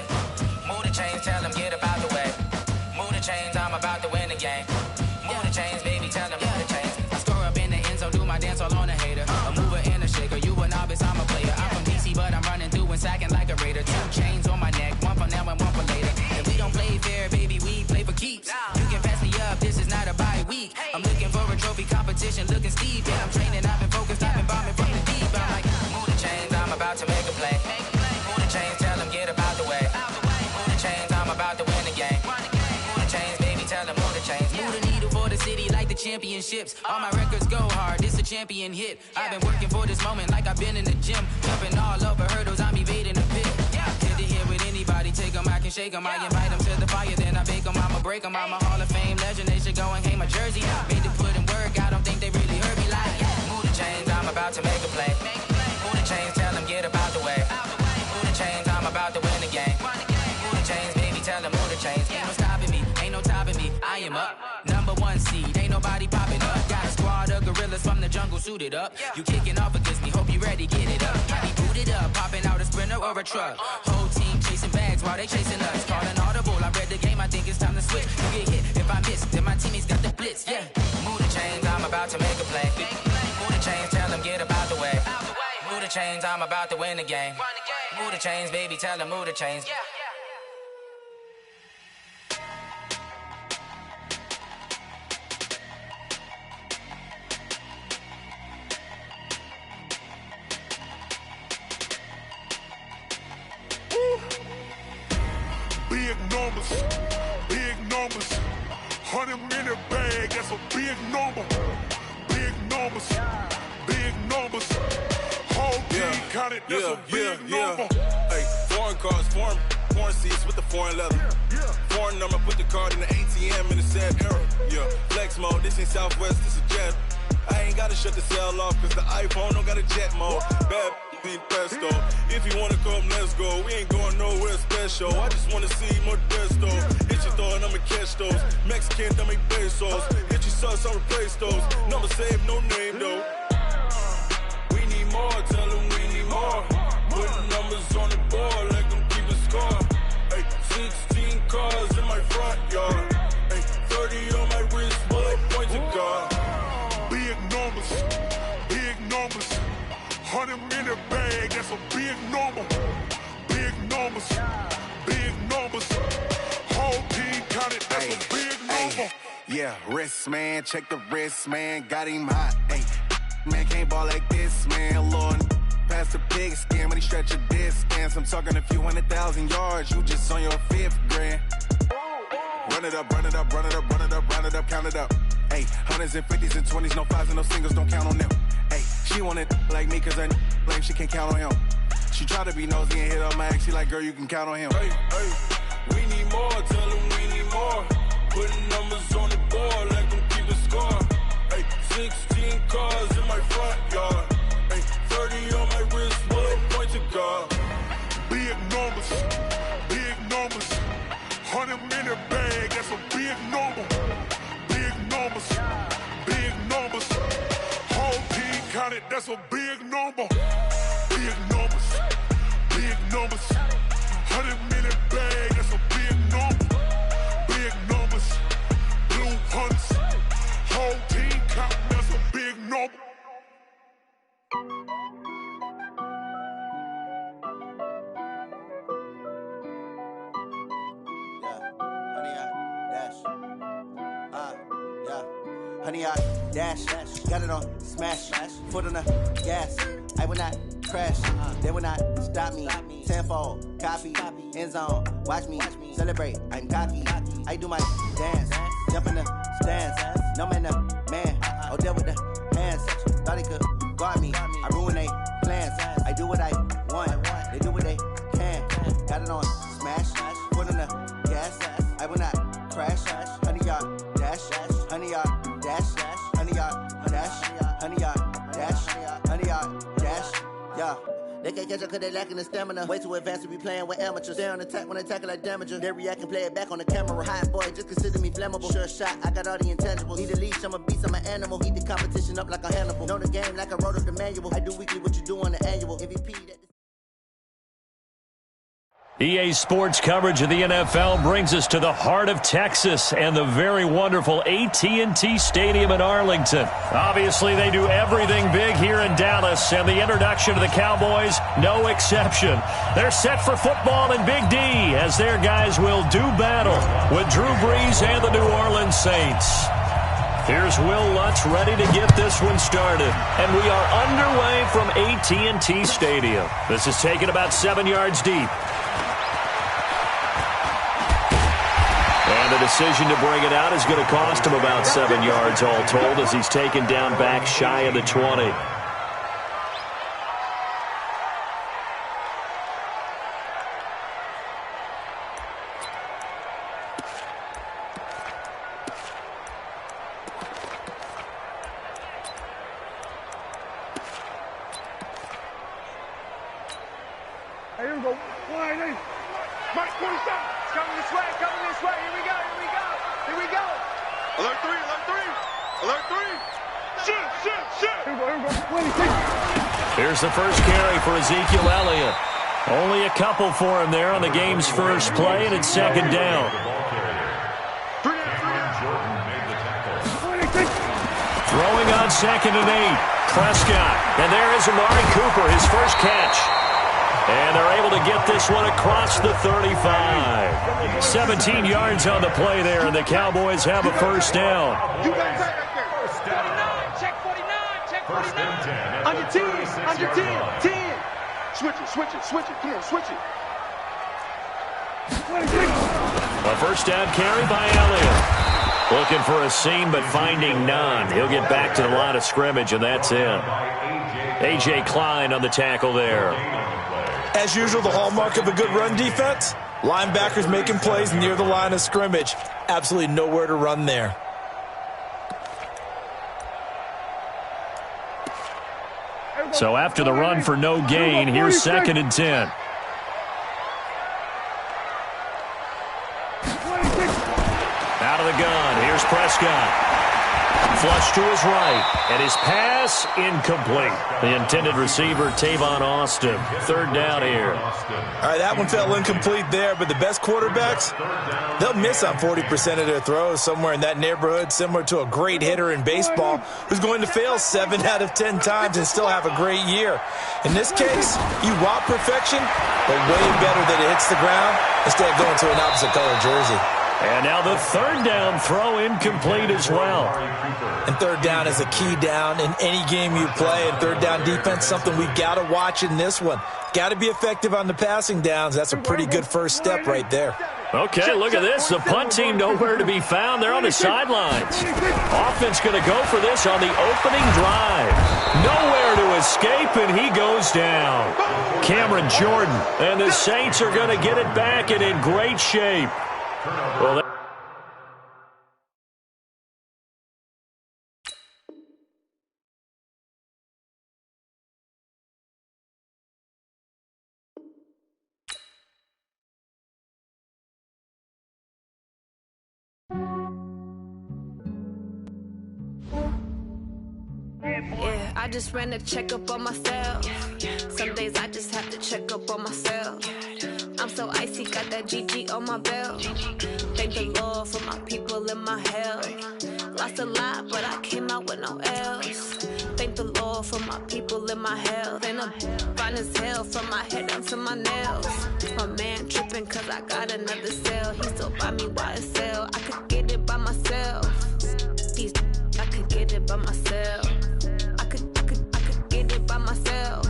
Move the chains, tell them get about the way. Move the chains, I'm about to win the game. Move the chains, baby, tell them move the chains. I score up in the end zone, do my dance all on a hater. A mover and a shaker, you a novice, I'm a player. I'm from DC, but I'm running through and sacking like a raider. 2 chains on my neck, one for now and one for later. If we don't play fair, baby, we play for keeps. You can pass me up, this is not a bye week. I'm looking for a trophy competition, looking steep. Yeah, I'm training, I've been focused, I've been bombing from the deep. I'm like, move the chains, I'm about to make a play. Move the chains, tell them get about the way. Move the chains, I'm about to win the game. Move the chains, baby, tell them move the chains. Move the needle for the city like the championships. All my records go hard, this a champion hit. I've been working for this moment like I've been in the gym. Jumping all over hurdles, I'm evading the pit. Head to head with anybody, take them, I can shake them. I invite them to the fire, then I bake them, I'ma break them. I'm a Hall of Fame legend, they should go and hang my jersey. Made to put in work, I don't think they really heard me like, move the chains, I'm about to make a play. Move the chains, tell them get about the way. Move the chains, I'm about to win the game. Move the chains, baby, tell them move the chains. Ain't no stopping me, ain't no topping me, I am up. Number 1 seed, ain't nobody popping up. Got a squad of gorillas from the jungle suited up. You kicking off against me, hope you ready, get it up. I be booted up, popping out a sprinter or a truck. Whole team chasing bags while they chasing us. Calling audible, I read the game, I think it's time to switch. You get hit, if I miss, then my teammates got the blitz, yeah. Move the chains, I'm about to make a play. Move the chains, tell them get about the way. Move the chains, I'm about to win the game. Move the chains, baby, tell them move the chains. Big numbers, big numbers. 100-minute bag, that's a big number. Big numbers, big numbers. Whole team counted, that's a big number. Hey, foreign cars, foreign seats with the foreign leather. Foreign number, put the card in the ATM in the sad era. Yeah, flex mode, this ain't Southwest, this is jet. I ain't gotta shut the cell off, cause the iPhone don't got a jet mode. Bad need pesto. If you wanna come, let's go. We ain't going nowhere special. I just wanna see more desto. Hit your throw and I'ma catch those. Mexican, I make pesos. Hit your sauce, I'll replace those. Number save, no name though. We need more, tell them we need more. Putting numbers on the board, let them keep a score. Hey, 16 cars in my front yard. Hey, 30 on my wrist, bullet points of God. Big numbers, big numbers. 100-minute bag, that's a big number. Big numbers, big numbers. Whole team counted, that's a big number. Yeah, wrist man, check the wrist man, got him hot. Ay, man can't ball like this, man. Lord, past the pig skin when he stretch a distance. I'm talking a few 100,000 yards, you just on your 5th grand. Run it up, run it up, run it up, run it up, run it up, count it up. Ay, 100s and 50s and 20s, no 5s and no singles, don't count on them. Ay, she want it like me cause her blame, she can't count on him. She try to be nosy and hit up my ex, she like, girl, you can count on him. Hey, hey, we need more, tell them we need more. Putting numbers on the board, let them keep a score. Hey, 16 cars in my front yard. Hey, 30 on my wrist, bullet points of God. Big numbers, big numbers. 100-minute bag, that's a big number. Big numbers, big numbers. Whole team counted, that's a big number. Big numbers, big numbers. 100-minute bag, that's a big number. Big numbers, blue hunts. Whole team counting, that's a big number. Honey, I dash, got it on smash, foot on the gas. I will not crash, they will not stop me. Tenfold, copy, end zone, watch me celebrate. I'm cocky, I do my dance, jump in the stands. No man, the man, oh, deal with the hands. Thought he could guard me, I ruin they plans. I do what I want, they do what they can. Got it on smash, foot on the gas. I will not crash, honey, y'all dash, honey, y'all. Dash, honey yard, dash, honey yard, dash, honey yard, dash, yeah. They can't catch up cause they lacking the stamina. Way too advanced to be playing with amateurs. They on attack when they tackle like damager. They react and play it back on the camera. Hot boy, just consider me flammable. Sure shot, I got all the intangibles. Need a leash, I'm a beast, I'm an animal. Heat the competition up like a Hannibal. Know the game like I wrote up the manual. I do weekly what you do on the annual. MVP that. EA Sports coverage of the NFL brings us to the heart of Texas and the very wonderful AT&T Stadium in Arlington. Obviously, they do everything big here in Dallas, and the introduction of the Cowboys, no exception. They're set for football in Big D as their guys will do battle with Drew Brees and the New Orleans Saints. Here's Will Lutz ready to get this one started. And we are underway from AT&T Stadium. This is taken about 7 yards deep. And the decision to bring it out is going to cost him about 7 yards all told as he's taken down back shy of the 20. Here we go. Mike 27. Coming this way, coming this way. Here we go, here we go. Here we go. Alert 3, alert 3. Alert 3. Shoot, shoot, shoot. Here we go, here we go. Here's the first carry for Ezekiel Elliott. Only a couple for him there on the game's first play, and it's second down. Throwing on 2nd and 8. Prescott. And there is Amari Cooper, his first catch. And they're able to get this one across the 35. 17 yards on the play there, and the Cowboys have a first down. You got that right there. 49, check 49, check 49. Under 10, under 10, 10. Switch it, switch it, switch it. Come on, switch it. A first down carry by Elliott. Looking for a seam, but finding none. He'll get back to the line of scrimmage, and that's it. A.J. Klein on the tackle there. As usual, the hallmark of a good run defense, linebackers making plays near the line of scrimmage. Absolutely nowhere to run there. So after the run for no gain, here's 2nd and 10. Out of the gun, here's Prescott. Flush to his right, and his pass incomplete. The intended receiver, Tavon Austin. 3rd down here. All right, that one fell incomplete there, but the best quarterbacks, they'll miss on 40% of their throws, somewhere in that neighborhood, similar to a great hitter in baseball who's going to fail 7 out of 10 times and still have a great year. In this case, you want perfection, but way better that it hits the ground instead of going to an opposite color jersey. And now the 3rd down throw incomplete as well. And 3rd down is a key down in any game you play. And 3rd down defense, something we got to watch in this one. Got to be effective on the passing downs. That's a pretty good first step right there. Okay, look at this. The punt team nowhere to be found. They're on the sidelines. Offense going to go for this on the opening drive. Nowhere to escape, and he goes down. Cameron Jordan. And the Saints are going to get it back and in great shape. Well, yeah, I just ran a checkup on myself. Some days I just have to check up on myself. I'm so icy, got that GG on my belt. Thank the Lord for my people in my health. Lost a lot, but I came out with no else. Thank the Lord for my people in my health. And I'm fine as hell from my head down to my nails. My man tripping cause I got another cell. He still buy me YSL. I could get it by myself. These I could get it by myself. I could get it by myself.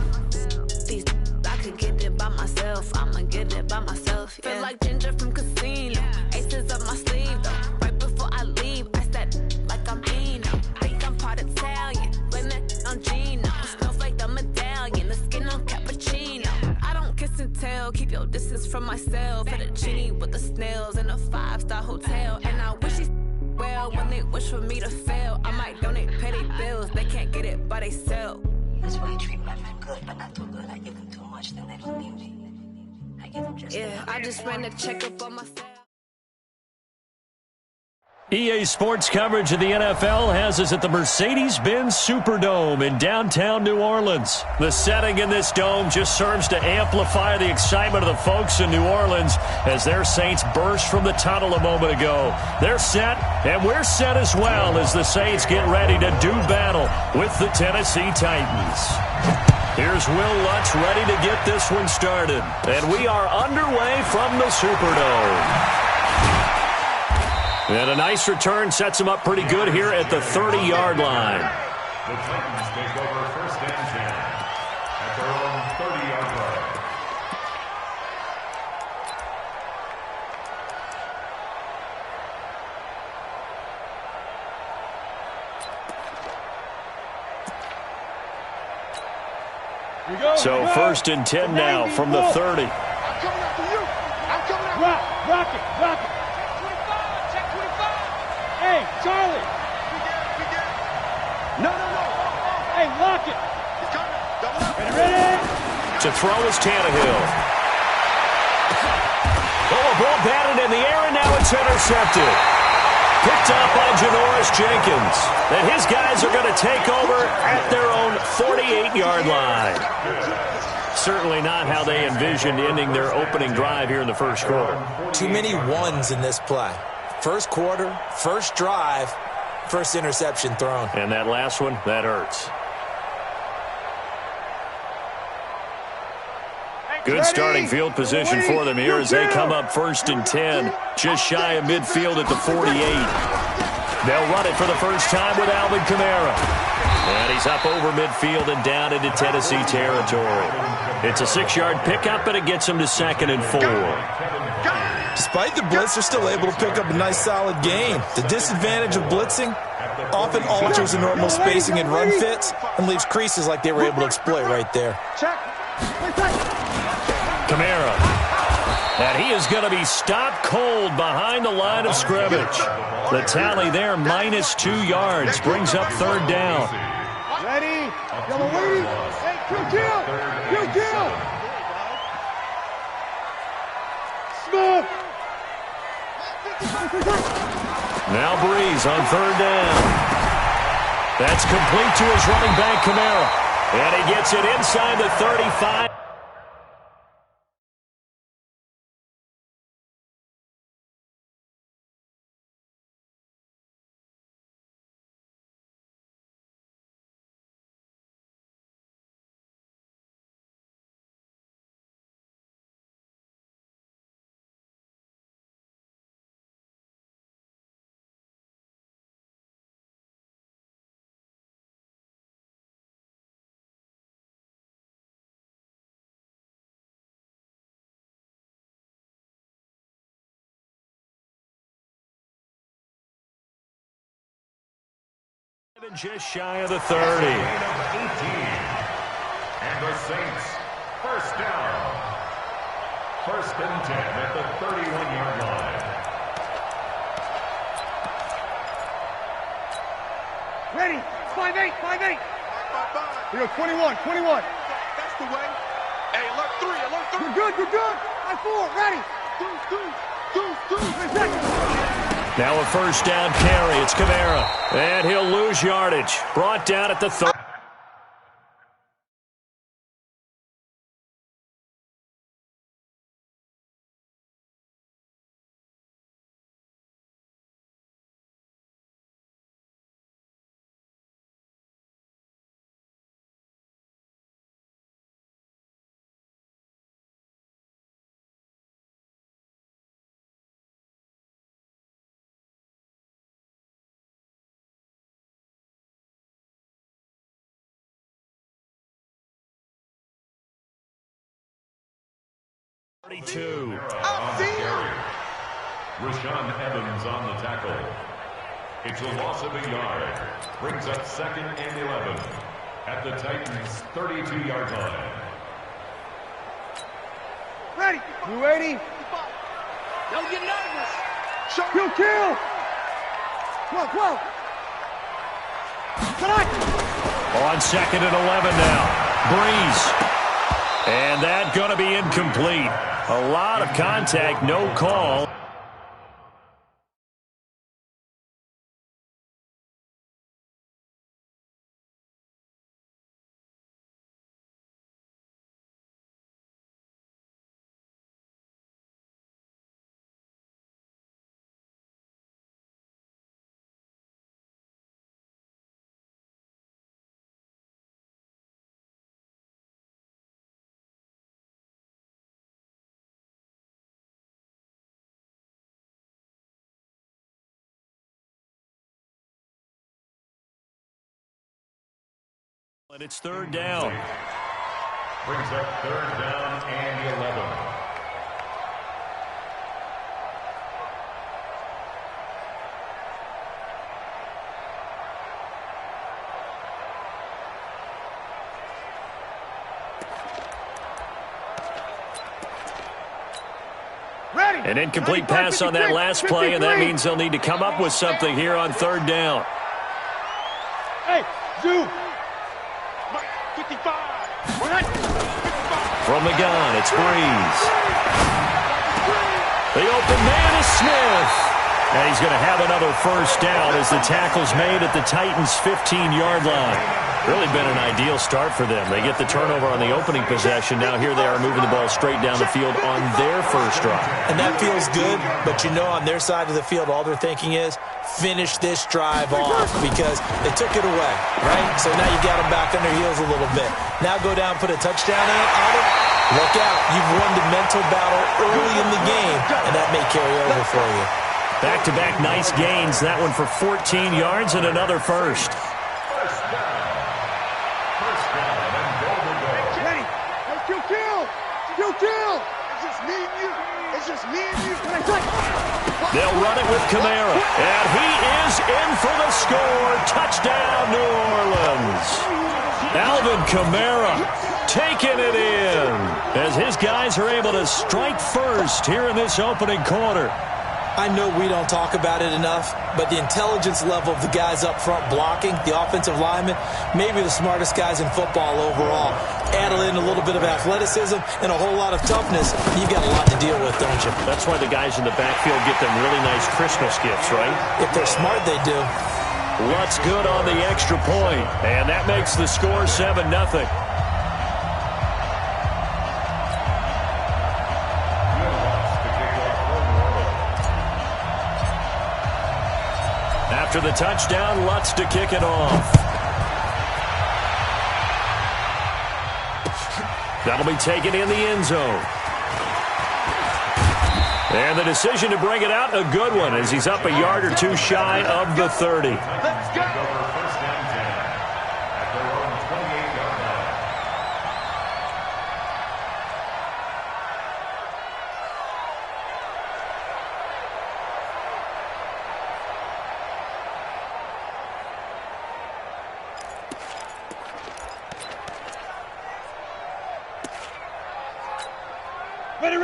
These I could get it by myself. I'ma get it by myself. Yeah. Feel like Ginger from Casino. Aces up my sleeve though. Right before I leave, I said like I'm Eno. Think I'm part Italian. Blame it on Gino. Smells like the medallion. The skin on cappuccino. I don't kiss and tell. Keep your distance from myself. At a genie with the snails in a 5-star hotel. And I wish he's well when they wish for me to fail. I might donate petty bills. They can't get it by themselves. That's why I treat my men good, but not too good. I give them too much, then they don't need me. I give them just I just ran a checkup on myself. EA Sports coverage of the NFL has us at the Mercedes-Benz Superdome in downtown New Orleans. The setting in this dome just serves to amplify the excitement of the folks in New Orleans as their Saints burst from the tunnel a moment ago. They're set, and we're set as well as the Saints get ready to do battle with the Tennessee Titans. Here's Will Lutz ready to get this one started. And we are underway from the Superdome. And a nice return sets him up pretty good here at the 30-yard line. The Titans take over first and 10 at their own 30-yard line. So first and 10 now from the 30. I'm coming after you. I'm coming after you. Rock it. Rock it. Check 25. Hey, Charlie. No. Hey, lock it. He's coming. Ready? To throw is Tannehill. Oh, a ball batted in the air, and now it's intercepted. Picked up by Janoris Jenkins. And his guys are going to take over at their own 48-yard line. Certainly not how they envisioned ending their opening drive here in the first quarter. Too many ones in this play. First quarter, first drive, first interception thrown. And that last one, that hurts. Good starting field position for them here as they come up first and 10, just shy of midfield at the 48. They'll run it for the first time with Alvin Kamara. And he's up over midfield and down into Tennessee territory. It's a 6-yard pickup, and it gets him to 2nd and 4. Despite the blitz, they're still able to pick up a nice, solid gain. The disadvantage of blitzing often alters the normal spacing and run fits and leaves creases like they were able to exploit right there. Kamara. And he is going to be stopped cold behind the line of scrimmage. The tally there, minus 2 yards, brings up 3rd down. Ready? Yellow lady. Hey, kill. Smith. Now Breeze on 3rd down. That's complete to his running back, Kamara. And he gets it inside the 35. Just shy of the 30. And the Saints, first down. First and 10 at the 31-yard line. Ready? 5-8. Here, 21. That's the way. Hey, alert 3. You're good. 5-4, ready. Now a first down carry. It's Kamara. And he'll lose yardage. Brought down at the 30. Rashaan Evans on the tackle. It's a loss of a yard. Brings up 2nd and 11 at the Titans' 32-yard line. Ready? You ready? Don't get nervous. Kill. 12. On 2nd and 11 now. Breeze. And that going to be incomplete. A lot of contact, no call. And it's third down. Brings up third down and 11. An incomplete pass on that last play, and that means they'll need to come up with something here on third down. Hey, Zoo. 55. From the gun, it's Breeze. The open man is Smith. And he's going to have another first down as the tackle's made at the Titans' 15-yard line. Really been an ideal start for them. They get the turnover on the opening possession. Now here they are moving the ball straight down the field on their first drive. And that feels good, but you know on their side of the field, all they're thinking is, finish this drive off because they took it away, right? So now you got them back on their heels a little bit. Now go down, put a touchdown on it. Look out. You've won the mental battle early in the game, and that may carry over for you. Back-to-back nice gains. That one for 14 yards and another first. Ready. Let's kill. It's just me and you. It's just me and you. They'll run it with Kamara. And he is in for the score. Touchdown, New Orleans. Alvin Kamara taking it in as his guys are able to strike first here in this opening quarter. I know we don't talk about it enough, but the intelligence level of the guys up front blocking, the offensive linemen, maybe the smartest guys in football overall. Add in a little bit of athleticism and a whole lot of toughness, you've got a lot to deal with, don't you? That's why the guys in the backfield get them really nice Christmas gifts, right? If they're smart, they do. Lutz good on the extra point, and that makes the score 7-0. After the touchdown, Lutz to kick it off. That'll be taken in the end zone. And the decision to bring it out, a good one, as he's up a yard or two shy of the 30. Let's go. First down 10 at their own 28-yard line.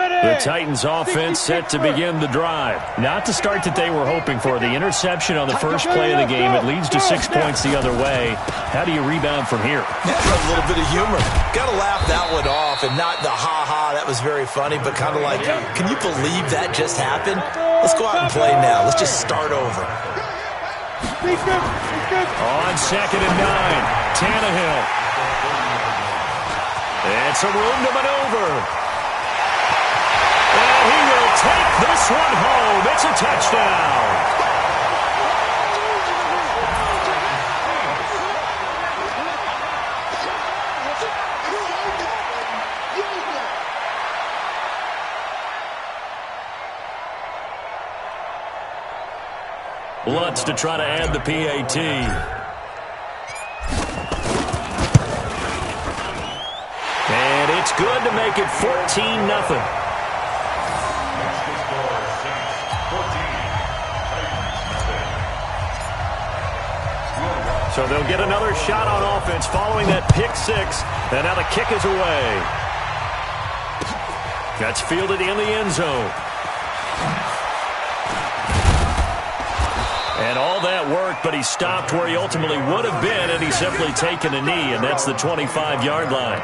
The Titans offense set to begin the drive. Not the start that they were hoping for. The interception on the first play of the game. It leads to 6 points the other way. How do you rebound from here? A little bit of humor. Got to laugh that one off and not the ha-ha. That was very funny, but kind of like, can you believe that just happened? Let's go out and play now. Let's just start over. On 2nd and 9, Tannehill. And some room to maneuver. And he will take this one home. It's a touchdown. Lutz to try to add the PAT. And it's good to make it 14-0. So they'll get another shot on offense following that pick six. And now the kick is away. That's fielded in the end zone. And all that worked, but he stopped where he ultimately would have been, and he's simply taken a knee, and that's the 25-yard line.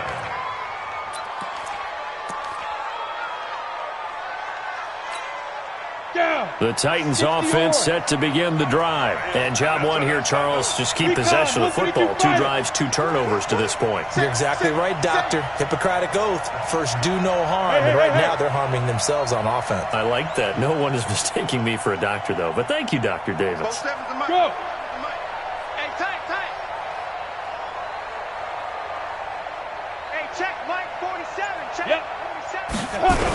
The Titans offense set to begin the drive. And job one here, Charles, just keep possession of the football. 2 drives, 2 turnovers to this point. You're exactly right, Doctor. Hippocratic oath. First, do no harm. And right now, they're harming themselves on offense. I like that. No one is mistaking me for a doctor, though. But thank you, Dr. Davis. Go. Hey, tight. Hey, check Mike 47. Check Yep. 47.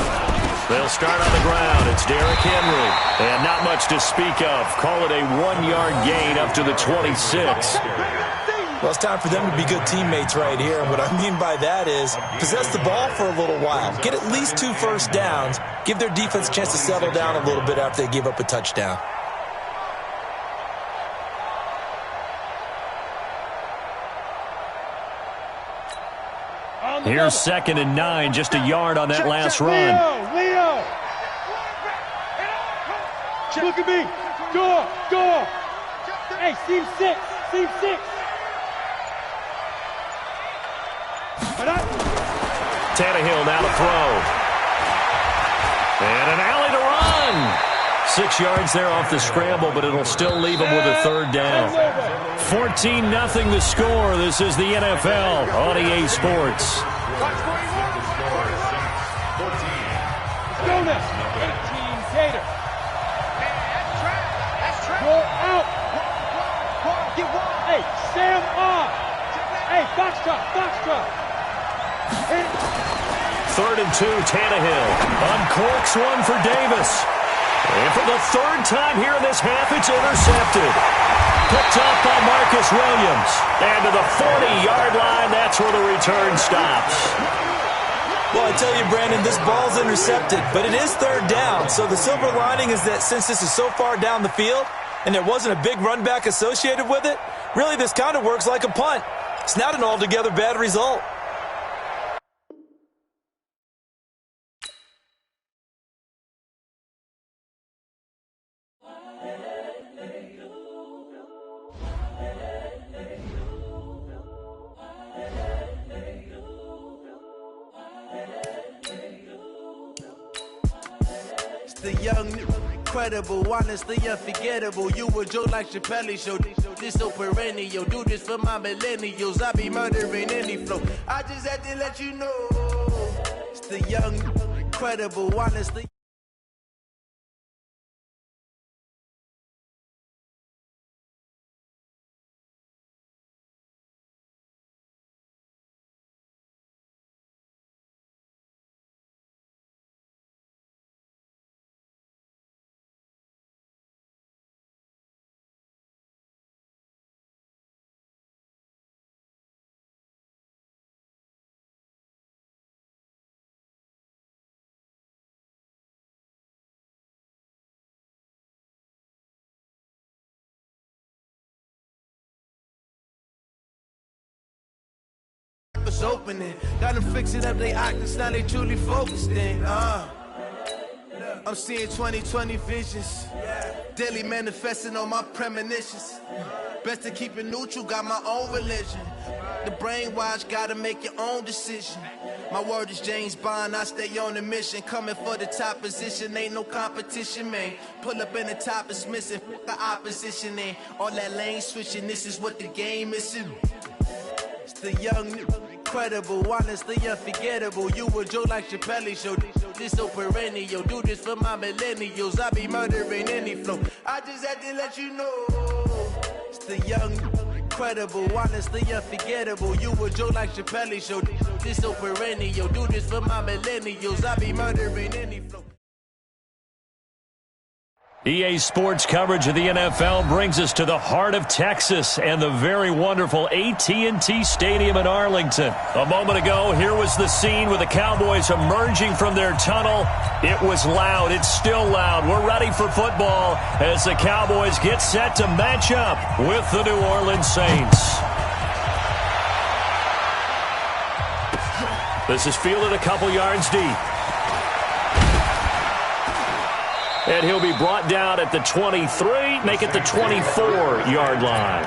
They'll start on the ground. It's Derrick Henry. And not much to speak of. Call it a 1-yard gain up to the 26. Well, it's time for them to be good teammates right here. And what I mean by that is possess the ball for a little while. Get at least 2 first downs. Give their defense a chance to settle down a little bit after they give up a touchdown. Here's 2nd and 9, just a yard on that last run. Leo! Look at me! Go! Hey, seam 6! Tannehill now to throw. And an alley to run. 6 yards there off the scramble, but it'll still leave him with a 3rd down. 14-0 the score. This is the NFL on EA Sports. Go now. 18 Gator. Go out. Hey, Sam off. Hey, Foxtrot. 3rd and 2, Tannehill uncorks one for Davis. And for the 3rd time here in this half, it's intercepted. Picked up by Marcus Williams. And to the 40-yard line, that's where the return stops. Well, I tell you, Brandon, this ball's intercepted, but it is 3rd down. So the silver lining is that since this is so far down the field and there wasn't a big run back associated with it, really this kind of works like a punt. It's not an altogether bad result. The young, incredible, honestly unforgettable. You a joke like Chappelle show. This so perennial. Do this for my millennials. I be murdering any flow. I just had to let you know. It's the young, incredible, honestly. Opening, got them fix it up, they actors, now they truly focused in. I'm seeing 2020 visions, daily manifesting on my premonitions. Best to keep it neutral, got my own religion. The brainwash, gotta make your own decision. My word is James Bond, I stay on a mission. Coming for the top position, ain't no competition, man. Pull up in the top is missing, the opposition in. All that lane switching, this is what the game is. It's the young, incredible, honestly unforgettable. You a joke like Chappelle show. This so perennial. Do this for my millennials. I be murdering any flow. I just had to let you know. It's the young, incredible, honestly unforgettable. You a joke like Chappelle show. This so perennial. Do this for my millennials. I be murdering any flow. EA Sports coverage of the NFL brings us to the heart of Texas and the very wonderful AT&T Stadium in Arlington. A moment ago, here was the scene with the Cowboys emerging from their tunnel. It was loud. It's still loud. We're ready for football as the Cowboys get set to match up with the New Orleans Saints. This is fielded a couple yards deep. And he'll be brought down at the 23, make it the 24-yard line.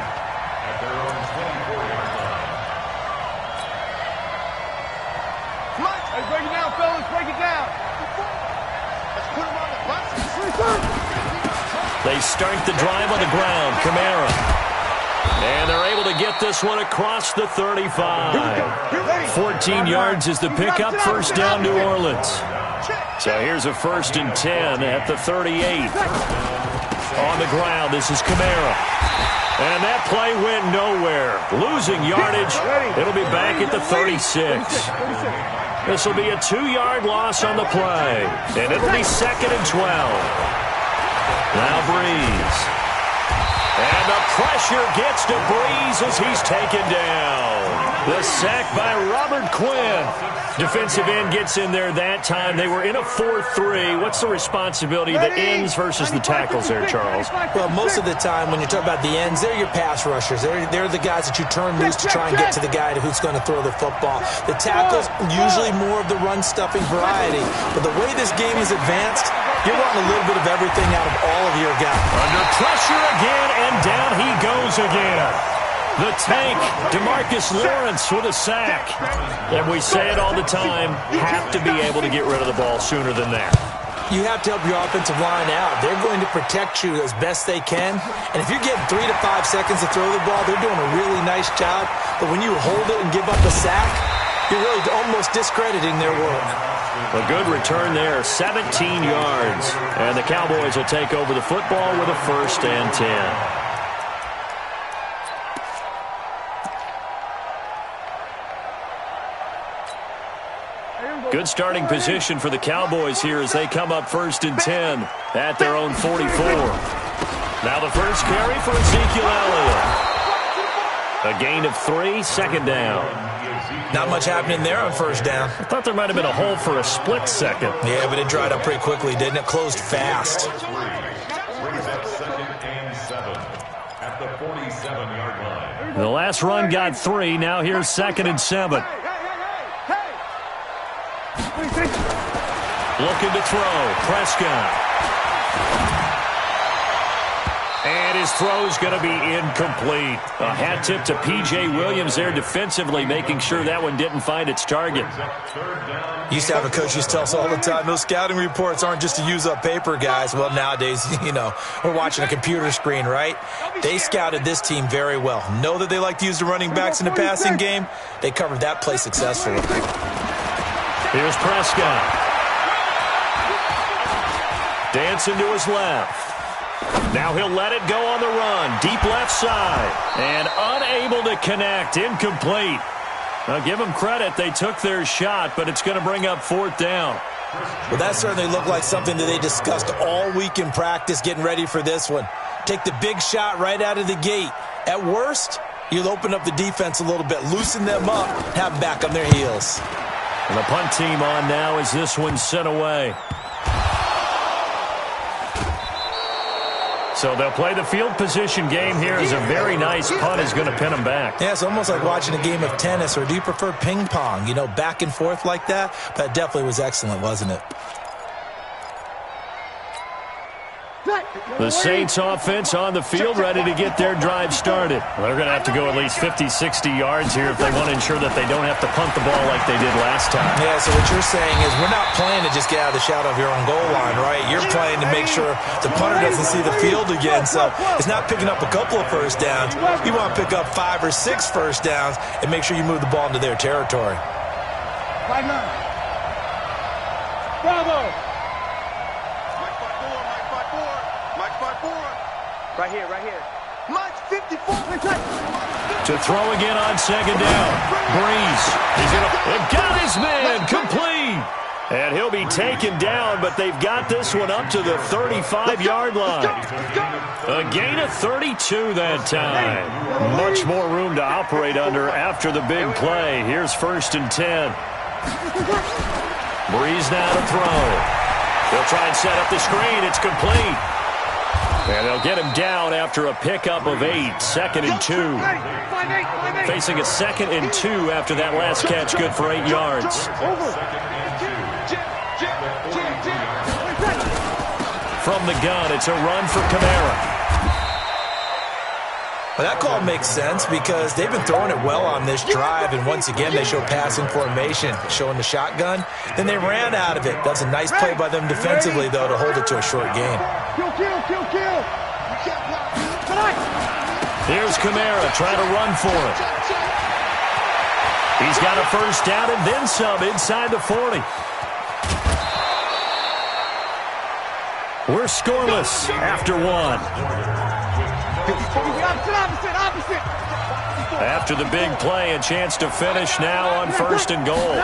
Hey, break it down, fellas, break it down. Let's put him on the bus. They start the drive on the ground, Kamara. And they're able to get this one across the 35. 14 yards is the pickup, first down New Orleans. So here's a 1st and 10 at the 38. On the ground, this is Kamara. And that play went nowhere. Losing yardage. It'll be back at the 36. This will be a 2-yard loss on the play. And it'll be 2nd and 12. Now Breeze. And the pressure gets to Breeze as he's taken down. The sack by Robert Quinn. Defensive end gets in there that time. They were in a 4-3. What's the responsibility of the ends versus the tackles there, Charles? Well, most of the time when you talk about the ends, they're your pass rushers. They're the guys that you turn loose to try and get to the guy who's going to throw the football. The tackles, usually more of the run-stuffing variety. But the way this game is advanced, you're wanting a little bit of everything out of all of your guys. Under pressure again, and down he goes again. The tank, DeMarcus Lawrence with a sack. And we say it all the time, have to be able to get rid of the ball sooner than that. You have to help your offensive line out. They're going to protect you as best they can. And if you're getting 3 to 5 seconds to throw the ball, they're doing a really nice job. But when you hold it and give up a sack, you're really almost discrediting their work. A good return there, 17 yards. And the Cowboys will take over the football with a 1st and 10. Good starting position for the Cowboys here as they come up 1st and 10 at their own 44. Now the first carry for Ezekiel Elliott. A gain of 3, 2nd down. Not much happening there on 1st down. I thought there might have been a hole for a split second. Yeah, but it dried up pretty quickly, didn't it? Closed fast. Brings up 2nd and 7 at the 47-yard line. The last run got 3. Now here's 2nd and 7. Looking to throw. Prescott. And his throw's going to be incomplete. A hat tip to P.J. Williams there defensively, making sure that one didn't find its target. Used to have a coach used to tell us all the time, those scouting reports aren't just to use up paper, guys. Well, nowadays, we're watching a computer screen, right? They scouted this team very well. Know that they like to use the running backs in the passing game. They covered that play successfully. Here's Prescott. Dancing to his left. Now he'll let it go on the run. Deep left side. And unable to connect. Incomplete. Now give them credit. They took their shot, but it's going to bring up 4th down. Well, that certainly looked like something that they discussed all week in practice getting ready for this one. Take the big shot right out of the gate. At worst, you'll open up the defense a little bit, loosen them up, have them back on their heels. And the punt team on now as this one's sent away. So they'll play the field position game here as a very nice punt is going to pin them back. Yeah, it's almost like watching a game of tennis, or do you prefer ping pong? Back and forth like that? But it definitely was excellent, wasn't it? The Saints offense on the field ready to get their drive started. They're going to have to go at least 50, 60 yards here if they want to ensure that they don't have to punt the ball like they did last time. Yeah, so what you're saying is we're not playing to just get out of the shadow of your own goal line, right? You're playing to make sure the punter doesn't see the field again. So it's not picking up a couple of 1st downs. You want to pick up 5 or 6 1st downs and make sure you move the ball into their territory. Bravo! Right here. Mike 54. To throw again on 2nd down. Breeze. He's going to got his man complete. And he'll be taken down, but they've got this one up to the 35-yard line. A gain of 32 that time. Much more room to operate under after the big play. Here's 1st and 10. Breeze now to throw. They'll try and set up the screen. It's complete. And they'll get him down after a pickup of 8. 2nd and 2. Facing a 2nd and 2 after that last catch, good for 8 yards. From the gun, it's a run for Kamara. Well, that call makes sense because they've been throwing it well on this drive, and once again they show passing formation, showing the shotgun. Then they ran out of it. That's a nice play by them defensively, though, to hold it to a short gain. Kill. Here's Kamara trying to run for it. He's got a 1st down and then some inside the 40. We're scoreless after 1. After the big play, a chance to finish now on 1st and goal.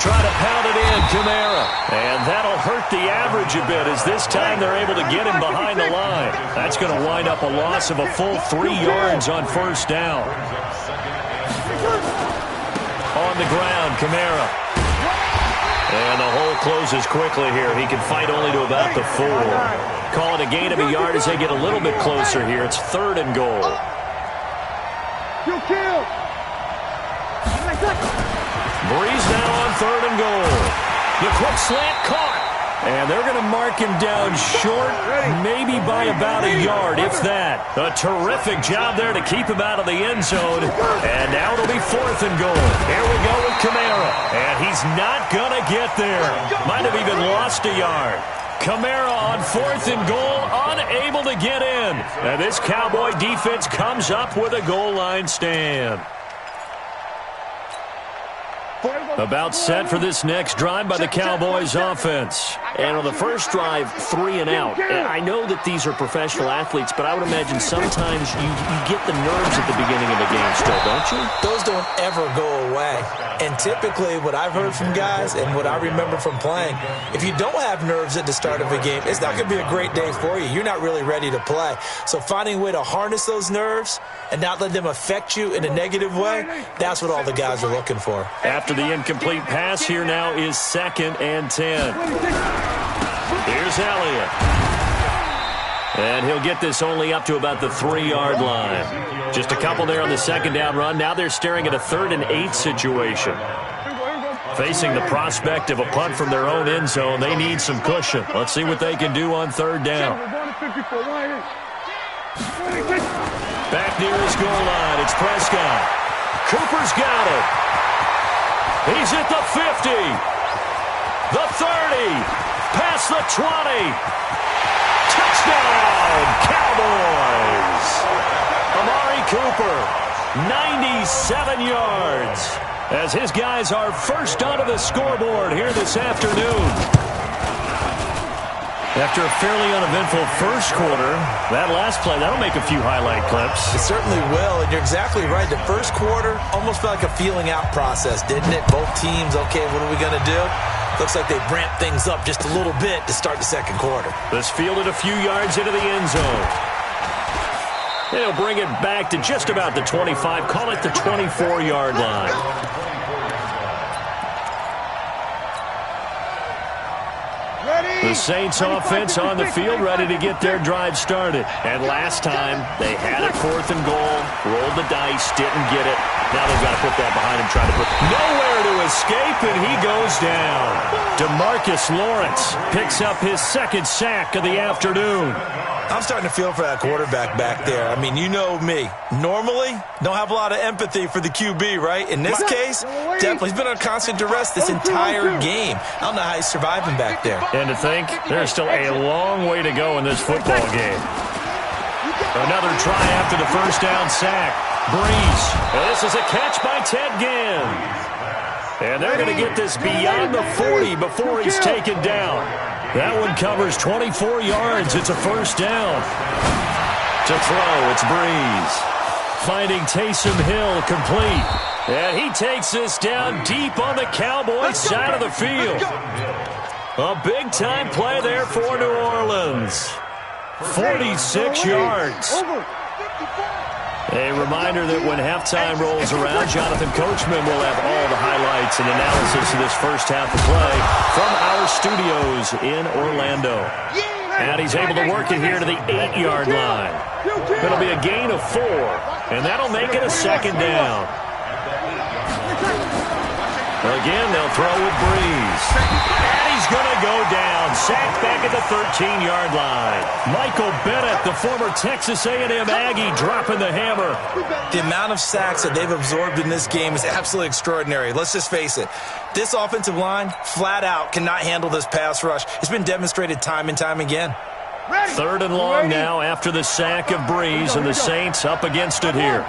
try to pound it in, Kamara. And that'll hurt the average a bit as this time they're able to get him behind the line. That's going to wind up a loss of a full 3 yards on first down. On the ground, Kamara. And the hole closes quickly here. He can fight only to about the 4. Call it a gain of a yard as they get a little bit closer here. It's 3rd and goal. Breeze now on 3rd and goal. The quick slant caught. And they're going to mark him down short, maybe by about a yard, if that. A terrific job there to keep him out of the end zone. And now it'll be 4th and goal. Here we go with Kamara. And he's not going to get there. Might have even lost a yard. Kamara on 4th and goal, unable to get in. And this Cowboy defense comes up with a goal line stand. About set for this next drive by the Cowboys offense. And on the first drive, 3 and out. And I know that these are professional athletes, but I would imagine sometimes you get the nerves at the beginning of the game still, don't you? Those don't ever go away. And typically what I've heard from guys and what I remember from playing, if you don't have nerves at the start of a game, it's not going to be a great day for you. You're not really ready to play. So finding a way to harness those nerves and not let them affect you in a negative way, that's what all the guys are looking for. After the incomplete pass, here now is 2nd and 10. Here's Elliott. And he'll get this only up to about the 3-yard line. Just a couple there on the 2nd down run. Now they're staring at a 3rd and 8 situation. Facing the prospect of a punt from their own end zone, they need some cushion. Let's see what they can do on 3rd down. Back near his goal line, it's Prescott. Cooper's got it. He's at the 50, the 30, past the 20. Touchdown, Cowboys! Amari Cooper, 97 yards, as his guys are first onto the scoreboard here this afternoon. After a fairly uneventful first quarter, that last play, that'll make a few highlight clips. It certainly will, and you're exactly right. The first quarter almost felt like a feeling out process, didn't it? Both teams, okay, what are we going to do? Looks like they ramped things up just a little bit to start the second quarter. This fielded a few yards into the end zone. They'll bring it back to just about the 25, call it the 24-yard line. The Saints offense on the field, ready to get their drive started. And last time, they had it 4th and goal, rolled the dice, didn't get it. Now they've got to put that behind him, trying to put nowhere to escape, and he goes down. DeMarcus Lawrence picks up his 2nd sack of the afternoon. I'm starting to feel for that quarterback back there. I mean, you know me. Normally, don't have a lot of empathy for the QB, right? In this case, definitely. He's been on constant duress this entire game. I don't know how he's surviving back there. And to think, there's still a long way to go in this football game. Another try after the first down sack. Breeze. And this is a catch by Ted Ginn. And they're going to get this beyond the 40 before he's taken down. That one covers 24 yards. It's a first down. To throw, it's Breeze. Finding Taysom Hill complete. And he takes this down deep on the Cowboys side of the field. A big-time play there for New Orleans. 46 yards. A reminder that when halftime rolls around, Jonathan Coachman will have all the highlights and analysis of this first half of play from our studios in Orlando. And he's able to work it here to the 8-yard line. It'll be a gain of 4, and that'll make it a 2nd down. Again, they'll throw with Breeze. And he's going to go down. Sacked back at the 13-yard line. Michael Bennett, the former Texas A&M Aggie, dropping the hammer. The amount of sacks that they've absorbed in this game is absolutely extraordinary. Let's just face it. This offensive line, flat out, cannot handle this pass rush. It's been demonstrated time and time again. 3rd and long now after the sack of Breeze, and the Saints up against it here.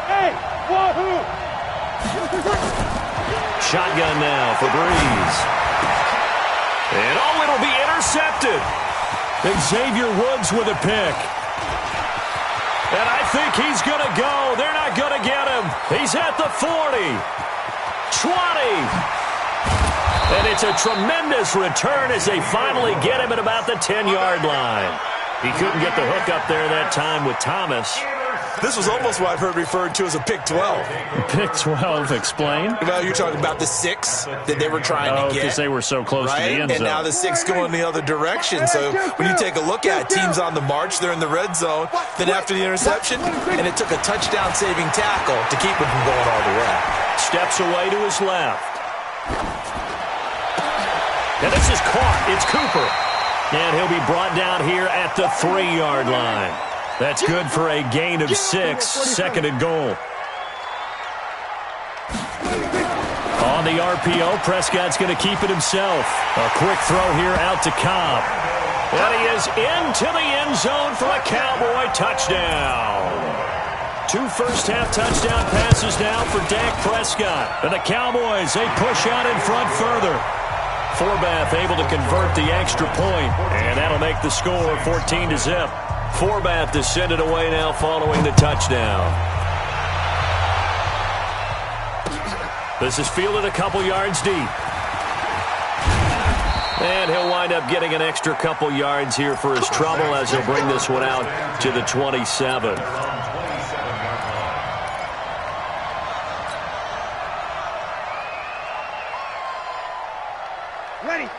Hey, wahoo! Shotgun now for Breeze. And it'll be intercepted. Xavier Woods with a pick. And I think he's going to go. They're not going to get him. He's at the 40. 20. And it's a tremendous return as they finally get him at about the 10-yard line. He couldn't get the hook up there that time with Thomas. This was almost what I've heard referred to as a pick 12. Pick 12, explain? Well, you're talking about the 6 that they were trying to get. Because they were so close to the end zone. And now the 6 going the other direction. So when you take a look at it, teams on the march, they're in the red zone. Then after the interception, and it took a touchdown-saving tackle to keep him from going all the way. Steps away to his left. And this is caught. It's Cooper. And he'll be brought down here at the 3-yard line. That's good for a gain of 6, second and goal. On the RPO, Prescott's going to keep it himself. A quick throw here out to Cobb. And he is into the end zone for a Cowboy touchdown. 2 first-half touchdown passes now for Dak Prescott. And the Cowboys, they push out in front further. Forbath able to convert the extra point, and that'll make the score 14-0. Forbath to send it away now following the touchdown. This is fielded a couple yards deep. And he'll wind up getting an extra couple yards here for his trouble as he'll bring this one out to the 27.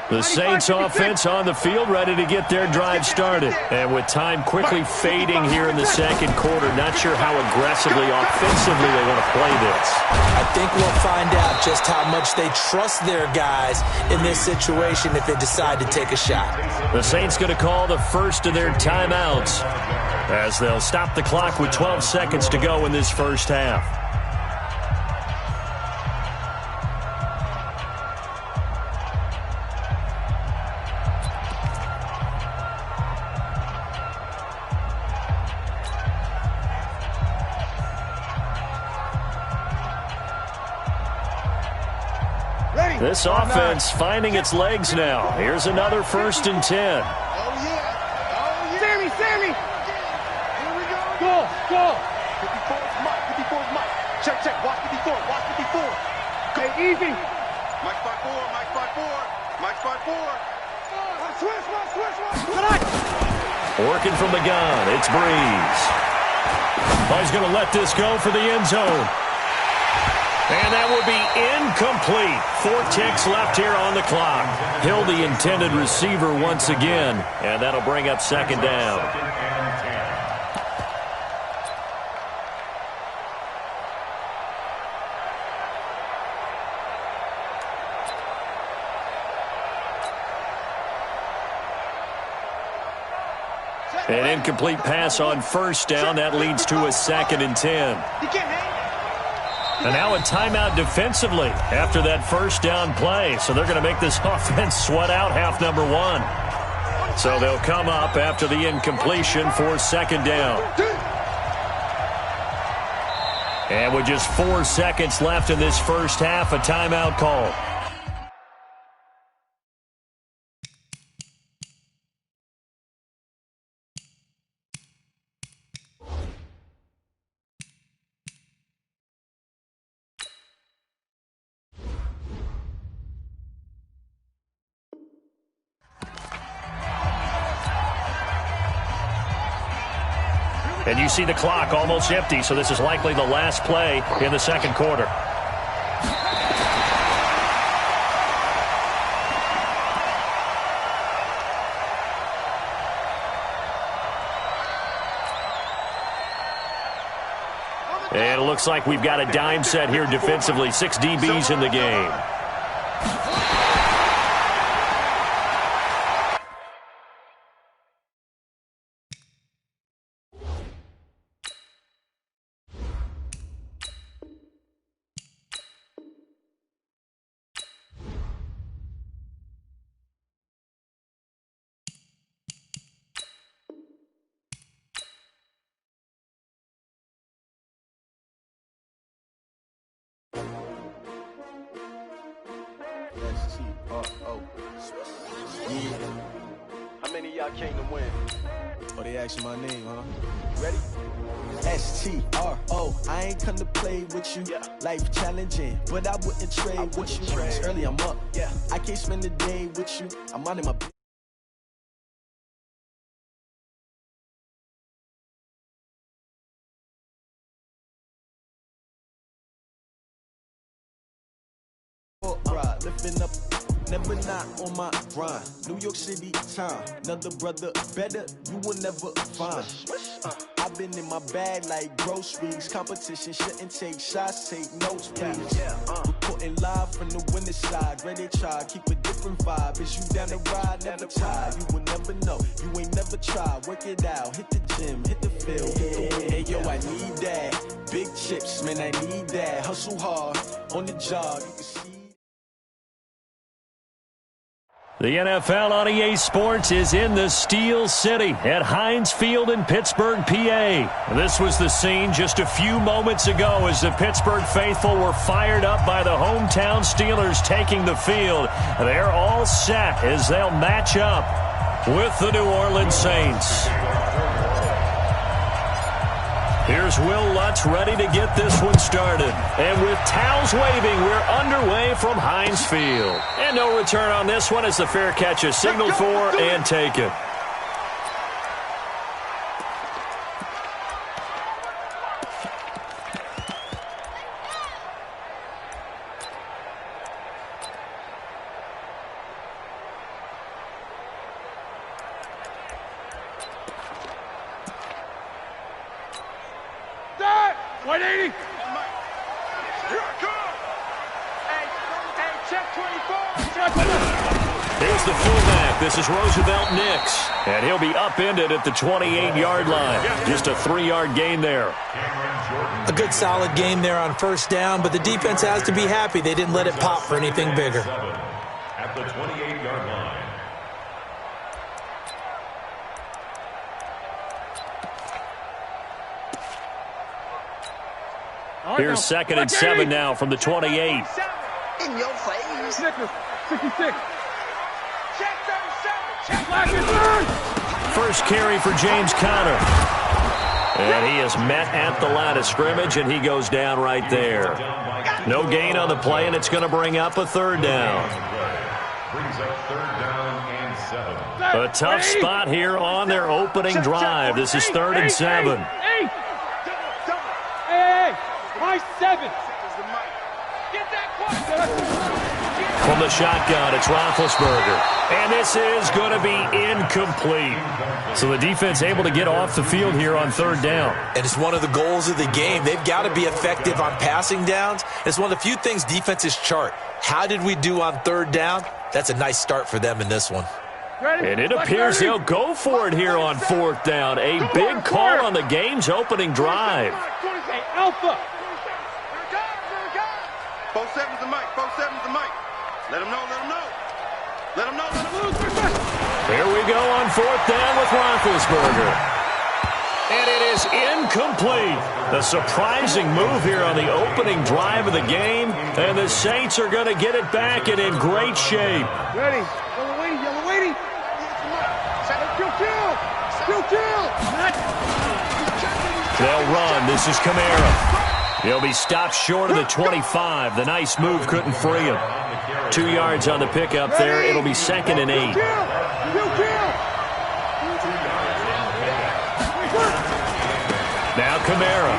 The Saints offense on the field, ready to get their drive started. And with time quickly fading here in the second quarter, not sure how aggressively, offensively they want to play this. I think we'll find out just how much they trust their guys in this situation if they decide to take a shot. The Saints going to call the first of their timeouts as they'll stop the clock with 12 seconds to go in this first half. This offense finding its legs now. Here's another 1st and 10. Sammy! Here we go! Go! 54's Mike. 54's Mike. Check. Watch 54. Okay, easy. Mike 5-4. Switch. Working from the gun, it's Breeze. Oh, he's going to let this go for the end zone. And that will be incomplete. 4 ticks left here on the clock. Hill, the intended receiver once again, and that'll bring up second down. An incomplete pass on first down. That leads to a 2nd and 10. And now a timeout defensively after that first down play. So they're going to make this offense sweat out half number 1. So they'll come up after the incompletion for second down. And with just 4 seconds left in this first half, a timeout call. And you see the clock almost empty, so this is likely the last play in the second quarter. And it looks like we've got a dime set here defensively. 6 DBs in the game. many of y'all came to win? Oh, they asking my name, huh? Ready? S-T-R-O. I ain't come to play with you. Life challenging, but I wouldn't trade with you. It's early, I'm up. I can't spend the day with you. I'm on in my... Lifting up, never not on my grind. New York City time, another brother better, you will never find. I've been in my bag like groceries. Competition shouldn't take shots, take notes, please. Reporting live from the winner's side. Ready to try, keep a different vibe. Is you down the ride, never tired. You will never know, you ain't never tried. Work it out, hit the gym, hit the field, hit the win. Hey yo, I need that. Big chips, man, I need that. Hustle hard, on the job, you can see. The NFL on EA Sports is in the Steel City at Heinz Field in Pittsburgh, PA. This was the scene just a few moments ago as the Pittsburgh faithful were fired up by the hometown Steelers taking the field. They're all set as they'll match up with the New Orleans Saints. Here's Will Lutz ready to get this one started. And with towels waving, we're underway from Heinz Field. And no return on this one as the fair catch is signaled for and taken. This is Roosevelt Nix, and he'll be upended at the 28-yard line. Just a 3-yard gain there. A good solid game there on first down, but the defense has to be happy they didn't let it pop for anything bigger. At the 28-yard line. Here's 2nd and 7 now from the 28. In your face. 66. First carry for James Conner. And he is met at the line of scrimmage, and he goes down right there. No gain on the play, and it's going to bring up a 3rd down. Brings up 3rd down and 7. A tough spot here on their opening drive. This is 3rd and 7. Hey, my 7. Get that From the shotgun, it's Roethlisberger. And this is going to be incomplete. So the defense able to get off the field here on 3rd down. And it's one of the goals of the game. They've got to be effective on passing downs. It's one of the few things defenses chart. How did we do on 3rd down? That's a nice start for them in this one. And it appears they'll go for it here on 4th down. A big call on the game's opening drive. Hey, Alpha. 4-7's the mic. 4-7's the mic. Let him know, let him know. Let him know, let him lose. Here we go on 4th down with Roethlisberger. And it is incomplete. A surprising move here on the opening drive of the game. And the Saints are going to get it back and in great shape. Ready. Yellow waiting. Kill. They'll run. This is Kamara. He'll be stopped short of the 25. The nice move couldn't free him. 2 yards on the pickup there. It'll be 2nd and 8. Now Kamara.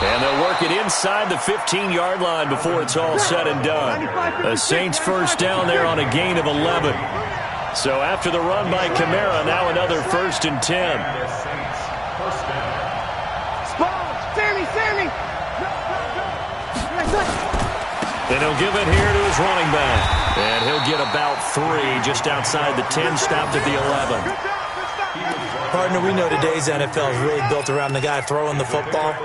And they'll work it inside the 15-yard line before it's all said and done. The Saints first down there on a gain of 11. So after the run by Kamara, now another 1st and 10. And he'll give it here to his running back. And he'll get about 3 just outside the 10, stopped at the 11. Partner, we know today's NFL is really built around the guy throwing the football.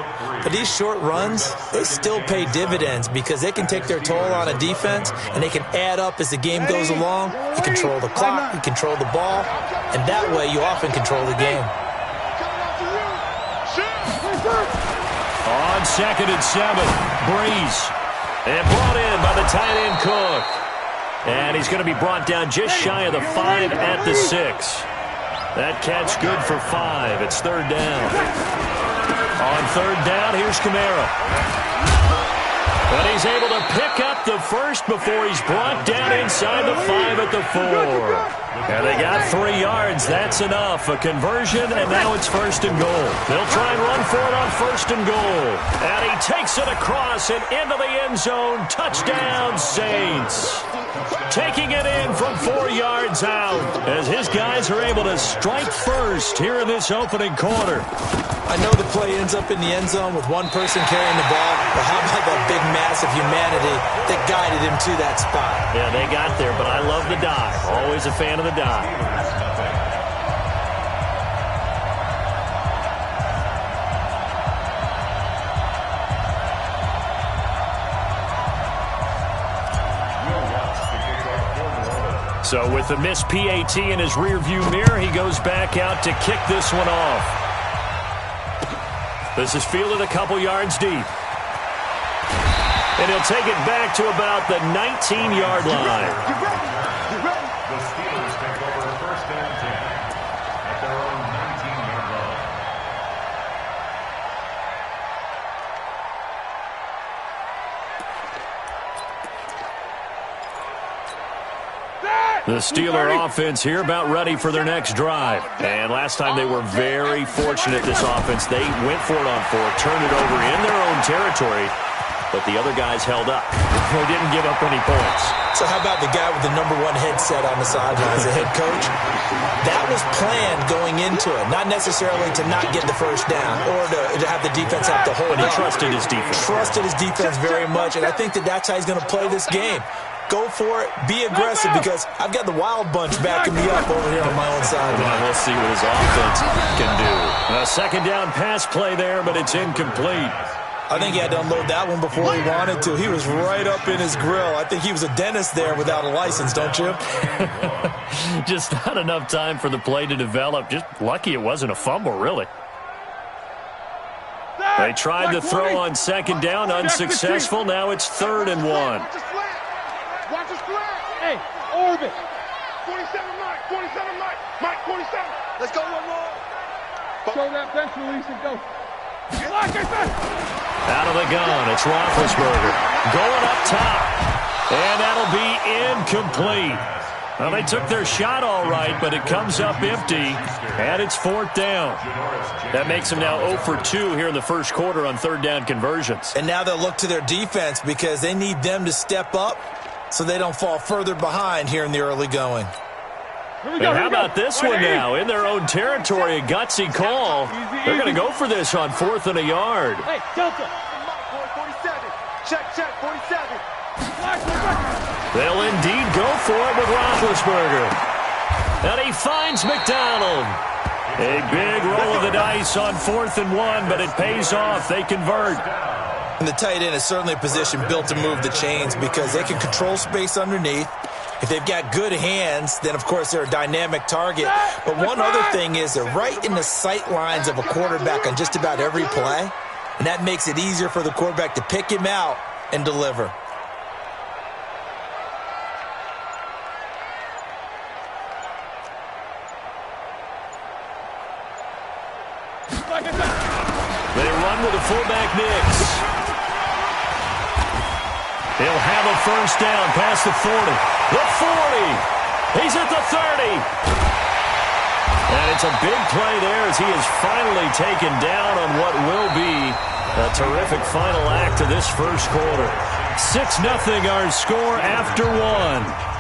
But these short runs, they still pay dividends because they can take their toll on a defense and they can add up as the game goes along. You control the clock, you control the ball, and that way you often control the game. On 2nd and 7, Breeze. And brought in by the tight end Cook. And he's going to be brought down just shy of the 5 at the 6. That catch good for 5. It's third down. On third down, here's Kamara. But he's able to pick up the first before he's brought down inside the 5 at the 4. And they got 3 yards. That's enough. A conversion, and now it's first and goal. They'll try and run for it on first and goal. And he takes it across and into the end zone. Touchdown, Saints. Taking it in from 4 yards out as his guys are able to strike first here in this opening quarter. I know the play ends up in the end zone with one person carrying the ball, but how about that big mass of humanity that guided him to that spot? Yeah, they got there, but I love the dive. Always a fan of the dive. So with the missed PAT in his rearview mirror, he goes back out to kick this one off. This is fielded a couple yards deep. And he'll take it back to about the 19-yard line. The Steelers take over first and 10 at their own 19-yard line. The Steeler offense here about ready for their next drive. And last time they were very fortunate, this offense. They went for it on 4, turned it over in their own territory, but the other guys held up. They didn't give up any points. So how about the guy with the number 1 headset on the sidelines, the head coach? That was planned going into it, not necessarily to not get the first down or to have the defense have to hold But he up. trusted his defense. Trusted his defense very much, and I think that's how he's going to play this game. Go for it. Be aggressive because I've got the wild bunch backing me up over here on my own side. Well, we'll see what his offense can do. A second down pass play there, but it's incomplete. I think he had to unload that one before he wanted to. He was right up in his grill. I think he was a dentist there without a license, don't you? Just not enough time for the play to develop. Just lucky it wasn't a fumble, really. They tried to throw on second down, unsuccessful. Now it's 3rd and 1. Watch the square. Hey, orbit. 47 Mike, 47 Mike. Mike, 47. Let's go one more. Show that bench release and go. Out of the gun, it's Roethlisberger. Going up top. And that'll be incomplete. Well, they took their shot all right, but it comes up empty, and it's 4th down. That makes them now 0 for 2 here in the first quarter on third down conversions. And now they'll look to their defense because they need them to step up so they don't fall further behind here in the early going. And how about this one now? In their own territory, a gutsy call. They're going to go for this on 4th and a yard. Hey, Delta. 47. Check, 47. They'll indeed go for it with Roethlisberger. And he finds McDonald. A big roll of the dice on 4th and 1, but it pays off. They convert. And the tight end is certainly a position built to move the chains because they can control space underneath. If they've got good hands, then, of course, they're a dynamic target. But one other thing is they're right in the sight lines of a quarterback on just about every play, and that makes it easier for the quarterback to pick him out and deliver. They run with a fullback mix. He'll have a first down past the 40. The 40. He's at the 30. And it's a big play there as he is finally taken down on what will be a terrific final act of this first quarter. 6-0 our score after 1.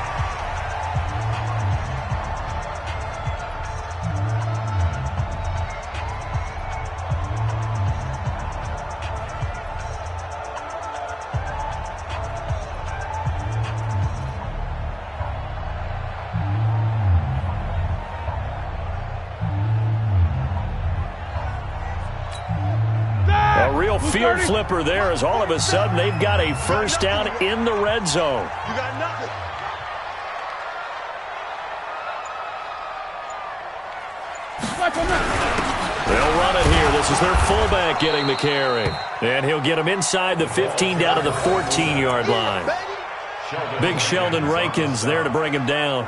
Field flipper there as all of a sudden they've got a first down in the red zone. You got nothing. They'll run it here. This is their fullback getting the carry. And he'll get him inside the 15 down to the 14-yard line. Big Sheldon Rankins there to bring him down.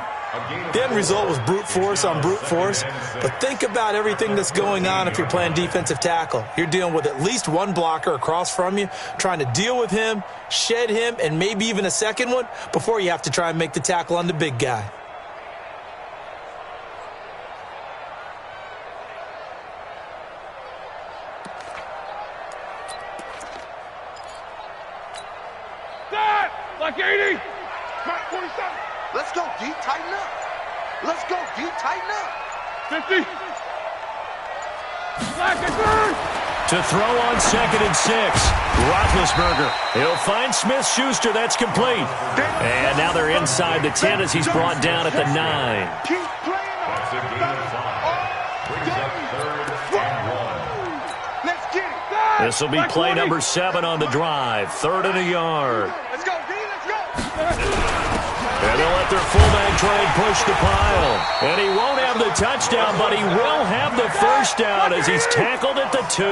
The end result was brute force on brute force, but think about everything that's going on if you're playing defensive tackle. You're dealing with at least one blocker across from you, trying to deal with him, shed him, and maybe even a second one before you have to try and make the tackle on the big guy. Like 80. Mark 47. Let's go, D. Tighten up. Let's go, D. Tighten up. 50. Black and third. To throw on 2nd and 6. Roethlisberger. He'll find Smith-Schuster. That's complete. And now they're inside the 10 as he's brought down at the 9. Keep playing. That's a gain of 5. Brings up 3rd and 1. Let's get it. This will be play number 7 on the drive. 3rd and a yard. Let's go, D. Let's go. And they'll let their fullback try and push the pile. And he won't have the touchdown, but he will have the first down as he's tackled at the 2.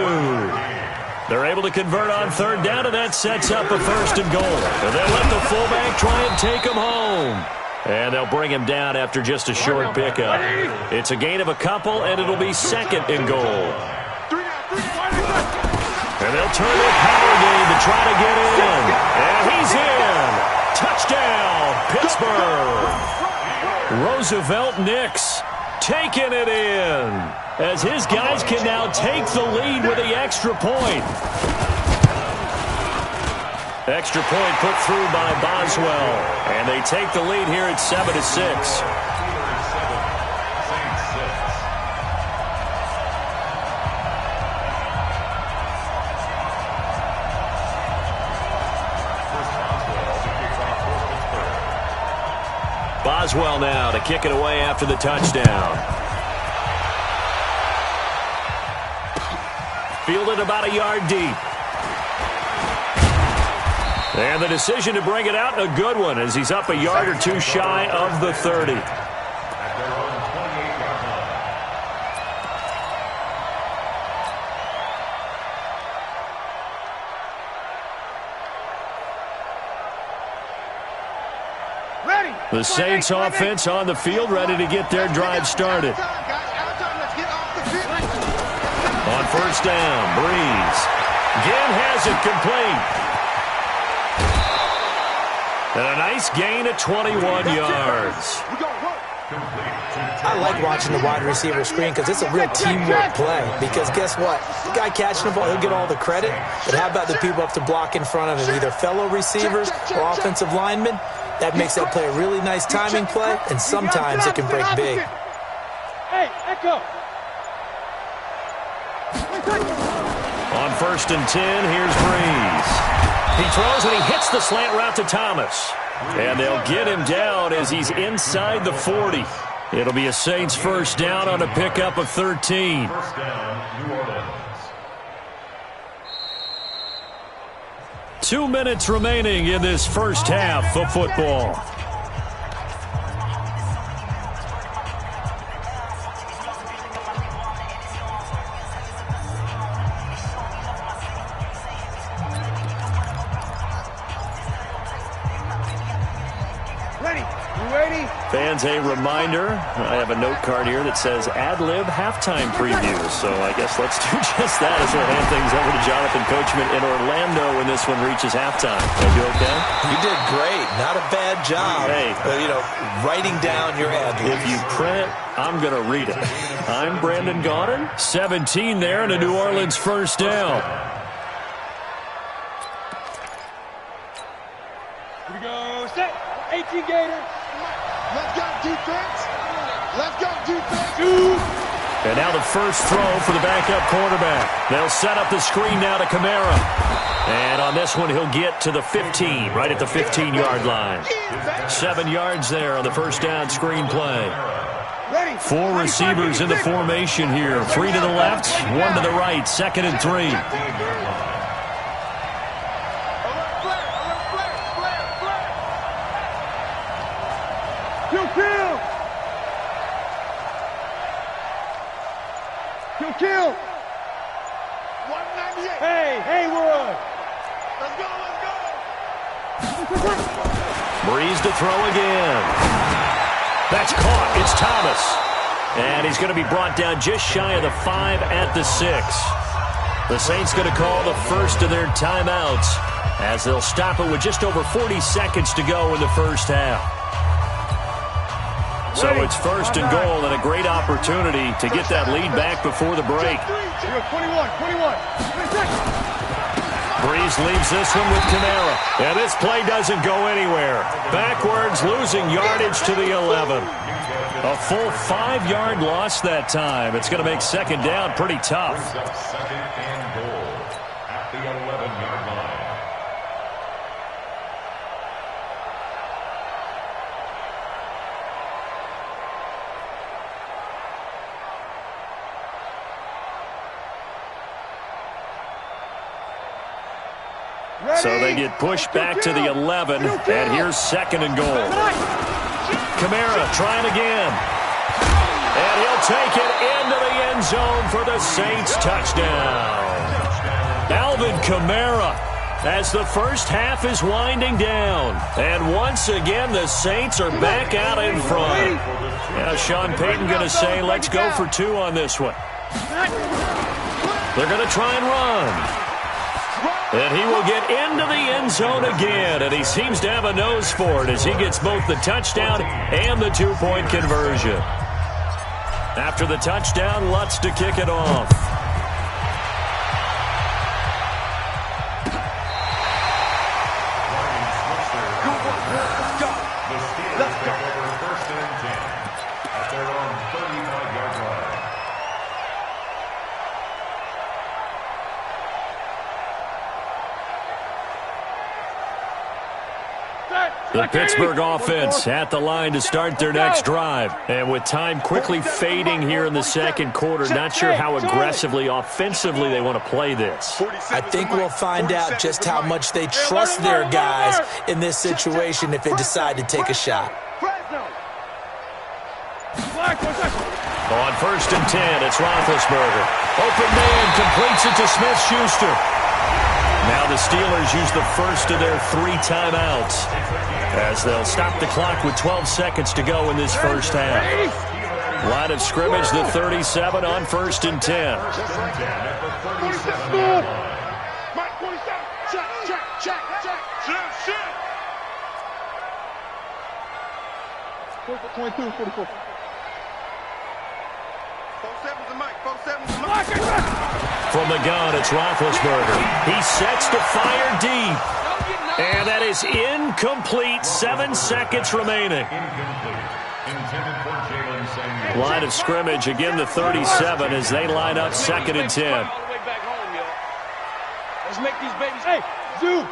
They're able to convert on 3rd down, and that sets up a 1st and goal. And they'll let the fullback try and take him home. And they'll bring him down after just a short pickup. It's a gain of a couple, and it'll be 2nd and goal. And they'll turn their power game to try to get in. And he's in. Touchdown, Pittsburgh. Roosevelt Nix taking it in as his guys can now take the lead with the extra point. Extra point put through by Boswell. And they take the lead here at 7-6. Boswell now to kick it away after the touchdown. Fielded about a yard deep. And the decision to bring it out, a good one, as he's up a yard or 2 shy of the 30. The Saints offense on the field, ready to get their drive started. On 1st down, Breeze. Again has it complete. And a nice gain of 21 yards. I like watching the wide receiver screen because it's a real teamwork play. Because guess what? The guy catching the ball, he'll get all the credit. But how about the people up to block in front of him, either fellow receivers or offensive linemen? That makes that play a really nice timing play, and sometimes it can break big. Hey, Echo. On 1st and 10, here's Breeze. He throws and he hits the slant route to Thomas. And they'll get him down as he's inside the 40. It'll be a Saints 1st down on a pickup of 13. 1st down, New Orleans. 2 minutes remaining in this first half of football. Fans, a reminder, I have a note card here that says ad-lib halftime preview. So I guess let's do just that as we'll hand things over to Jonathan Coachman in Orlando when this one reaches halftime. Are you okay? You did great. Not a bad job. Hey. Writing down your ad-libs. If you print, I'm going to read it. I'm Brandon Gaudin. 17 there and a New Orleans 1st down. Here we go. Set. 18 Gators. Let's go, defense. Let's go, defense. And now the first throw for the backup quarterback. They'll set up the screen now to Kamara. And on this one, he'll get to the 15, right at the 15-yard line. 7 yards there on the 1st down screen play. 4 receivers in the formation here. 3 to the left, 1 to the right. 2nd and 3. Kill! 198. Hey, Haywood! Let's go, let's go! Breeze to throw again. That's caught. It's Thomas. And he's going to be brought down just shy of the 5 at the 6. The Saints going to call the first of their timeouts as they'll stop it with just over 40 seconds to go in the first half. So it's first and goal and a great opportunity to get that lead back before the break. 21. Breeze leaves this one with Kamara. And this play doesn't go anywhere. Backwards, losing yardage to the 11. A full 5-yard loss that time. It's going to make second down pretty tough. Second and goal at the 11-yard line. So they get pushed back to the 11, and here's second and goal. Kamara trying again. And he'll take it into the end zone for the Saints touchdown. Alvin Kamara as the first half is winding down. And once again, the Saints are back out in front. Now Sean Payton going to say, let's go for 2 on this one. They're going to try and run. And he will get into the end zone again, and he seems to have a nose for it as he gets both the touchdown and the 2-point conversion. After the touchdown, Lutz to kick it off. The Steelers take over first and 10 at their own 35-yard line. The Pittsburgh offense at the line to start their next drive. And with time quickly fading here in the second quarter, not sure how aggressively, offensively they want to play this. I think we'll find out just how much they trust their guys in this situation if they decide to take a shot. On first and 10, it's Roethlisberger. Open man completes it to Smith-Schuster. Now the Steelers use the first of their 3 timeouts as they'll stop the clock with 12 seconds to go in this first half. Line of scrimmage, the 37 on first and 10. Mike, 47. Check. 22, 44. 4-7's the mic. 4-7's the mic. From the gun, it's Roethlisberger. He sets to fire deep. And that is incomplete. 7 seconds remaining. Line of scrimmage, again the 37 as they line up second and 10. Let's make these babies. Hey, Zoo.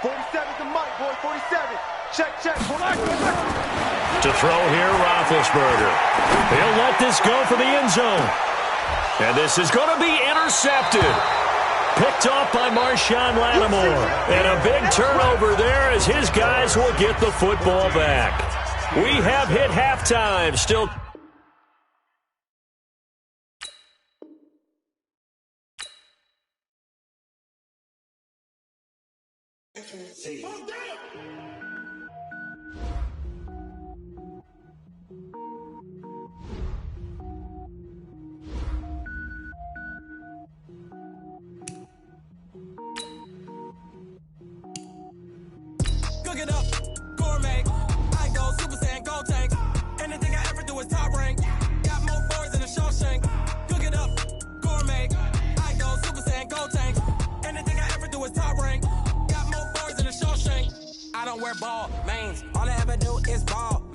47's the mic, boy. 47. Check. To throw here, Roethlisberger. He'll let this go for the end zone. And this is going to be intercepted. Picked off by Marshawn Lattimore. And a big turnover there as his guys will get the football back. We have hit halftime. Still... Cook it up, gourmet. I go Super Saiyan, go tank. Anything I ever do is top rank. Got more boards than a Shawshank. Cook it up, gourmet. I go Super Saiyan, go tank. Anything I ever do is top rank. Got more boards than a Shawshank. I don't wear ball, mains. All I ever do is ball.